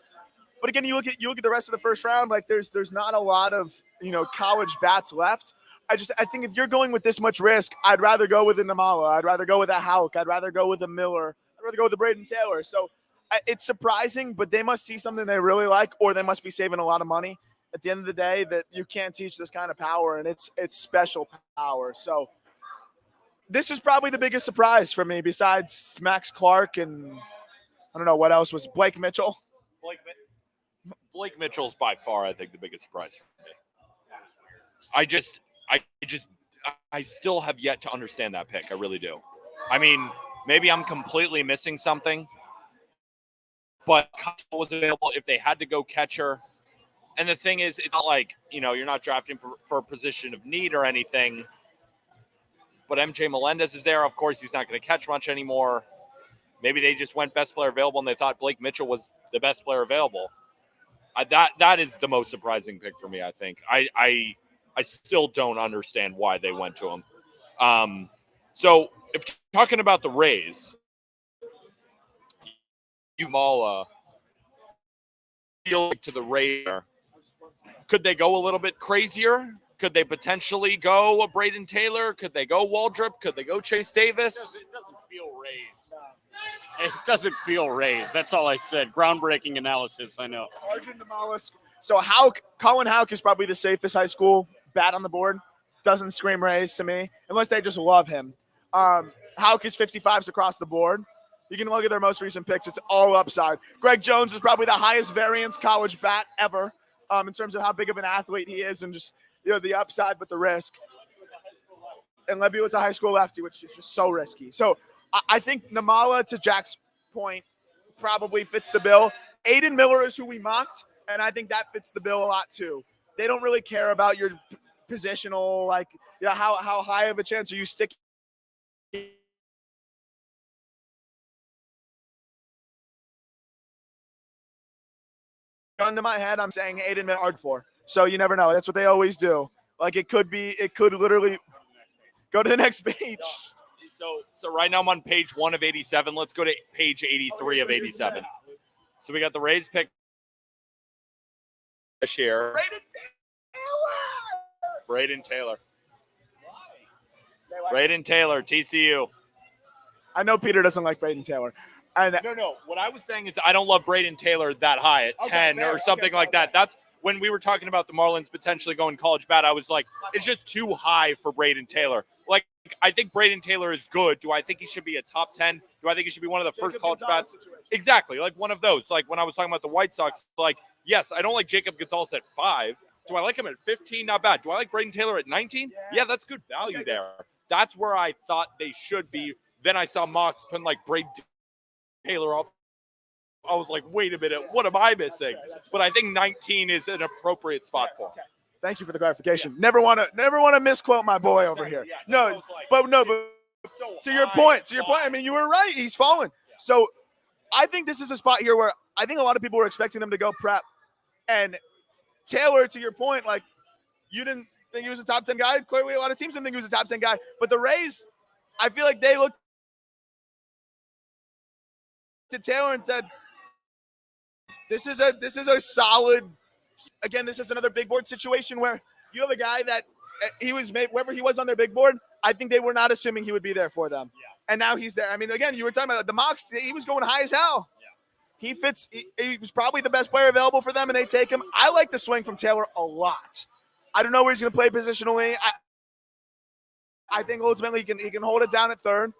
But again, you look at the rest of the first round. Like there's not a lot of college bats left. I think if you're going with this much risk, I'd rather go with a Namala. I'd rather go with a Houck. I'd rather go with a Miller. I'd rather go with a Braden Taylor. So it's surprising, but they must see something they really like, or they must be saving a lot of money. At the end of the day, that you can't teach this kind of power, and it's special power. So this is probably the biggest surprise for me, besides Max Clark and I don't know what else was Blake Mitchell. Blake Mitchell's by far, I think, the biggest surprise for me. I still have yet to understand that pick. I really do. I mean, maybe I'm completely missing something, but Kyle was available if they had to go catcher. And the thing is, it's not like, you're not drafting for a position of need or anything. But MJ Melendez is there. Of course, he's not going to catch much anymore. Maybe they just went best player available, and they thought Blake Mitchell was the best player available. That is the most surprising pick for me, I think. I still don't understand why they went to him. So if you're talking about the Rays, you all feel like to the Rays. Could they go a little bit crazier? Could they potentially go a Braden Taylor? Could they go Waldrep? Could they go Chase Davis? It doesn't feel Rays. It doesn't feel Rays. That's all I said. Groundbreaking analysis, I know. Arjun Mollusk. So Colin Houck is probably the safest high school bat on the board. Doesn't scream Rays to me, unless they just love him. Houck is 55s across the board. You can look at their most recent picks. It's all upside. Greg Jones is probably the highest variance college bat ever in terms of how big of an athlete he is and just the upside but the risk. And Levy was a high school lefty, which is just so risky. So I think Namala, to Jack's point, probably fits the bill. Aiden Miller is who we mocked, and I think that fits the bill a lot too. They don't really care about your positional, how high of a chance are you sticking. Gun to my head, I'm saying Aiden Miller hard for. So you never know. That's what they always do. It could literally go to the next page. So right now I'm on page 1 of 87. Let's go to page 83 of 87. So we got the Rays pick here. Braden Taylor, TCU. I know Peter doesn't like Braden Taylor. No. What I was saying is I don't love Braden Taylor that high at 10 or something like that. That's when we were talking about the Marlins potentially going college bat. I was like, it's just too high for Braden Taylor. I think Braden Taylor is good. Do I think he should be a top 10? Do I think he should be one of the first college bats? Exactly. One of those. When I was talking about the White Sox, yes, I don't like Jacob Gonzalez at 5. Do I like him at 15? Not bad. Do I like Braden Taylor at 19? Yeah, that's good value there. That's where I thought they should be. Then I saw mocks putting Braden Taylor up. I was like, wait a minute, what am I missing? But I think 19 is an appropriate spot for him. Thank you for the clarification. Never want to misquote my boy over here. No, but to your point. I mean, you were right. He's fallen. So I think this is a spot here where I think a lot of people were expecting them to go prep. And Taylor, to your point, you didn't think he was a top 10 guy. Clearly, a lot of teams didn't think he was a top 10 guy. But the Rays, I feel like they looked to Taylor and said, this is a solid. Again, this is another big board situation where you have a guy that he was made wherever he was on their big board. I think they were not assuming he would be there for them, and now he's there. I mean, again, you were talking about the mocks. He was going high as hell. He fits. He was probably the best player available for them, and they take him. I like the swing from Taylor a lot. I don't know where he's going to play positionally. I think ultimately he can hold it down at third,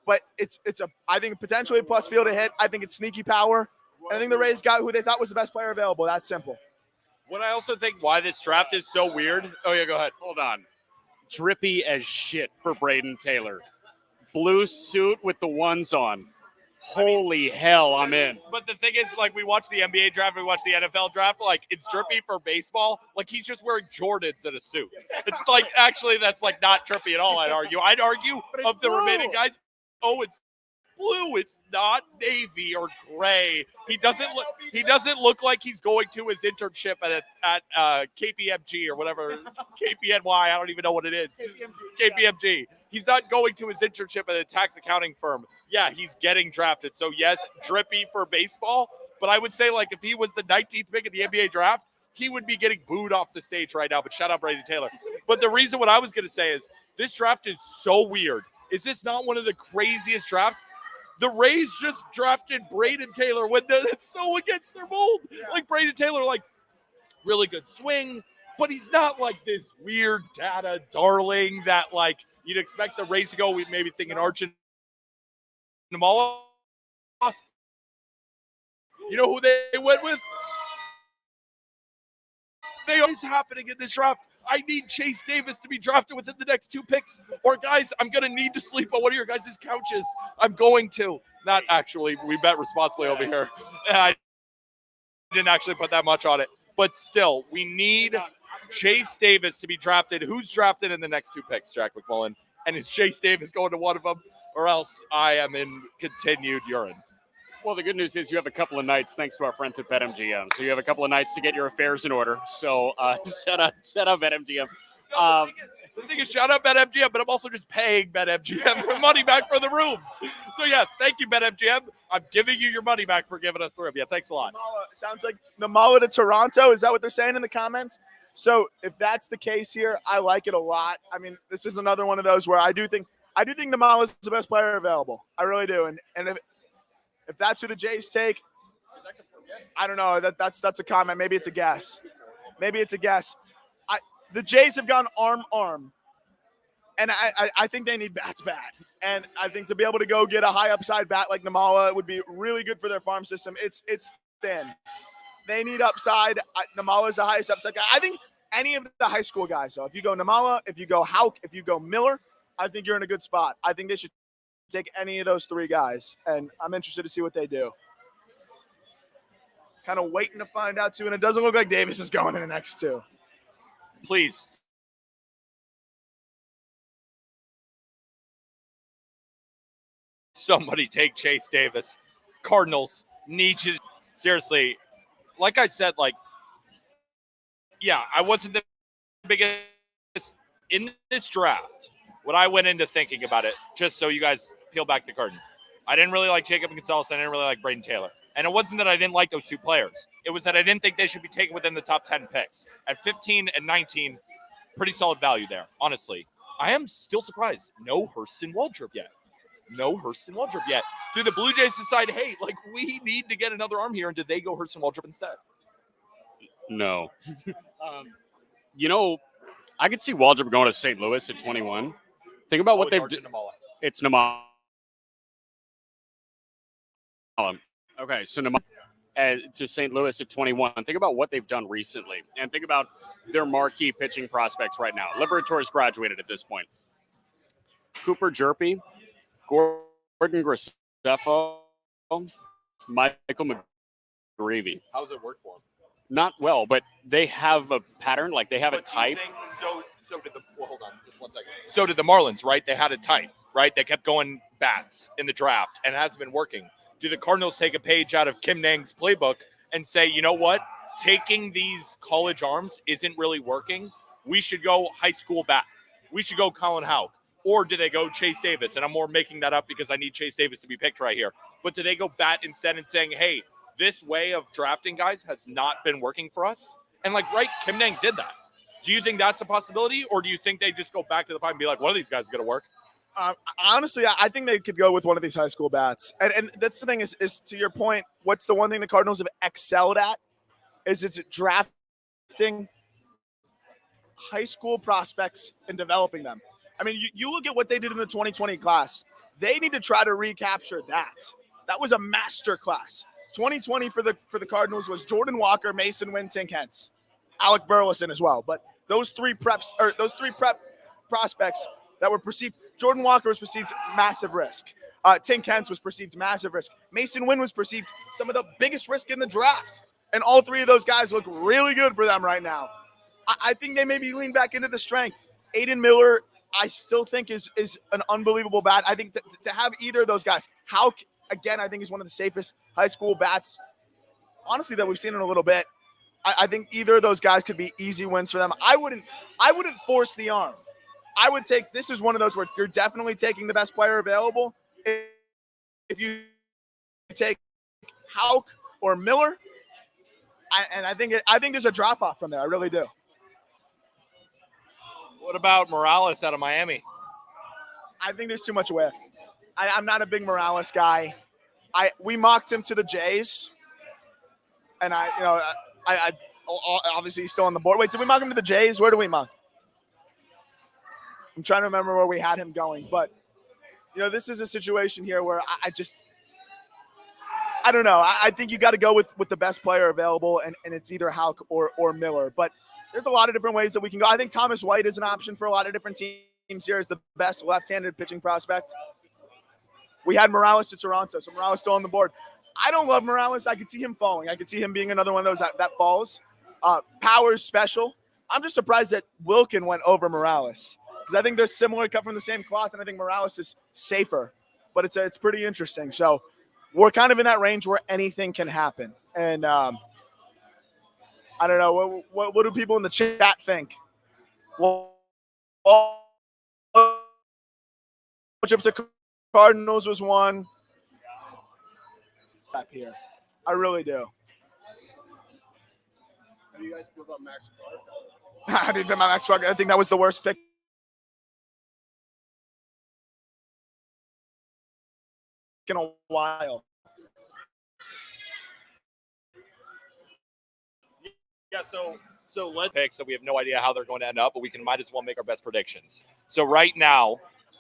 but I think potentially a plus field to hit. I think it's sneaky power. And I think the Rays got who they thought was the best player available. That's simple. What I also think why this draft is so weird. Oh, yeah, go ahead. Hold on. Drippy as shit for Braden Taylor. Blue suit with the ones on. Holy hell, I'm in. But the thing is, we watch the NBA draft, we watch the NFL draft, it's drippy for baseball. He's just wearing Jordans in a suit. It's actually, that's not trippy at all, I'd argue. Of the remaining guys, it's blue. It's not navy or gray. He doesn't look like he's going to his internship at KPMG or whatever. KPNY, I don't even know what it is. KPMG. He's not going to his internship at a tax accounting firm. Yeah, he's getting drafted. So yes, drippy for baseball. But I would say if he was the 19th pick in the NBA draft, he would be getting booed off the stage right now. But shout out Braden Taylor. But the reason what I was going to say is this draft is so weird. Is this not one of the craziest drafts? The Rays just drafted Braden Taylor when it's so against their mold. Braden Taylor, really good swing, but he's not this weird data darling that you'd expect the Rays to go. We maybe thinking Arjun Namala. You know who they went with? They always happening in this draft. I need Chase Davis to be drafted within the next 2 picks. Or, guys, I'm going to need to sleep on one of your guys' couches. I'm going to. Not actually. We bet responsibly over here. I didn't actually put that much on it. But still, we need Chase Davis to be drafted. Who's drafted in the next 2 picks, Jack McMullen? And is Chase Davis going to one of them? Or else I am in continued urine. Well, the good news is you have a couple of nights, thanks to our friends at BetMGM. So you have a couple of nights to get your affairs in order. So shut up, BetMGM. The thing is, shout out BetMGM, but I'm also just paying BetMGM for money back for the rooms. So, yes, thank you, BetMGM. I'm giving you your money back for giving us the room. Yeah, thanks a lot. Sounds like Namala to Toronto. Is that what they're saying in the comments? So if that's the case here, I like it a lot. I mean, this is another one of those where I do think Namala is the best player available. I really do. And if that's who the Jays take, I don't know. That's a comment. Maybe it's a guess. The Jays have gone arm, and I think they need bats bad. And I think to be able to go get a high upside bat like Namala would be really good for their farm system. It's thin. They need upside. Namala is the highest upside guy. I think any of the high school guys. So if you go Namala, if you go Hauk, if you go Miller, I think you're in a good spot. I think they should take any of those three guys, and I'm interested to see what they do. Kind of waiting to find out, too, and it doesn't look like Davis is going in the next two. Please. Somebody take Chase Davis. Cardinals need you. Seriously, like I said, I wasn't the biggest in this draft. When I went into thinking about it, just so you guys peel back the curtain, I didn't really like Jacob Gonzalez. I didn't really like Braden Taylor. And it wasn't that I didn't like those two players. It was that I didn't think they should be taken within the top 10 picks. At 15 and 19, pretty solid value there, honestly. I am still surprised. No Hurston Waldrep yet. Do the Blue Jays decide, hey, we need to get another arm here, and did they go Hurston Waldrep instead? No. I could see Waldrep going to St. Louis at 21. Think about what they've done. It's Namala. Okay, so Namala to St. Louis at 21. Think about what they've done recently, and think about their marquee pitching prospects right now. Liberatore's graduated at this point. Cooper Jerpy, Gordon Graceffo, Michael McGreevy. How's it work for them? Not well, but they have a pattern, they have a type. Hold on, just 1 second. So did the Marlins, right? They had a type, right? They kept going bats in the draft, and it hasn't been working. Do the Cardinals take a page out of Kim Nang's playbook and say, you know what? Taking these college arms isn't really working. We should go high school bat. We should go Colin Houck. Or do they go Chase Davis? And I'm more making that up because I need Chase Davis to be picked right here. But do they go bat instead and saying, hey, this way of drafting guys has not been working for us? And Kim Nang did that. Do you think that's a possibility? Or do you think they just go back to the pipe and be like, one of these guys is going to work? Honestly, I think they could go with one of these high school bats. And that's the thing is to your point, what's the one thing the Cardinals have excelled at is it's drafting high school prospects and developing them. I mean, you look at what they did in the 2020 class. They need to try to recapture that. That was a master class. 2020 for the Cardinals was Jordan Walker, Mason Wynn, Tink Hence, Alec Burleson as well. But those three prep prospects that were perceived, Jordan Walker was perceived massive risk. Tink Hence was perceived massive risk. Mason Wynn was perceived some of the biggest risk in the draft. And all three of those guys look really good for them right now. I think they maybe lean back into the strength. Aiden Miller, I still think is an unbelievable bat. I think to have either of those guys, Hauk, again, I think is one of the safest high school bats, honestly, that we've seen in a little bit. I think either of those guys could be easy wins for them. I wouldn't force the arm. I would take, this is one of those where you're definitely taking the best player available. If you take Hauk or Miller, I think there's a drop off from there. I really do. What about Morales out of Miami? I think there's too much width. I'm not a big Morales guy. We mocked him to the Jays, and I obviously he's still on the board. Wait, did we mock him to the Jays? Where do we mock? I'm trying to remember where we had him going, but this is a situation here where I don't know. I think you got to go with the best player available, and it's either Hauk or Miller. But there's a lot of different ways that we can go. I think Thomas White is an option for a lot of different teams here as the best left-handed pitching prospect. We had Morales to Toronto, so Morales still on the board. I don't love Morales. I could see him falling. I could see him being another one of those that falls. Power's special. I'm just surprised that Wilkin went over Morales because I think they're similar, cut from the same cloth, and I think Morales is safer. But it's pretty interesting. So we're kind of in that range where anything can happen. And I don't know. What do people in the chat think? Well, all trips to Cardinals was one. Up here, I really do. How do you guys feel about Max Clark? How do you feel about Max Clark? I think that was the worst pick in a while. Yeah, so let's pick. So we have no idea how they're going to end up, but we might as well make our best predictions. So right now,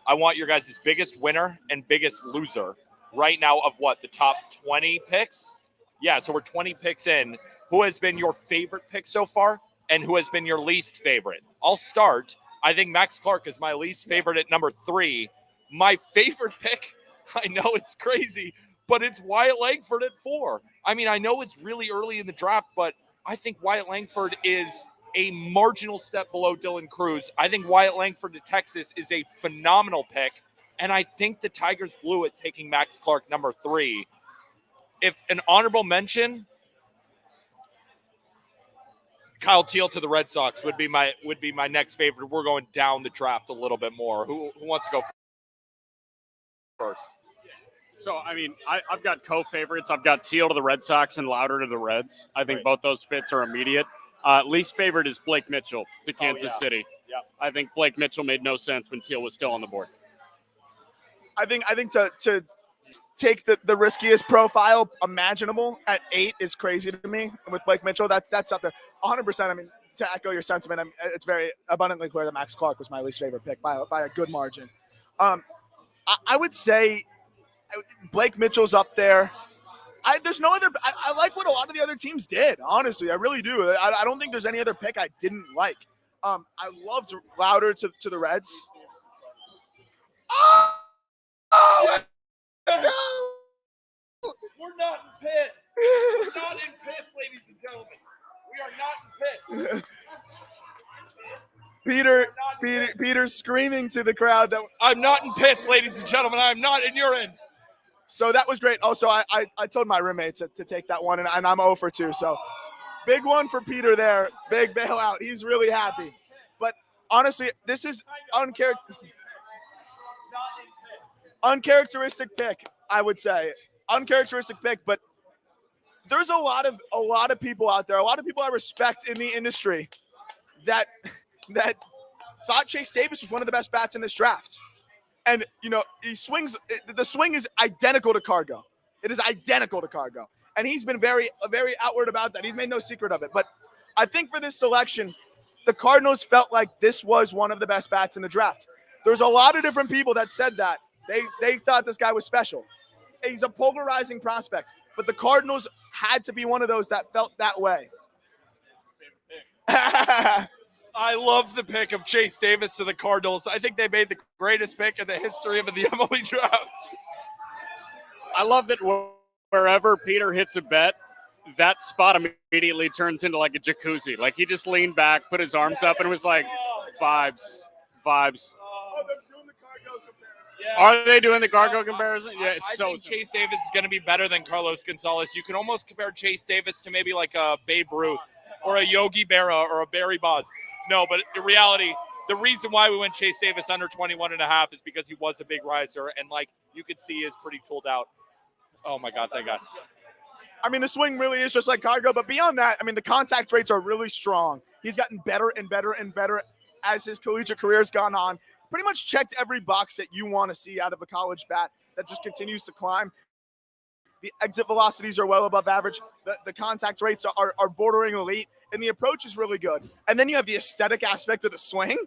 I want your guys' biggest winner and biggest loser right now of what, the top 20 picks? Yeah, so we're 20 picks in. Who has been your favorite pick so far, and who has been your least favorite? I'll start. I think Max Clark is my least favorite at number 3. My favorite pick, I know it's crazy, but it's Wyatt Langford at 4. I mean, I know it's really early in the draft, but I think Wyatt Langford is a marginal step below Dylan Cruz. I think Wyatt Langford to Texas is a phenomenal pick, and I think the Tigers blew it taking Max Clark number 3. If an honorable mention, Kyle Teel to the Red Sox would be my next favorite. We're going down the draft a little bit more. Who wants to go first? So, I mean, I've got co-favorites. I've got Teel to the Red Sox and Louder to the Reds. I think both those fits are immediate. Least favorite is Blake Mitchell to Kansas City. Yeah. I think Blake Mitchell made no sense when Teel was still on the board. I think to take the riskiest profile imaginable at 8 is crazy to me. With Blake Mitchell, that's up there 100%. I mean, to echo your sentiment, it's very abundantly clear that Max Clark was my least favorite pick by a good margin. I would say Blake Mitchell's up there. There's no other. I like what a lot of the other teams did. Honestly, I really do. I don't think there's any other pick I didn't like. I loved Louder to the Reds. Oh, let's go! We're not in piss. We're not in piss, ladies and gentlemen. We are not in piss. Peter's screaming to the crowd that I'm not in piss, ladies and gentlemen. I'm not in urine. So that was great. Also, I told my roommate to take that one, and I'm 0 for 2. So big one for Peter there. Big bailout. He's really happy. But honestly, this is uncharacteristic pick, I would say. Uncharacteristic pick, but there's a lot of people out there, a lot of people I respect in the industry that thought Chase Davis was one of the best bats in this draft. And, you know, the swing is identical to Cargo. It is identical to Cargo. And he's been very outward about that. He's made no secret of it. But I think for this selection, the Cardinals felt like this was one of the best bats in the draft. There's a lot of different people that said that. They thought this guy was special. He's a polarizing prospect. But the Cardinals had to be one of those that felt that way. I love the pick of Chase Davis to the Cardinals. I think they made the greatest pick in the history of the MLB Draft. I love that wherever Peter hits a bet, that spot immediately turns into like a jacuzzi. Like he just leaned back, put his arms up, and was like, vibes. Oh, they're doing the Cargo comparison. Yeah. Are they doing the Cargo comparison? Yeah, it's I so think Chase Davis is going to be better than Carlos Gonzalez. You can almost compare Chase Davis to maybe like a Babe Ruth or a Yogi Berra or a Barry Bonds. No, but in reality, the reason why we went Chase Davis under 21.5 is because he was a big riser, and like you could see, is pretty tooled out. Oh my God, thank God. I mean, the swing really is just like Cargo, but beyond that, I mean, the contact rates are really strong. He's gotten better and better and better as his collegiate career has gone on. Pretty much checked every box that you want to see out of a college bat that just continues to climb. The exit velocities are well above average. The contact rates are bordering elite, and the approach is really good. And then you have the aesthetic aspect of the swing.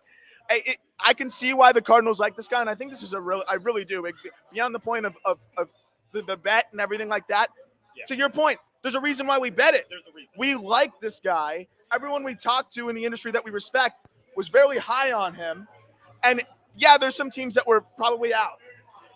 I can see why the Cardinals like this guy, and I think this is I really do. Beyond the point of the bet and everything like that, Yeah. To your point, there's a reason why we bet it. There's a reason. We like this guy. Everyone we talked to in the industry that we respect was very high on him. And yeah, there's some teams that were probably out.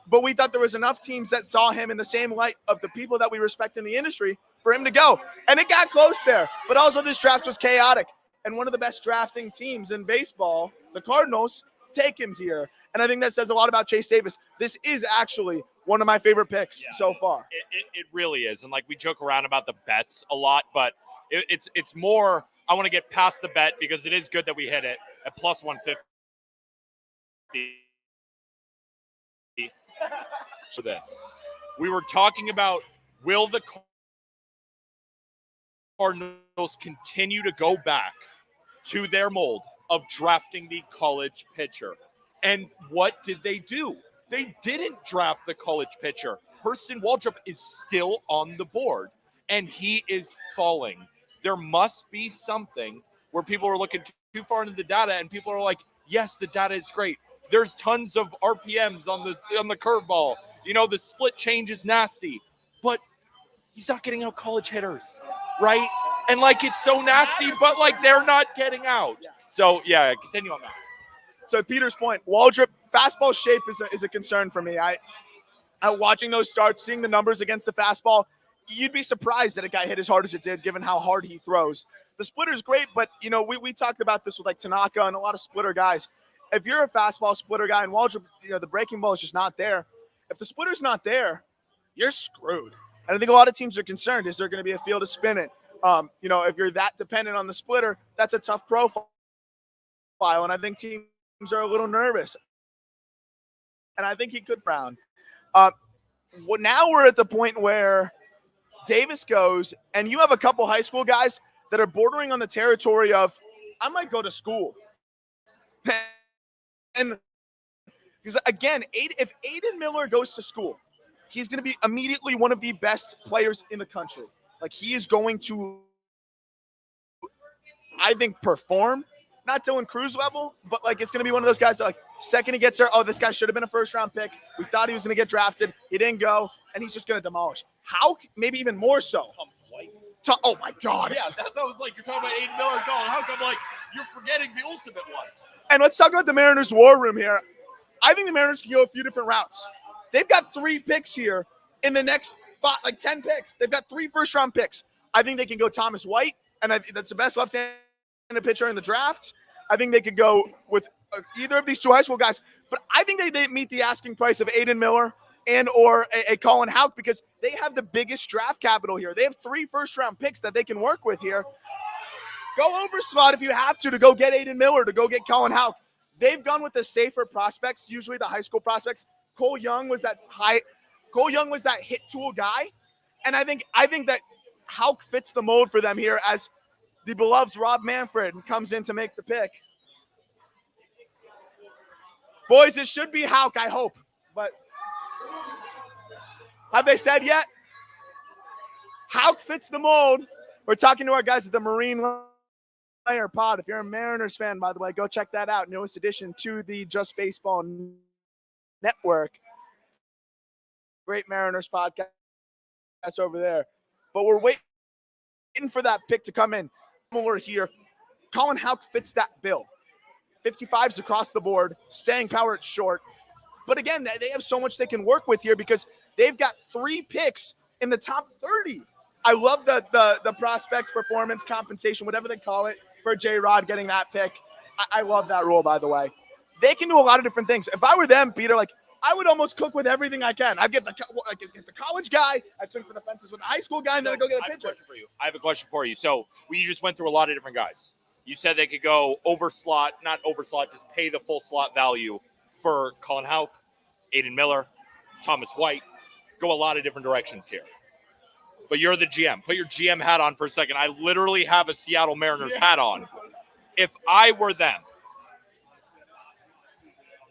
But we thought there was enough teams that saw him in the same light of the people that we respect in the industry for him to go. And it got close there. But also this draft was chaotic. And one of the best drafting teams in baseball, the Cardinals, take him here. And I think that says a lot about Chase Davis. This is actually one of my favorite picks so far. It really is. And like we joke around about the bets a lot, but it's more, I want to get past the bet because it is good that we hit it at plus 150. for this. We were talking about, will the Cardinals continue to go back to their mold of drafting the college pitcher? And what did they do? They didn't draft the college pitcher. Hurston Waldrep is still on the board, and he is falling. There must be something where people are looking too far into the data, and people are like, yes, the data is great. There's tons of RPMs on the curveball. You know, the split change is nasty, but he's not getting out college hitters, right? And like, it's so nasty, but like, they're not getting out. So yeah, continue on that. To Peter's point, Waldrep fastball shape is a concern for me. I watching those starts, seeing the numbers against the fastball, you'd be surprised that it got hit as hard as it did, given how hard he throws. The splitter's great, but you know, we talked about this with like Tanaka and a lot of splitter guys. If you're a fastball splitter guy and Waldrep, you know, the breaking ball is just not there. If the splitter's not there, you're screwed. And I think a lot of teams are concerned, is there going to be a field to spin it? You know, if you're that dependent on the splitter, that's a tough profile. And I think teams are a little nervous. And I think he could frown. Now we're at the point where Davis goes, and you have a couple high school guys that are bordering on the territory of, I might go to school. And because again, if Aiden Miller goes to school, he's going to be immediately one of the best players in the country. Like, he is going to, I think, perform. Not Dylan Cruz level, but like, it's going to be one of those guys that, like, second he gets there, oh, this guy should have been a first-round pick. We thought he was going to get drafted. He didn't go, and he's just going to demolish. How? Maybe even more so. Oh, my God. Yeah, that's what I was like, you're talking about Aiden Miller and Colin. How come, like, you're forgetting the ultimate one? And let's talk about the Mariners' war room here. I think the Mariners can go a few different routes. They've got 3 picks here in the next 10 picks. They've got 3 first-round picks. I think they can go Thomas White, and that's the best left-handed pitcher in the draft. I think they could go with either of these 2 high school guys. But I think they meet the asking price of Aiden Miller and or a Colin Houck, because they have the biggest draft capital here. They have 3 first-round picks that they can work with here. Go over slot if you have to go get Aiden Miller, to go get Colin Houck. They've gone with the safer prospects, usually the high school prospects. Cole Young was that hit tool guy. And I think that Houck fits the mold for them here as the beloved Rob Manfred comes in to make the pick. Boys, it should be Houck, I hope. But have they said yet? Houck fits the mold. We're talking to our guys at the Marine Layer Pod. If you're a Mariners fan, by the way, go check that out. Newest addition to the Just Baseball Network. Great Mariners podcast over there. But we're waiting for that pick to come in. We're here. Colin Houck fits that bill. 55s across the board, staying power at short. But again, they have so much they can work with here because they've got 3 picks in the top 30. I love the prospect performance compensation, whatever they call it, for J-Rod getting that pick. I love that rule, by the way. They can do a lot of different things. If I were them, Peter, like, I would almost cook with everything I can. I'd get the college guy. I'd swing for the fences with the high school guy, and then I'd go get a pitcher. I have a question for you. So we just went through a lot of different guys. You said they could go over slot, not over slot, just pay the full slot value for Colin Houck, Aiden Miller, Thomas White. Go a lot of different directions here. But you're the GM. Put your GM hat on for a second. I literally have a Seattle Mariners hat on. If I were them,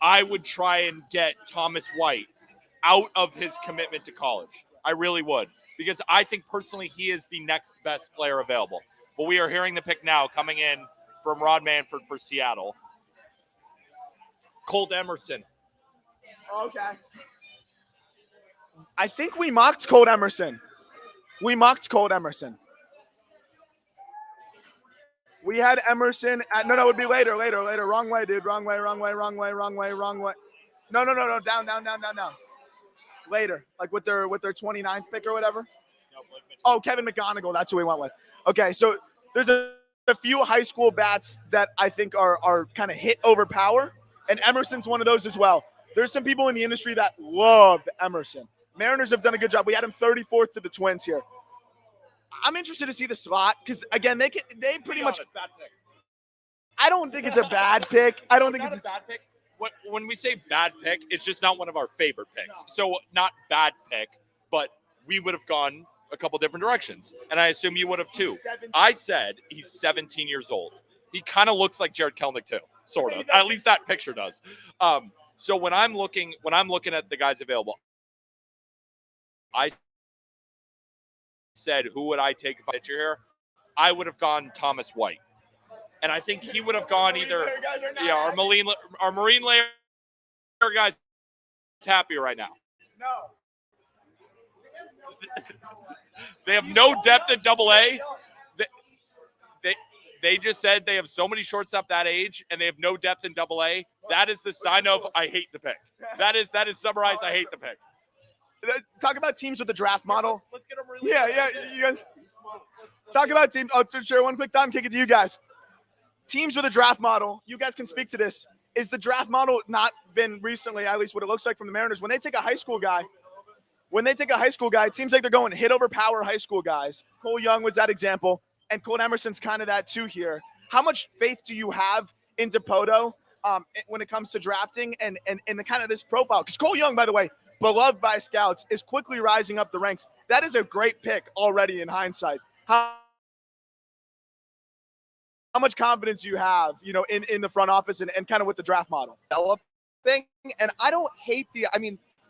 I would try and get Thomas White out of his commitment to college. I really would. Because I think personally he is the next best player available. But we are hearing the pick now coming in from Rod Manfred for Seattle. Colt Emerson. Okay. I think we mocked Colt Emerson. We had Emerson at, no, it would be later. Wrong way, dude. Wrong way. No. Down. Later, like with their 29th pick or whatever. Oh, Kevin McGonigal. That's who we went with. Okay, so there's a few high school bats that I think are kind of hit over power, and Emerson's one of those as well. There's some people in the industry that love Emerson. Mariners have done a good job. We had him 34th to the Twins here. I'm interested to see the slot because, again, they pretty much. Bad pick. I don't think it's a bad pick. I don't think it's a bad pick. when we say bad pick, it's just not one of our favorite picks. So not bad pick, but we would have gone a couple different directions, and I assume you would have too. I said he's 17 years old. He kind of looks like Jared Kelenic too, sort of. At least that picture does. So when I'm looking at the guys available, I said, who would I take if I pitcher here? I would have gone Thomas White, and I think he would have gone either. Yeah, our Marine layer guys happy right now. No. They have no depth at AA. They just said they have so many shortstop that age, and they have no depth in AA. That is the sign of I hate the pick. That is summarized. I hate the pick. Talk about teams with the draft model. Let's get them really. Yeah. You guys talk about teams. Oh, sure. One quick time, kick it to you guys. Teams with a draft model. You guys can speak to this. Is the draft model not been recently, at least what it looks like from the Mariners, when they take a high school guy? It seems like they're going hit over power high school guys. Cole Young was that example, and Colt Emerson's kind of that too here. How much faith do you have in Dipoto when it comes to drafting and the kind of this profile? Because Cole Young, by the way, beloved by scouts, is quickly rising up the ranks. That is a great pick already in hindsight. How much confidence do you have, in the front office and kind of with the draft model? Developing, and I don't hate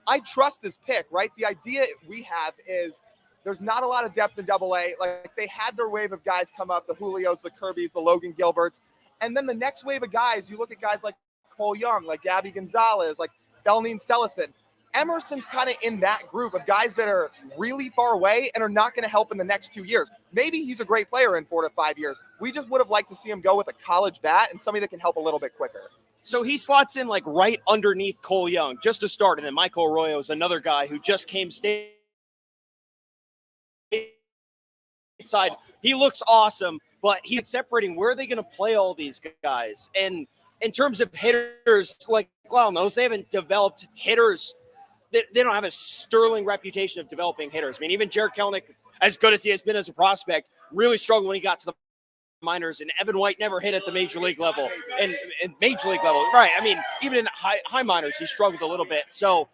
I trust this pick, right? The idea we have is there's not a lot of depth in AA. Like, they had their wave of guys come up, the Julios, the Kirbys, the Logan Gilberts. And then the next wave of guys, you look at guys like Cole Young, like Gabby Gonzalez, like Belnine Sellison. Emerson's kind of in that group of guys that are really far away and are not going to help in the next 2 years. Maybe he's a great player in 4 to 5 years. We just would have liked to see him go with a college bat and somebody that can help a little bit quicker. So he slots in like right underneath Cole Young just to start. And then Michael Arroyo is another guy who just came stateside. He looks awesome, but he's separating where are they going to play all these guys? And in terms of hitters, like Glau knows, they haven't developed hitters. They don't have a sterling reputation of developing hitters. I mean, even Jared Kelenic, as good as he has been as a prospect, really struggled when he got to the minors, and Evan White never hit at the major league level. And major league level, right? I mean, even in high minors, he struggled a little bit. So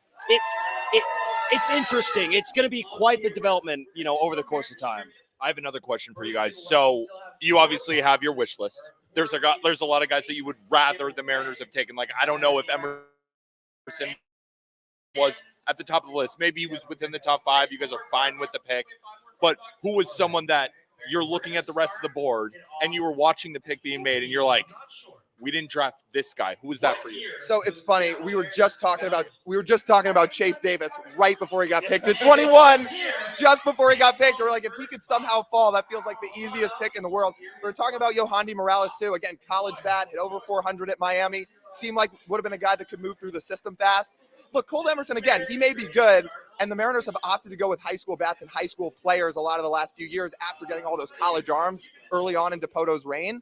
it's interesting. It's going to be quite the development, over the course of time. I have another question for you guys. So you obviously have your wish list. There's a lot of guys that you would rather the Mariners have taken. Like, I don't know if Emerson was at the top of the list. Maybe he was within the top 5. You guys are fine with the pick. But who was someone that you're looking at the rest of the board and you were watching the pick being made and you're like, we didn't draft this guy. Who was that for you? So it's funny. We were just talking about Chase Davis right before he got picked at 21. Just before he got picked, we're like, if he could somehow fall, that feels like the easiest pick in the world. We were talking about Yohandy Morales too. Again, college bat, hit over 400 at Miami. Seemed like would have been a guy that could move through the system fast. Look, Colt Emerson, again, he may be good, and the Mariners have opted to go with high school bats and high school players a lot of the last few years after getting all those college arms early on in Dipoto's reign.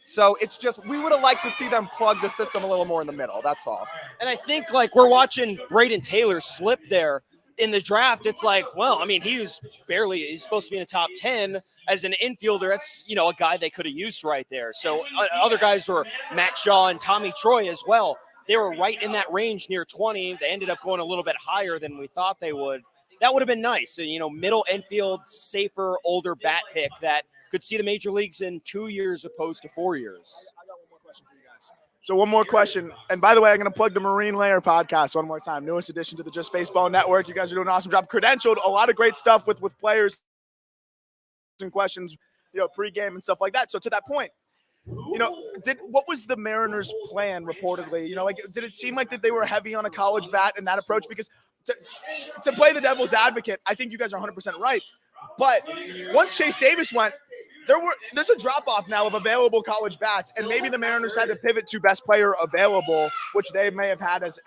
So it's just, we would have liked to see them plug the system a little more in the middle. That's all. And I think, like, we're watching Braden Taylor slip there in the draft. It's like, well, I mean, he's supposed to be in the top 10 as an infielder. That's, a guy they could have used right there. So other guys were Matt Shaw and Tommy Troy as well. They were right in that range near 20. They ended up going a little bit higher than we thought they would. That would have been nice. Middle infield, safer, older bat pick that could see the major leagues in 2 years opposed to 4 years. I got one more question for you guys. So one more question. And by the way, I'm going to plug the Marine Layer podcast one more time. Newest addition to the Just Baseball Network. You guys are doing an awesome job. Credentialed, a lot of great stuff with players and questions, pregame and stuff like that. So to that point, what was the Mariners' plan reportedly? Did it seem like that they were heavy on a college bat in that approach? Because to play the devil's advocate, I think you guys are 100% right. But once Chase Davis went, there's a drop-off now of available college bats, and maybe the Mariners had to pivot to best player available, which they may have had as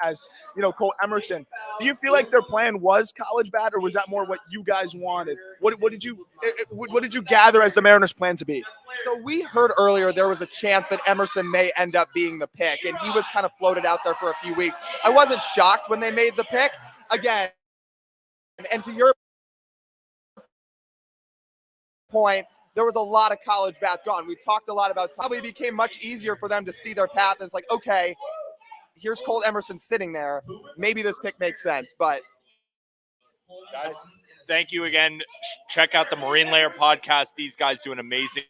Colt Emerson. Do you feel like their plan was college bat, or was that more what you guys wanted? What did you gather as the Mariners' plan to be? So we heard earlier there was a chance that Emerson may end up being the pick, and he was kind of floated out there for a few weeks. I wasn't shocked when they made the pick. Again, and to your point, there was a lot of college bats gone. We talked a lot about probably became much easier for them to see their path. And it's like, okay, here's Colt Emerson sitting there. Maybe this pick makes sense, but Guys, thank you again. Check out the Marine Layer podcast. These guys do an amazing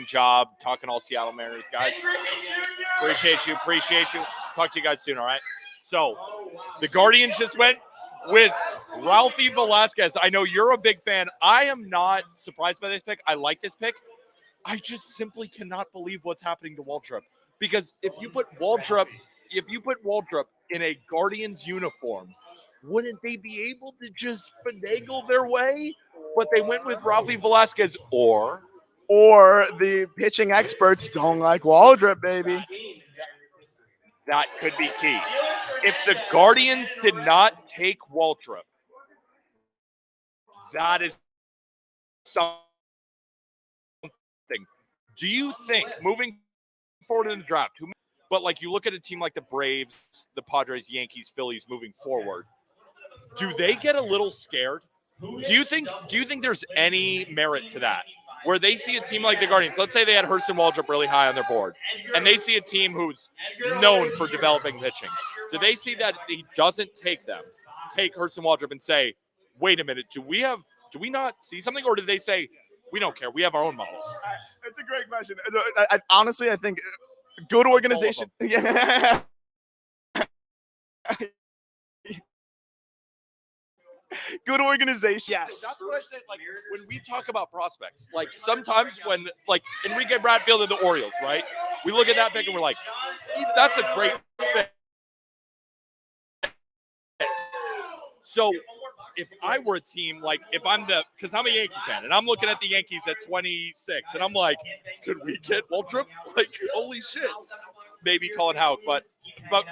job talking all Seattle Mariners, guys. Appreciate you. Talk to you guys soon, all right? So, the Guardians just went with Ralphie Velasquez. I know you're a big fan. I am not surprised by this pick. I like this pick. I just simply cannot believe what's happening to Waldrep. Because if you put Waldrep in a Guardians uniform, wouldn't they be able to just finagle their way? But they went with Ralphie Velasquez or the pitching experts don't like Waldrep, baby. that could be key. If the Guardians did not take Waldrep, that is something. Do you think moving forward in the draft, but like you look at a team like the Braves, the Padres, Yankees, Phillies moving forward, do they get a little scared? Do you think there's any merit to that? Where they see a team like the Guardians, let's say they had Hurston Waldrep really high on their board, and they see a team who's known for developing pitching. Do they see that he doesn't take Hurston Waldrep and say, wait a minute, do we not see something? Or do they say, we don't care, we have our own models? It's a great question. Honestly, I think good organization. Yeah. Good organization. Yes. That's what I said. Like when we talk about prospects, like sometimes when like Enrique Bradfield and the Orioles, right? We look at that pick and we're like, that's a great fit. So if I were a team, like because I'm a Yankee fan and I'm looking at the Yankees at 26 and I'm like, could we get Waldrep? Like, holy shit. Maybe Colin Houck. But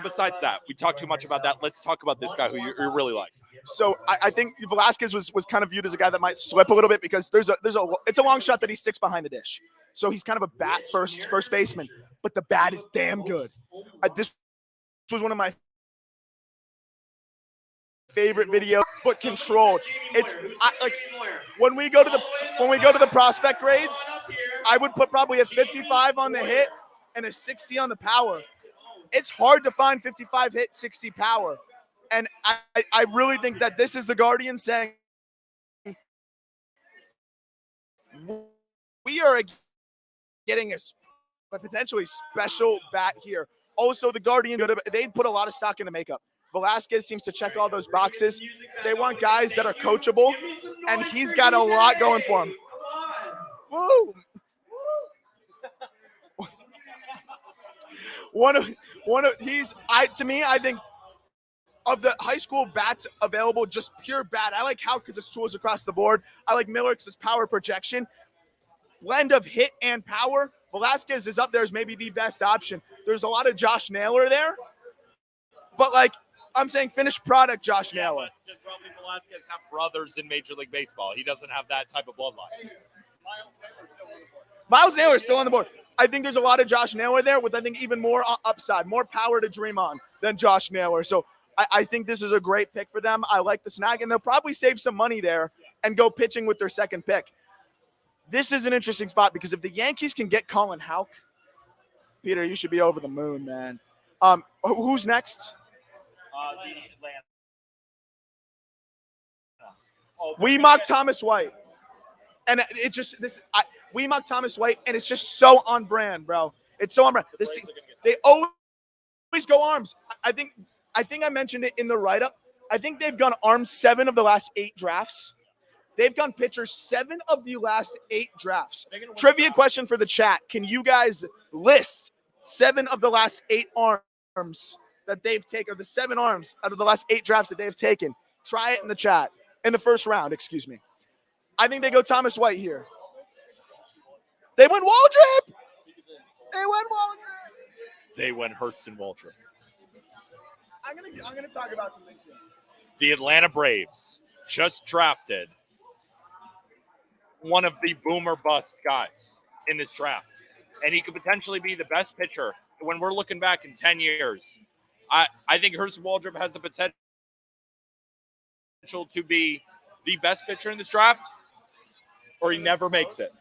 besides that, we talk too much about that. Let's talk about this guy who you really like. So I think Velasquez was kind of viewed as a guy that might slip a little bit because it's a long shot that he sticks behind the dish. So he's kind of a bat first baseman, but the bat is damn good. This was one of my favorite videos, but controlled. When we go to the prospect grades, I would put probably a 55 on the hit and a 60 on the power. It's hard to find 55 hit, 60 power. And I really think that this is the Guardians saying we are getting a potentially special bat here. Also, the Guardians, they put a lot of stock into makeup. Velasquez seems to check all those boxes. They want guys that are coachable, and he's got a lot going for him. Woo! I think of the high school bats available, just pure bat. I like Houck because it's tools across the board. I like Miller because it's power projection. Blend of hit and power. Velasquez is up there as maybe the best option. There's a lot of Josh Naylor there, but I'm saying finished product Josh Naylor. Does Ralphie Velasquez have brothers in Major League Baseball? He doesn't have that type of bloodline. Miles Naylor is still on the board. I think there's a lot of Josh Naylor there with, I think, even more upside, more power to dream on than Josh Naylor. So I think this is a great pick for them. I like the snag, and they'll probably save some money there and go pitching with their second pick. This is an interesting spot because if the Yankees can get Colin Houck, Peter, you should be over the moon, man. Who's next? We mock Thomas White. And we mock Thomas White, and it's just so on brand, bro. It's so on brand. They always go arms. I think I mentioned it in the write-up. I think they've gone arms 7 of the last 8 drafts. They've gone pitchers 7 of the last 8 drafts. Trivia question for the chat. Can you guys list 7 of the last 8 arms that they've taken, or the 7 arms out of the last 8 drafts that they've taken? Try it in the chat. In the first round, excuse me. I think they go Thomas White here. They went Waldrep. They went Hurston Waldrep. I'm gonna talk about some things here. The Atlanta Braves just drafted one of the boomer bust guys in this draft, and he could potentially be the best pitcher when we're looking back in 10 years. I think Hurston Waldrep has the potential to be the best pitcher in this draft, or he never makes it.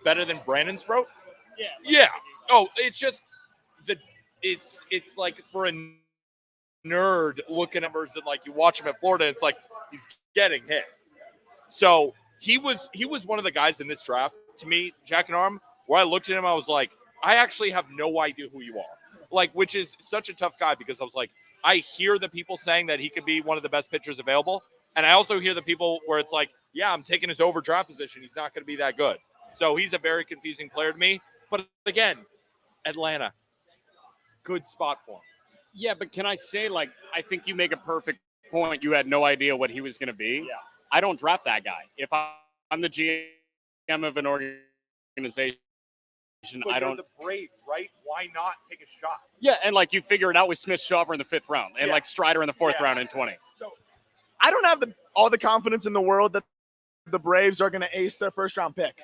Better than Brandon Sproat? Yeah. Oh, it's just it's like for a nerd looking at Emerson, like you watch him at Florida, it's like he's getting hit. So he was one of the guys in this draft, to me, Jack and Aram, where I looked at him, I was like, I actually have no idea who you are. Like, which is such a tough guy, because I was like, I hear the people saying that he could be one of the best pitchers available. And I also hear the people where it's like, yeah, I'm taking his overdraft position. He's not going to be that good. So he's a very confusing player to me. But again, Atlanta, good spot for him. Yeah, but can I say, like, I think you make a perfect point. You had no idea what he was going to be. Yeah. I don't draft that guy. If I'm the GM of an organization, But I don't. you're the Braves, right? Why not take a shot? Yeah, and like you figure it out with Smith Shawver in the 5th round, and Yeah. like Strider in the 4th round in 20. So I don't have all the confidence in the world that the Braves are going to ace their first-round pick.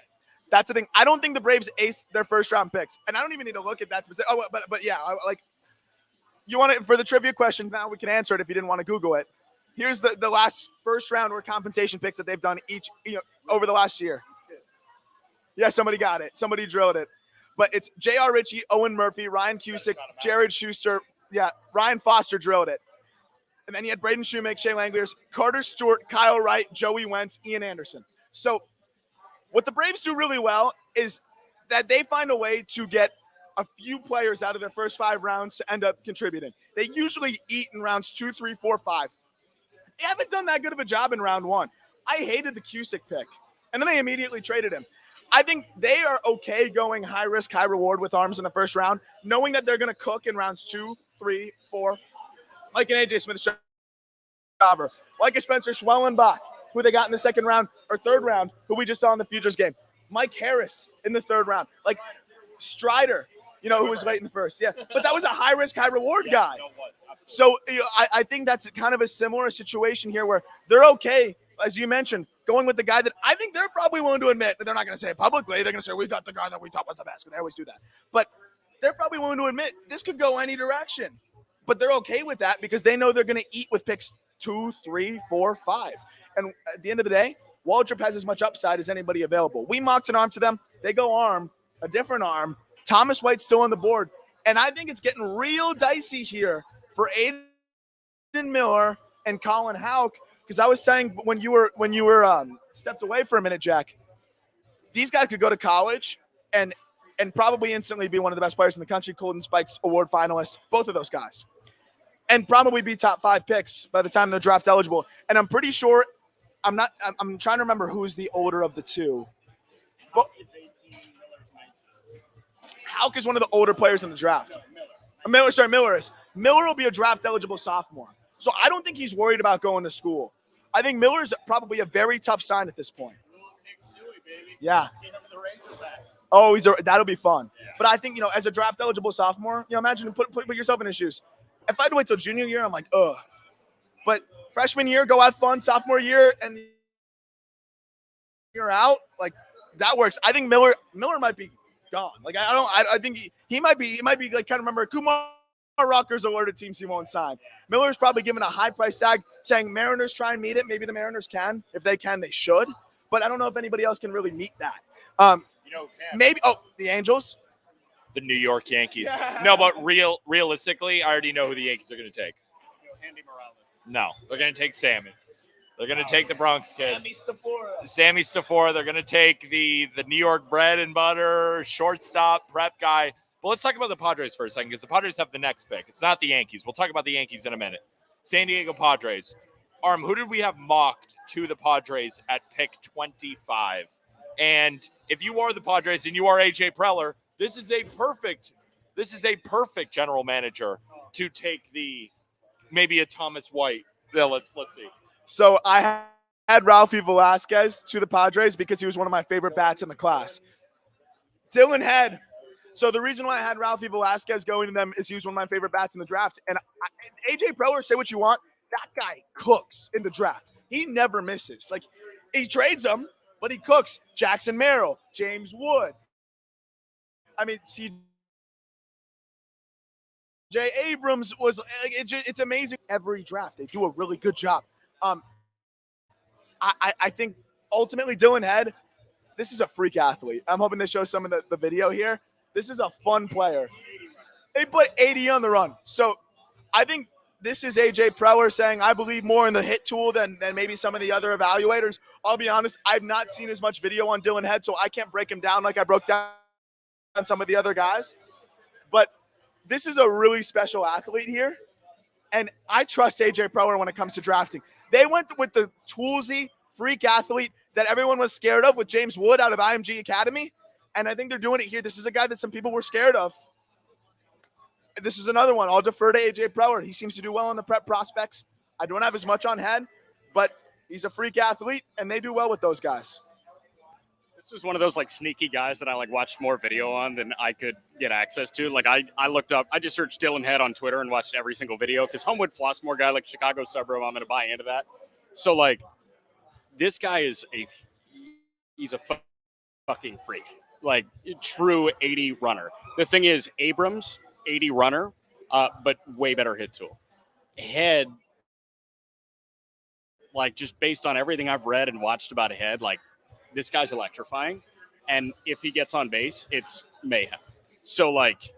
That's the thing. I don't think the Braves ace their first-round picks, and I don't even need to look at that specific. Oh, but yeah, like you want it for the trivia question. Now we can answer it if you didn't want to Google it. Here's the last first-round or compensation picks that they've done over the last year. Yeah, somebody got it. Somebody drilled it. But it's J.R. Ritchie, Owen Murphy, Ryan Cusick, Jared Schuster. Yeah, Ryan Foster drilled it. And then you had Braden Shoemaker, Shea Langoliers, Carter Stewart, Kyle Wright, Joey Wentz, Ian Anderson. So what the Braves do really well is that they find a way to get a few players out of their first 5 rounds to end up contributing. They usually eat in rounds 2, 3, 4, 5. They haven't done that good of a job in round 1. I hated the Cusick pick, and then they immediately traded him. I think they are okay going high risk, high reward with arms in the first round, knowing that they're going to cook in rounds 2, 3, 4, like an AJ Smith-Shawver, like a Spencer Schwellenbach, who they got in the 2nd round or 3rd round, who we just saw in the Futures game. Mike Harris in the 3rd round, like Strider, who was late in the 1st. Yeah, but that was a high risk, high reward guy. So I think that's kind of a similar situation here where they're okay, as you mentioned, going with the guy that I think they're probably willing to admit that they're not going to say it publicly. They're going to say, we got the guy that we thought was the best. They always do that. But they're probably willing to admit this could go any direction. But they're okay with that because they know they're going to eat with picks 2, 3, 4, 5. And at the end of the day, Waldrep has as much upside as anybody available. We mocked an arm to them. They go arm, a different arm. Thomas White's still on the board. And I think it's getting real dicey here for Aiden Miller and Colin Houck. Because I was saying when you were stepped away for a minute, Jack, these guys could go to college and probably instantly be one of the best players in the country. Colton Spikes Award finalist, both of those guys, and probably be top 5 picks by the time they're draft eligible. And I'm pretty sure I'm trying to remember who's the older of the two. But Houck is one of the older players in the draft. Miller is. Miller will be a draft eligible sophomore. So I don't think he's worried about going to school. I think Miller's probably a very tough sign at this point. Yeah. Oh, that'll be fun. Yeah. But I think, as a draft eligible sophomore, imagine put yourself in his shoes. If I had to wait till junior year, I'm like, ugh. But freshman year, go have fun. Sophomore year, and you're out. Like, that works. I think Miller might be gone. Like, I think he might be like, kind of remember Kumar Rocker's alerted teams he won't sign. Miller's probably given a high price tag saying Mariners try and meet it. Maybe the Mariners can. If they can, they should. But I don't know if anybody else can really meet that. Maybe the Angels. The New York Yankees. No, but realistically, I already know who the Yankees are going to take. Handy Morales. No, they're going to take Salmon. They're going to take the Bronx kid. Sammy Stafora. They're going to take the New York bread and butter shortstop prep guy. But let's talk about the Padres for a second because the Padres have the next pick. It's not the Yankees. We'll talk about the Yankees in a minute. San Diego Padres. Aram, who did we have mocked to the Padres at pick 25? And if you are the Padres and you are AJ Preller, this is a perfect general manager to take maybe a Thomas White. Yeah, let's see. So I had Ralphie Velasquez to the Padres because he was one of my favorite bats in the class. Dylan Head. So the reason why I had Ralphie Velasquez going to them is he was one of my favorite bats in the draft. And AJ Preller, say what you want, that guy cooks in the draft. He never misses. Like, he trades them, but he cooks. Jackson Merrill, James Wood. I mean, CJ Abrams was. It's amazing. Every draft, they do a really good job. I think ultimately Dylan Head, this is a freak athlete. I'm hoping they show some of the video here. This is a fun player. They put 80 on the run. So I think this is AJ Preller saying, I believe more in the hit tool than maybe some of the other evaluators. I'll be honest, I've not seen as much video on Dylan Head, so I can't break him down like I broke down on some of the other guys. But this is a really special athlete here, and I trust AJ Preller when it comes to drafting. They went with the toolsy freak athlete that everyone was scared of with James Wood out of IMG Academy, and I think they're doing it here. This is a guy that some people were scared of. This is another one. I'll defer to AJ Preller. He seems to do well on the prep prospects. I don't have as much on Head, but he's a freak athlete, and they do well with those guys. This was one of those like sneaky guys that I like watched more video on than I could get access to. Like I looked up, I just searched Dylan Head on Twitter and watched every single video because Homewood Flossmore guy, like Chicago suburb, I'm going to buy into that. So like this guy is he's a fucking freak, like true 80 runner. The thing is Abrams, 80 runner, but way better hit tool. Head, like just based on everything I've read and watched about Head, like this guy's electrifying. And if he gets on base, it's mayhem. So like,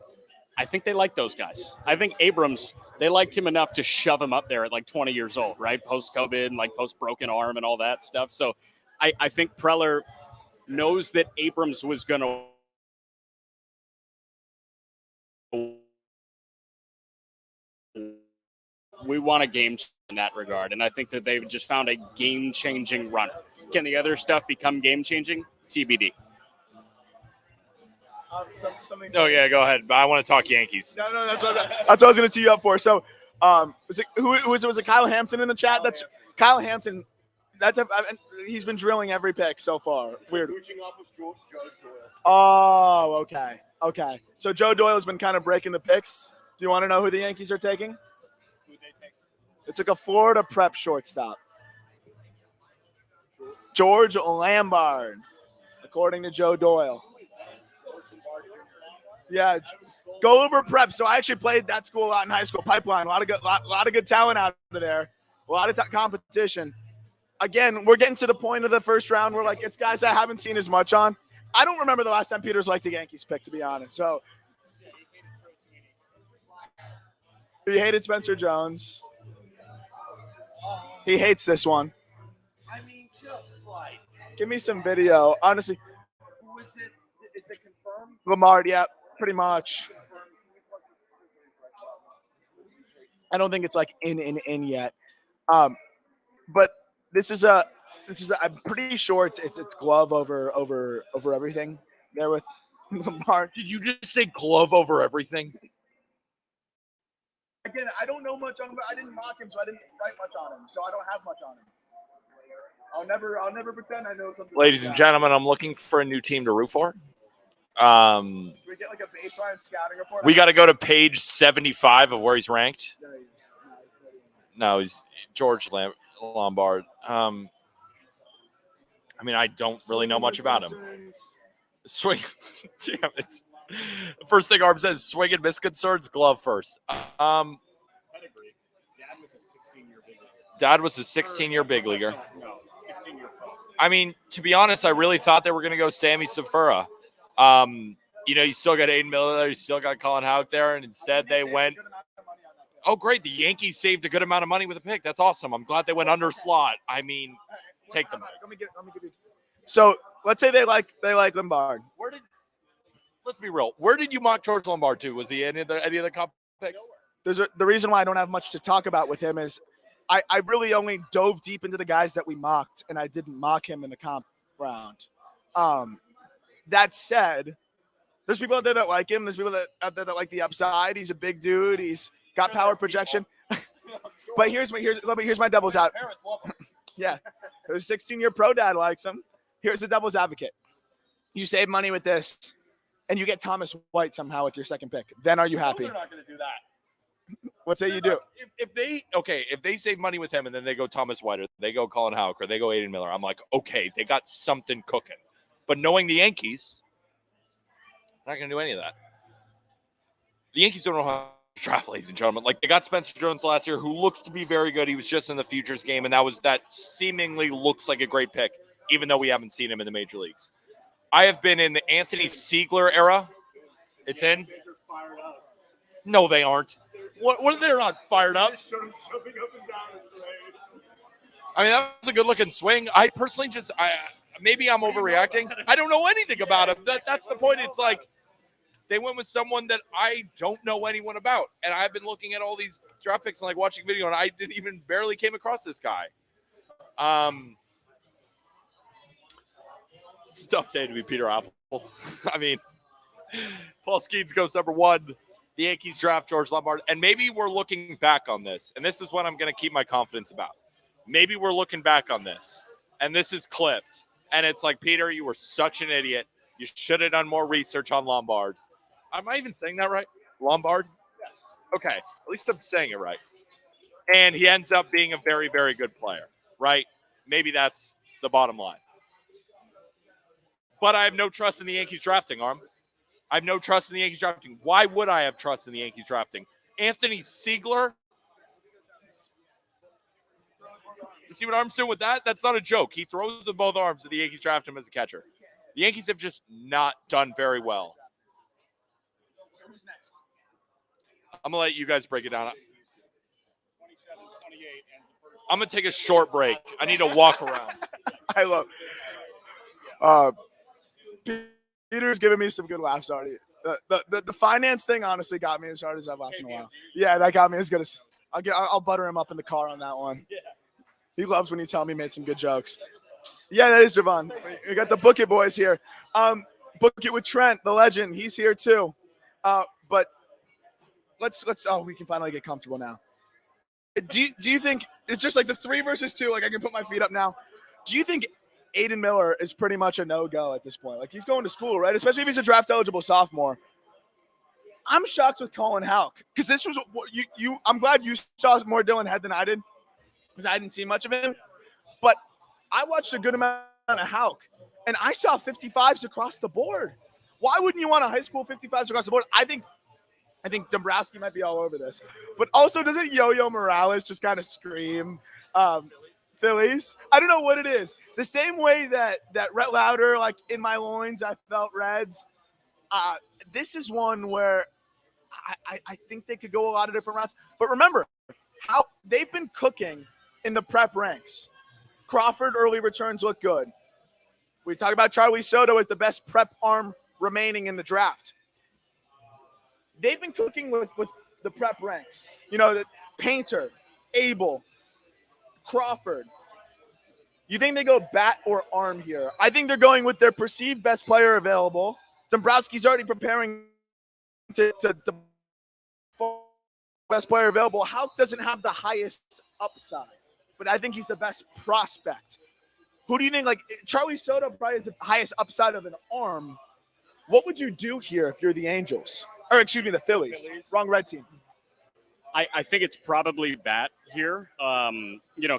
I think they like those guys. I think Abrams, they liked him enough to shove him up there at like 20 years old, right? Post-COVID and like post-broken arm and all that stuff. So I think Preller knows that Abrams was going to we want a game in that regard. And I think that they've just found a game-changing runner. Can the other stuff become game-changing? TBD. Something. Oh, yeah, go ahead. I want to talk Yankees. No, that's what I was going to tee you up for. So, was it Kyle Hampton in the chat? That's Kyle Hampton. He's been drilling every pick so far. Weird. Off of Joe Doyle. Oh, okay. So Joe Doyle's been kind of breaking the picks. Do you want to know who the Yankees are taking? Who they take? It took a Florida prep shortstop. George Lombard, according to Joe Doyle. Yeah, go over prep. So I actually played that school a lot in high school. Pipeline, a lot of good talent out of there, a lot of competition. Again, we're getting to the point of the first round where like it's guys I haven't seen as much on. I don't remember the last time Peters liked a Yankees pick, to be honest. So he hated Spencer Jones. He hates this one. I mean, just like, Give me some video. Honestly, who is it? Is it confirmed? Lombard, yeah, pretty much. I don't think it's like in yet. But this is I'm pretty sure it's glove over everything there with Lombard. Did you just say glove over everything? Again, I don't know much on him. I didn't mock him, so I didn't write much on him. So I don't have much on him. I'll never pretend I know something. Ladies like and that. gentlemen, I'm looking for a new team to root for. Do we get like a baseline scouting report? We got to go to page 75 of where he's ranked. There he is. No, he's George Lombard. I mean, I don't really know much about him. Swing. Damn it. First thing Arm says, swing and miss concerns, glove first. Pedigree. Dad was a 16-year big leaguer. Dad was a 16-year big leaguer. No, 16-year pro. I mean, to be honest, I really thought they were going to go Sammy Safura. You still got Aiden Miller, you still got Colin Houck there, and instead they went. Oh, great. The Yankees saved a good amount of money with a pick. That's awesome. I'm glad they went under slot. I mean, take them. Let me give you. So let's say they like Lombard. Let's be real. Where did you mock George Lombard to? Was he any of the comp picks? The reason why I don't have much to talk about with him is I really only dove deep into the guys that we mocked, and I didn't mock him in the comp round. That said, there's people out there that like him. There's people out there that like the upside. He's a big dude. He's got power projection. But here's my devil's out. Yeah, a 16-year pro dad likes him. Here's the devil's advocate. You save money with this, and you get Thomas White somehow with your second pick. Then are you happy? They're not going to do that. What say you do? If they save money with him and then they go Thomas White or they go Colin Houck or they go Aiden Miller, I'm like, okay, they got something cooking. But knowing the Yankees, they're not going to do any of that. The Yankees don't know how to draft, ladies and gentlemen. Like, they got Spencer Jones last year, who looks to be very good. He was just in the Futures game, and that seemingly looks like a great pick, even though we haven't seen him in the major leagues. I have been in the Anthony Siegler era. It's in. No, they aren't. What they're not fired up. I mean, that was a good-looking swing. I personally maybe I'm overreacting. I don't know anything about him. That's the point. It's like they went with someone that I don't know anyone about. And I've been looking at all these draft picks and like watching video, and I didn't even barely came across this guy. It's a tough day to be Peter Apple. I mean, Paul Skenes goes number 1. The Yankees draft George Lombard. And maybe we're looking back on this. And this is what I'm going to keep my confidence about. Maybe we're looking back on this. And this is clipped. And it's like, Peter, you were such an idiot. You should have done more research on Lombard. Am I even saying that right? Lombard? Okay. At least I'm saying it right. And he ends up being a very, very good player, right? Maybe that's the bottom line. But I have no trust in the Yankees drafting, Aram. I have no trust in the Yankees drafting. Why would I have trust in the Yankees drafting? Anthony Siegler? You see what Aram's doing with that? That's not a joke. He throws with both arms, and the Yankees draft him as a catcher. The Yankees have just not done very well. I'm going to let you guys break it down. I'm going to take a short break. I need to walk around. I love Peter's giving me some good laughs already. The finance thing honestly got me as hard as I've laughed in a while. Yeah, that got me as good as I'll butter him up in the car on that one. Yeah. He loves when you tell me he made some good jokes. Yeah, that is Javon. We got the Book It boys here. Book It with Trent, the legend. He's here too. But let's we can finally get comfortable now. Do you think it's just like the 3 versus 2? Like I can put my feet up now. Do you think Aiden Miller is pretty much a no-go at this point? Like he's going to school, right? Especially if he's a draft-eligible sophomore. I'm shocked with Colin Houck because this was what you. I'm glad you saw more Dylan Head than I did because I didn't see much of him. But I watched a good amount of Houck, and I saw 55s across the board. Why wouldn't you want a high school 55s across the board? I think Dombrowski might be all over this. But also, doesn't Yo-Yo Morales just kind of scream Phillies? I don't know what it is. The same way that Rhett Lauder, like in my loins, I felt Reds. This is one where I think they could go a lot of different routes. But remember, how they've been cooking in the prep ranks. Crawford early returns look good. We talk about Charlie Soto as the best prep arm remaining in the draft. They've been cooking with the prep ranks. You know, the Painter, Abel, Crawford. You think they go bat or arm here? I think they're going with their perceived best player available. Dombrowski's already preparing to best player available. Houck doesn't have the highest upside, but I think he's the best prospect. Who do you think? Like Charlie Soto probably has the highest upside of an arm. What would you do here if you're the Angels? Or excuse me, the Phillies. Wrong red team. I think it's probably bat here.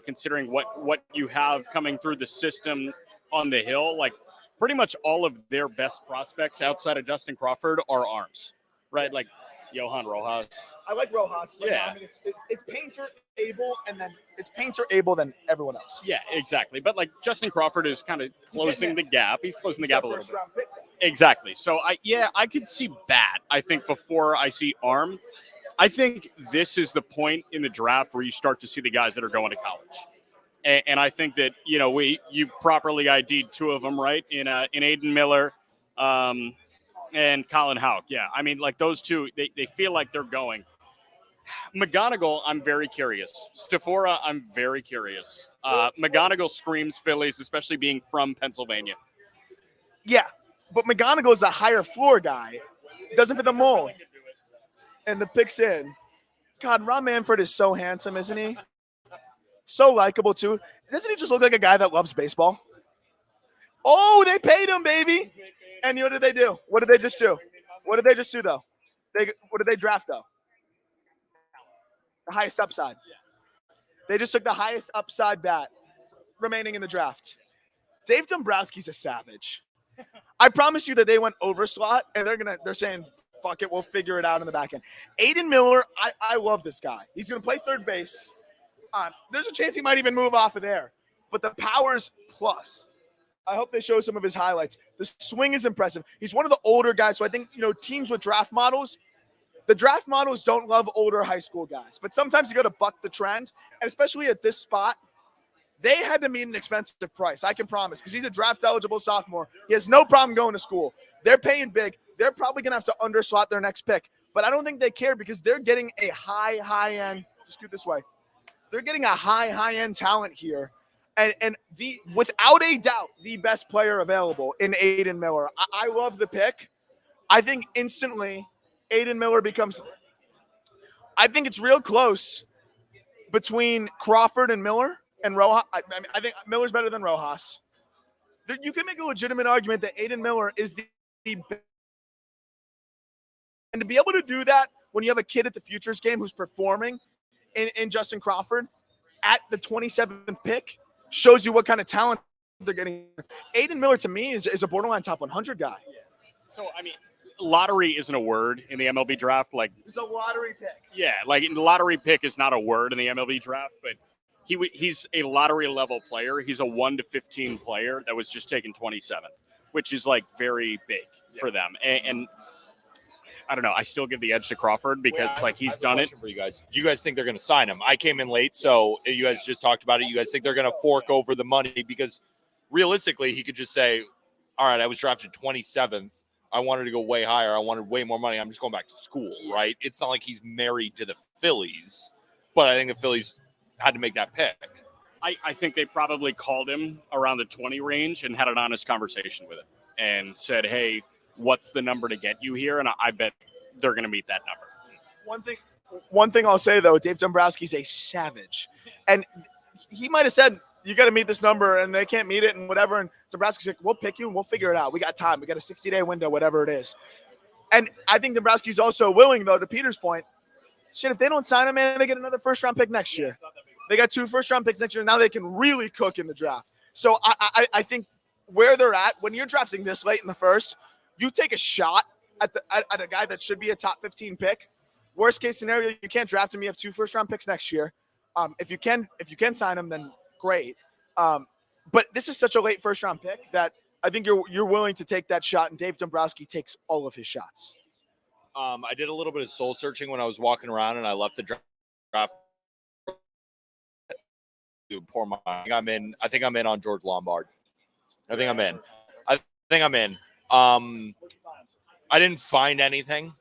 Considering what you have coming through the system on the Hill, like pretty much all of their best prospects outside of Justin Crawford are arms, right? Like Johan Rojas. I like Rojas. But yeah. I mean, it's Painter, Abel, and then it's Painter, Abel, then everyone else. Yeah, exactly. But like Justin Crawford is kind of closing the gap. He's closing the gap a little bit. Exactly. So I could see bat. I think before I see arm. I think this is the point in the draft where you start to see the guys that are going to college. And I think that, you properly ID'd 2 of them, right? In Aiden Miller and Colin Houck. Yeah. I mean, like those 2, they feel like they're going. McGonigal, I'm very curious. Stafora, I'm very curious. McGonigal screams Phillies, especially being from Pennsylvania. Yeah, but McGonigal is a higher floor guy. Doesn't fit the mold. And the pick's in. God, Rob Manfred is so handsome, isn't he? So likable, too. Doesn't he just look like a guy that loves baseball? Oh, they paid him, baby. And what did they do? What did they just do? What did they just do, though? What did they draft, though? The highest upside. They just took the highest upside bat remaining in the draft. Dave Dombrowski's a savage. I promise you that they went over slot, and they're saying, fuck it, we'll figure it out in the back end. Aiden Miller, I love this guy. He's going to play third base. There's a chance he might even move off of there. But the power's plus. I hope they show some of his highlights. The swing is impressive. He's one of the older guys, so I think, teams with draft models, the draft models don't love older high school guys, but sometimes you got to buck the trend, and especially at this spot, they had to meet an expensive price. I can promise, because he's a draft eligible sophomore. He has no problem going to school. They're paying big. They're probably going to have to underslot their next pick, but I don't think they care because they're getting a high end. Just scoot this way. They're getting a high end talent here, and the without a doubt the best player available in Aiden Miller. I love the pick. I think instantly Aiden Miller becomes. I think it's real close between Crawford and Miller and Rojas. I think Miller's better than Rojas. You can make a legitimate argument that Aiden Miller is the best. And to be able to do that when you have a kid at the Futures game who's performing in Justin Crawford at the 27th pick shows you what kind of talent they're getting. Aiden Miller, to me, is a borderline top 100 guy. So, I mean, lottery isn't a word in the MLB draft. Like, It's a lottery pick. yeah, like the lottery pick is not a word in the MLB draft, but he's a lottery level player. He's a 1 to 15 player that was just taken 27th, which is like very big for them. And I don't know. I still give the edge to Crawford because he's done it. For you guys, do you guys think they're going to sign him? I came in late, so you guys just talked about it. You guys think they're going to fork over the money because realistically, he could just say, "All right, I was drafted 27th. I wanted to go way higher. I wanted way more money. I'm just going back to school." Right? It's not like he's married to the Phillies, but I think the Phillies had to make that pick. I think they probably called him around the 20 range and had an honest conversation with him and said, "Hey, what's the number to get you here?" And I bet they're going to meet that number. One thing I'll say, though, Dave Dombrowski's a savage. And he might have said, you got to meet this number, and they can't meet it and whatever. And Dombrowski's like, we'll pick you, and we'll figure it out. We got time. We got a 60-day window, whatever it is. And I think Dombrowski's also willing, though, to Peter's point, shit, if they don't sign him, man, they get another first-round pick next year. They got 2 first-round picks next year. Now they can really cook in the draft. So I think where they're at, when you're drafting this late in the first, you take a shot at a guy that should be a top 15 pick. Worst case scenario, you can't draft him. You have 2 first-round picks next year. If you can sign him, then great. But this is such a late first-round pick that I think you're willing to take that shot, and Dave Dombrowski takes all of his shots. I did a little bit of soul searching when I was walking around, and I left the draft. Dude, poor mind. I think I'm in on George Lombard. I think I'm in. I didn't find anything,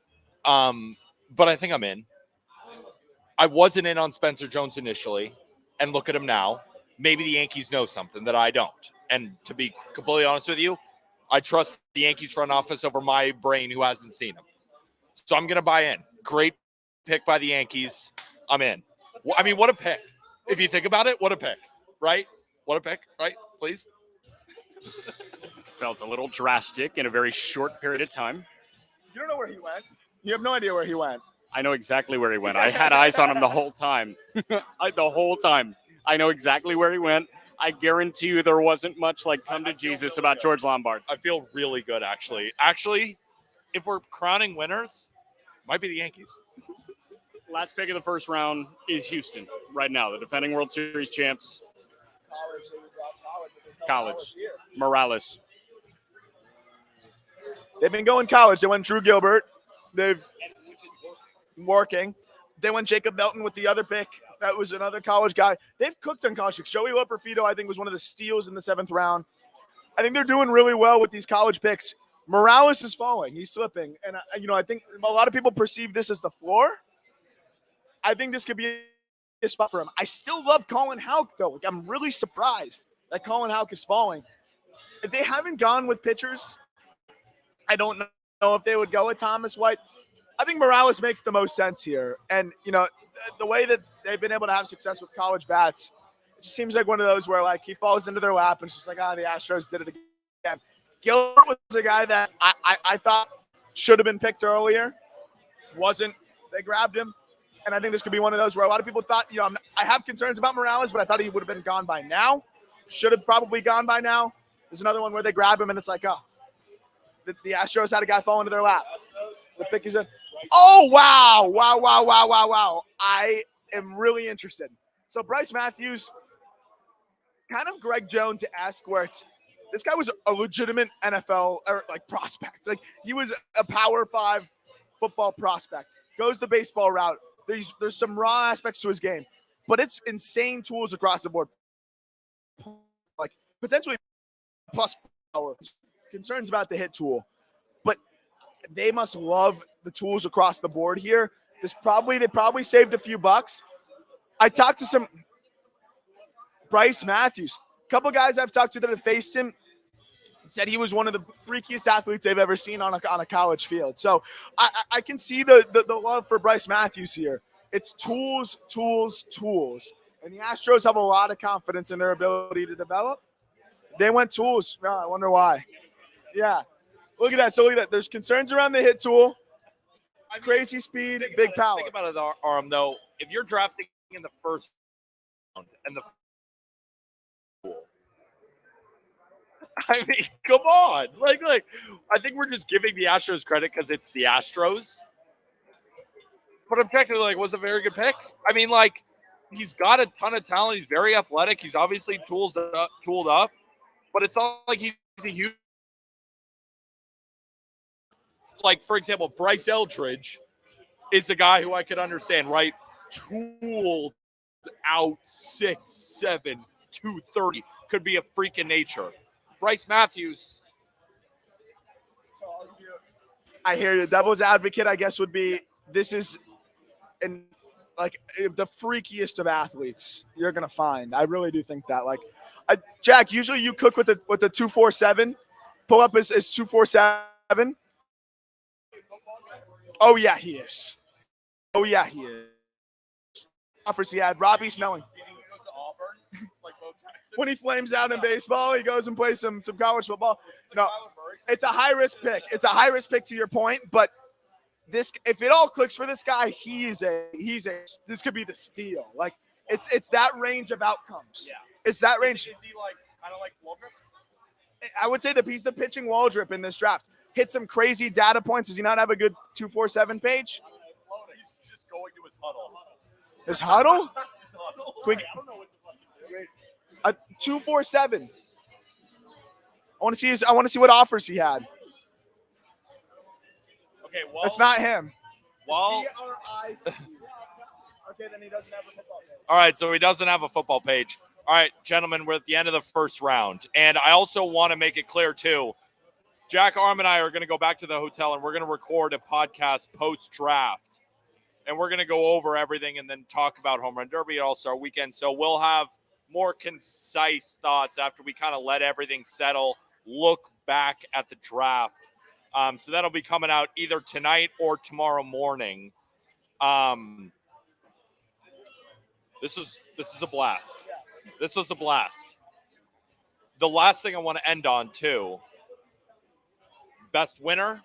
but I think I'm in. I wasn't in on Spencer Jones initially, and look at him now. Maybe the Yankees know something that I don't. And to be completely honest with you, I trust the Yankees front office over my brain who hasn't seen him. So I'm going to buy in. Great pick by the Yankees. I'm in. I mean, what a pick. If you think about it, what a pick, right? What a pick, right? Please. Felt a little drastic in a very short period of time. You don't know where he went. You have no idea where he went. I know exactly where he went. I had eyes on him the whole time. The whole time. I know exactly where he went. I guarantee you there wasn't much like come to Jesus about George Lombard. I feel really good, actually. Actually, if we're crowning winners, might be the Yankees. Last pick of the first round is Houston right now, the defending World Series champs. College. Morales. They've been going college. They went Drew Gilbert. They've working. They went Jacob Melton with the other pick. That was another college guy. They've cooked on college picks. Joey Loperfido, I think, was one of the steals in the 7th round. I think they're doing really well with these college picks. Morales is falling. He's slipping. And, I think a lot of people perceive this as the floor. I think this could be a spot for him. I still love Colin Houck, though. I'm really surprised that Colin Houck is falling. If they haven't gone with pitchers, I don't know if they would go with Thomas White. I think Morales makes the most sense here. And, the way that they've been able to have success with college bats, it just seems like one of those where, he falls into their lap and it's just like, the Astros did it again. Gilbert was a guy that I thought should have been picked earlier. Wasn't. They grabbed him. And I think this could be one of those where a lot of people thought, I have concerns about Morales, but I thought he would have been gone by now. Should have probably gone by now. There's another one where they grab him and it's like, the Astros had a guy fall into their lap. The pick is in. Oh, wow. Wow. I am really interested. So Bryce Matthews, kind of Greg Jones-esque, where this guy was a legitimate NFL prospect. He was a Power 5 football prospect. goes the baseball route. There's some raw aspects to his game, but it's insane tools across the board. Like potentially plus power. Concerns about the hit tool, but they must love the tools across the board here. They probably saved a few bucks. I talked to some Bryce Matthews, a couple guys I've talked to that have faced him. Said he was one of the freakiest athletes they've ever seen on a college field. So I can see the love for Bryce Matthews here. It's tools, tools, tools. And the Astros have a lot of confidence in their ability to develop. They went tools. Oh, I wonder why. Yeah. Look at that. So look at that. There's concerns around the hit tool. Crazy speed, big power. Think about it, Aram, though. If you're drafting in the first round and the I mean, come on. Like, I think we're just giving the Astros credit because it's the Astros. But objectively, like, was a very good pick. I mean, like, he's got a ton of talent. He's very athletic. He's obviously tooled up. But it's not like he's a huge. Like, for example, Bryce Eldridge is the guy who I could understand, right? Tooled out 6'7", 230. Could be a freak in nature. Bryce Matthews. I hear you. Devil's advocate, I guess, would be this is the freakiest of athletes you're gonna find. I really do think that. Like, Jack, usually you cook with the 247. Pull up his 247. Oh yeah, he is. Oh yeah, he is. Offers he had Robbie Snelling. When he flames out in baseball, he goes and plays some college football. No, it's a high-risk pick. It's a high-risk pick to your point, but if it all clicks for this guy, this could be the steal. Like, it's that range of outcomes. Yeah. It's that range. Is he like kind of like Waldrep? I would say he's the pitching Waldrep in this draft. Hit some crazy data points. Does he not have a good 247 page? He's just going to his huddle. His huddle? His huddle. Quick. I don't know what the fuck. 247. I want to see what offers he had. Okay, well, it's not him. Well, okay, then he doesn't have a football page. All right, so he doesn't have a football page. All right, gentlemen, we're at the end of the first round, and I also want to make it clear too. Jack, Aram, and I are going to go back to the hotel, and we're going to record a podcast post-draft, and we're going to go over everything and then talk about Home Run Derby and All-Star Weekend. So we'll have more concise thoughts after we kind of let everything settle, look back at the draft. So that'll be coming out either tonight or tomorrow morning. This is a blast. This was a blast. The last thing I want to end on too, best winner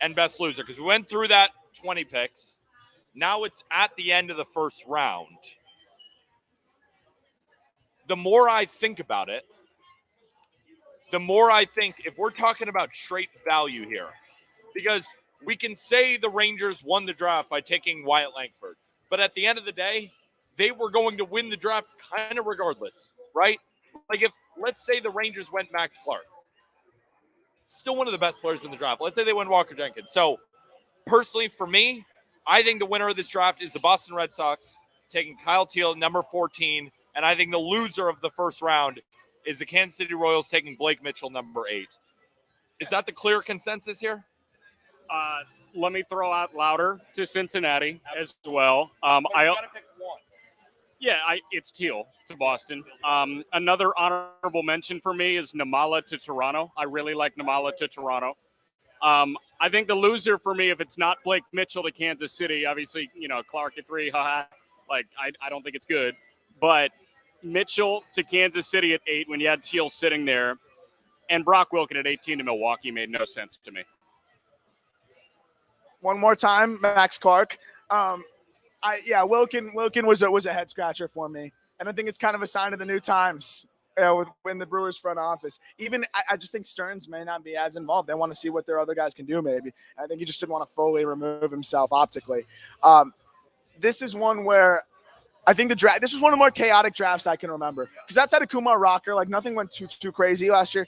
and best loser, because we went through that 20 picks. Now it's at the end of the first round. The more I think about it, the more I think if we're talking about straight value here, because we can say the Rangers won the draft by taking Wyatt Langford, but at the end of the day, they were going to win the draft kind of regardless, right? Like if, let's say the Rangers went Max Clark, still one of the best players in the draft. Let's say they went Walker Jenkins. So personally for me, I think the winner of this draft is the Boston Red Sox taking Kyle Teel, number 14. And I think the loser of the first round is the Kansas City Royals taking Blake Mitchell, number 8. Is that the clear consensus here? Let me throw out louder to Cincinnati as well. You gotta pick one. Yeah, it's Teel to Boston. Another honorable mention for me is Namala to Toronto. I really like Namala to Toronto. I think the loser for me, if it's not Blake Mitchell to Kansas City, obviously, Clark at 3, haha. Like, I don't think it's good. But Mitchell to Kansas City at 8 when you had Teel sitting there, and Brock Wilkin at 18 to Milwaukee made no sense to me. One more time, Max Clark. Wilkin was a head scratcher for me, and I think it's kind of a sign of the new times in the Brewers front office. Even I just think Stearns may not be as involved. They want to see what their other guys can do. Maybe I think he just didn't want to fully remove himself optically. This is one where I think this was one of the more chaotic drafts I can remember, because outside of Kumar Rocker, like nothing went too crazy last year.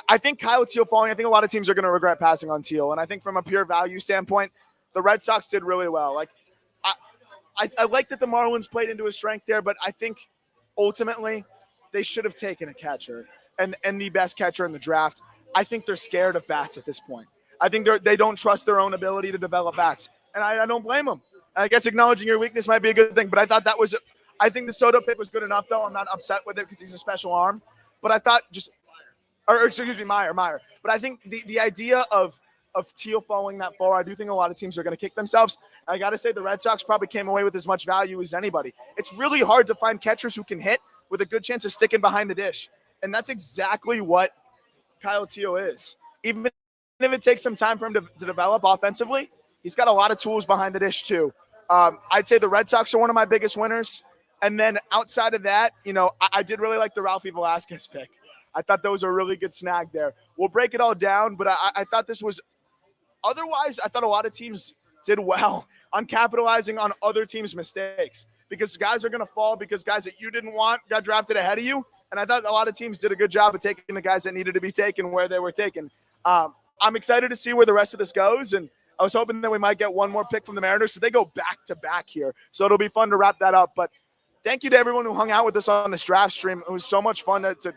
I think Kyle Teel falling, I think a lot of teams are going to regret passing on Teel. And I think from a pure value standpoint, the Red Sox did really well. Like, I like that the Marlins played into his strength there, but I think ultimately they should have taken a catcher and the best catcher in the draft. I think they're scared of bats at this point. I think they don't trust their own ability to develop bats, and I don't blame them. I guess acknowledging your weakness might be a good thing, but I thought I think the Soto pick was good enough, though. I'm not upset with it because he's a special arm, but I thought Meyer. But I think the idea of Teel falling that far, I do think a lot of teams are going to kick themselves. I got to say the Red Sox probably came away with as much value as anybody. It's really hard to find catchers who can hit with a good chance of sticking behind the dish, and that's exactly what Kyle Teel is. Even if it takes some time for him to develop offensively, he's got a lot of tools behind the dish too. I'd say the Red Sox are one of my biggest winners. And then outside of that, I did really like the Ralphie Velasquez pick. I thought that was a really good snag there. We'll break it all down, but I thought this was – otherwise, I thought a lot of teams did well on capitalizing on other teams' mistakes because guys are going to fall because guys that you didn't want got drafted ahead of you. And I thought a lot of teams did a good job of taking the guys that needed to be taken where they were taken. I'm excited to see where the rest of this goes, and I was hoping that we might get one more pick from the Mariners, so they go back-to-back here. So it'll be fun to wrap that up. But thank you to everyone who hung out with us on this draft stream. It was so much fun to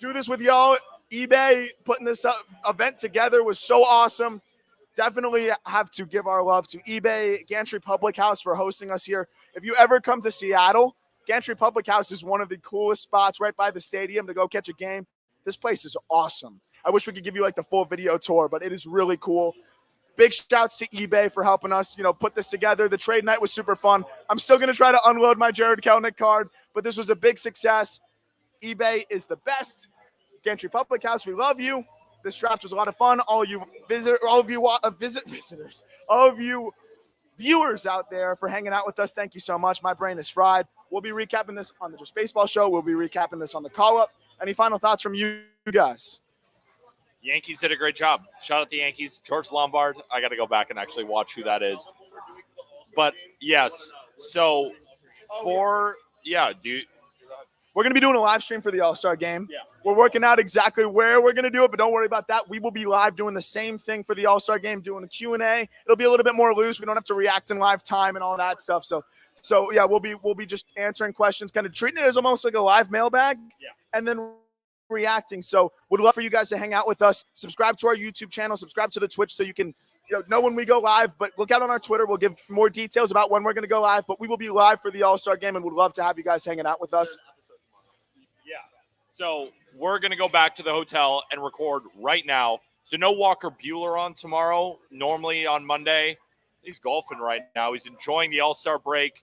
do this with y'all. eBay putting this event together was so awesome. Definitely have to give our love to eBay, Gantry Public House for hosting us here. If you ever come to Seattle, Gantry Public House is one of the coolest spots right by the stadium to go catch a game. This place is awesome. I wish we could give you like the full video tour, but it is really cool. Big shouts to eBay for helping us, put this together. The trade night was super fun. I'm still going to try to unload my Jared Kelenic card, but this was a big success. eBay is the best. Gantry Public House, we love you. This draft was a lot of fun. All of you viewers out there for hanging out with us, thank you so much. My brain is fried. We'll be recapping this on the Just Baseball Show. We'll be recapping this on the call-up. Any final thoughts from you guys? Yankees did a great job. Shout out the Yankees. George Lombard. I got to go back and actually watch who that is. But, yes. So, we're going to be doing a live stream for the All-Star game. Yeah. We're working out exactly where we're going to do it, but don't worry about that. We will be live doing the same thing for the All-Star game, doing a Q&A. It'll be a little bit more loose. We don't have to react in live time and all that stuff. So yeah, we'll be just answering questions, kind of treating it as almost like a live mailbag. Yeah. And then reacting. So would love for you guys to hang out with us. Subscribe to our YouTube channel, subscribe to the Twitch so you can know when we go live, but look out on our Twitter. We'll give more details about when we're going to go live, but we will be live for the All-Star game and would love to have you guys hanging out with us. Yeah. So we're going to go back to the hotel and record right now. So no Walker Buehler on tomorrow. Normally on Monday, he's golfing right now. He's enjoying the All-Star break.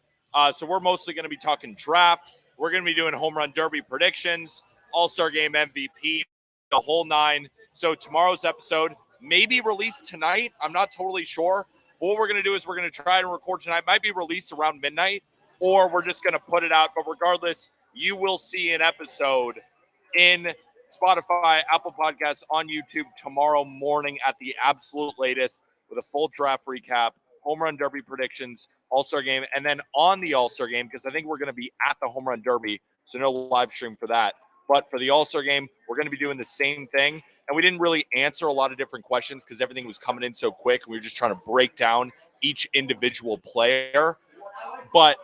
So we're mostly going to be talking draft. We're going to be doing home run derby predictions, All-Star game MVP, the whole nine. So tomorrow's episode may be released tonight. I'm not totally sure. What we're going to do is we're going to try and record tonight. It might be released around midnight, or we're just going to put it out. But regardless, you will see an episode in Spotify, Apple Podcasts, on YouTube tomorrow morning at the absolute latest with a full draft recap, home run derby predictions, All-Star game, and then on the All-Star game, because I think we're going to be at the home run derby, so no live stream for that. But for the All-Star game, we're going to be doing the same thing. And we didn't really answer a lot of different questions because everything was coming in so quick. We were just trying to break down each individual player. But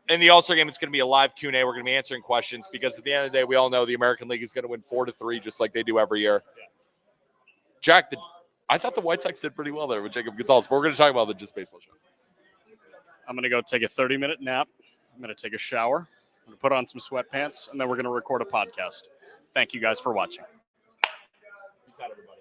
in the All-Star game, it's going to be a live Q&A. We're going to be answering questions because at the end of the day, we all know the American League is going to win 4-3 just like they do every year. Jack, I thought the White Sox did pretty well there with Jacob Gonzalez, but we're going to talk about the Just Baseball Show. I'm going to go take a 30-minute nap. I'm going to take a shower. I'm going to put on some sweatpants, and then we're going to record a podcast. Thank you guys for watching. Peace out, everybody.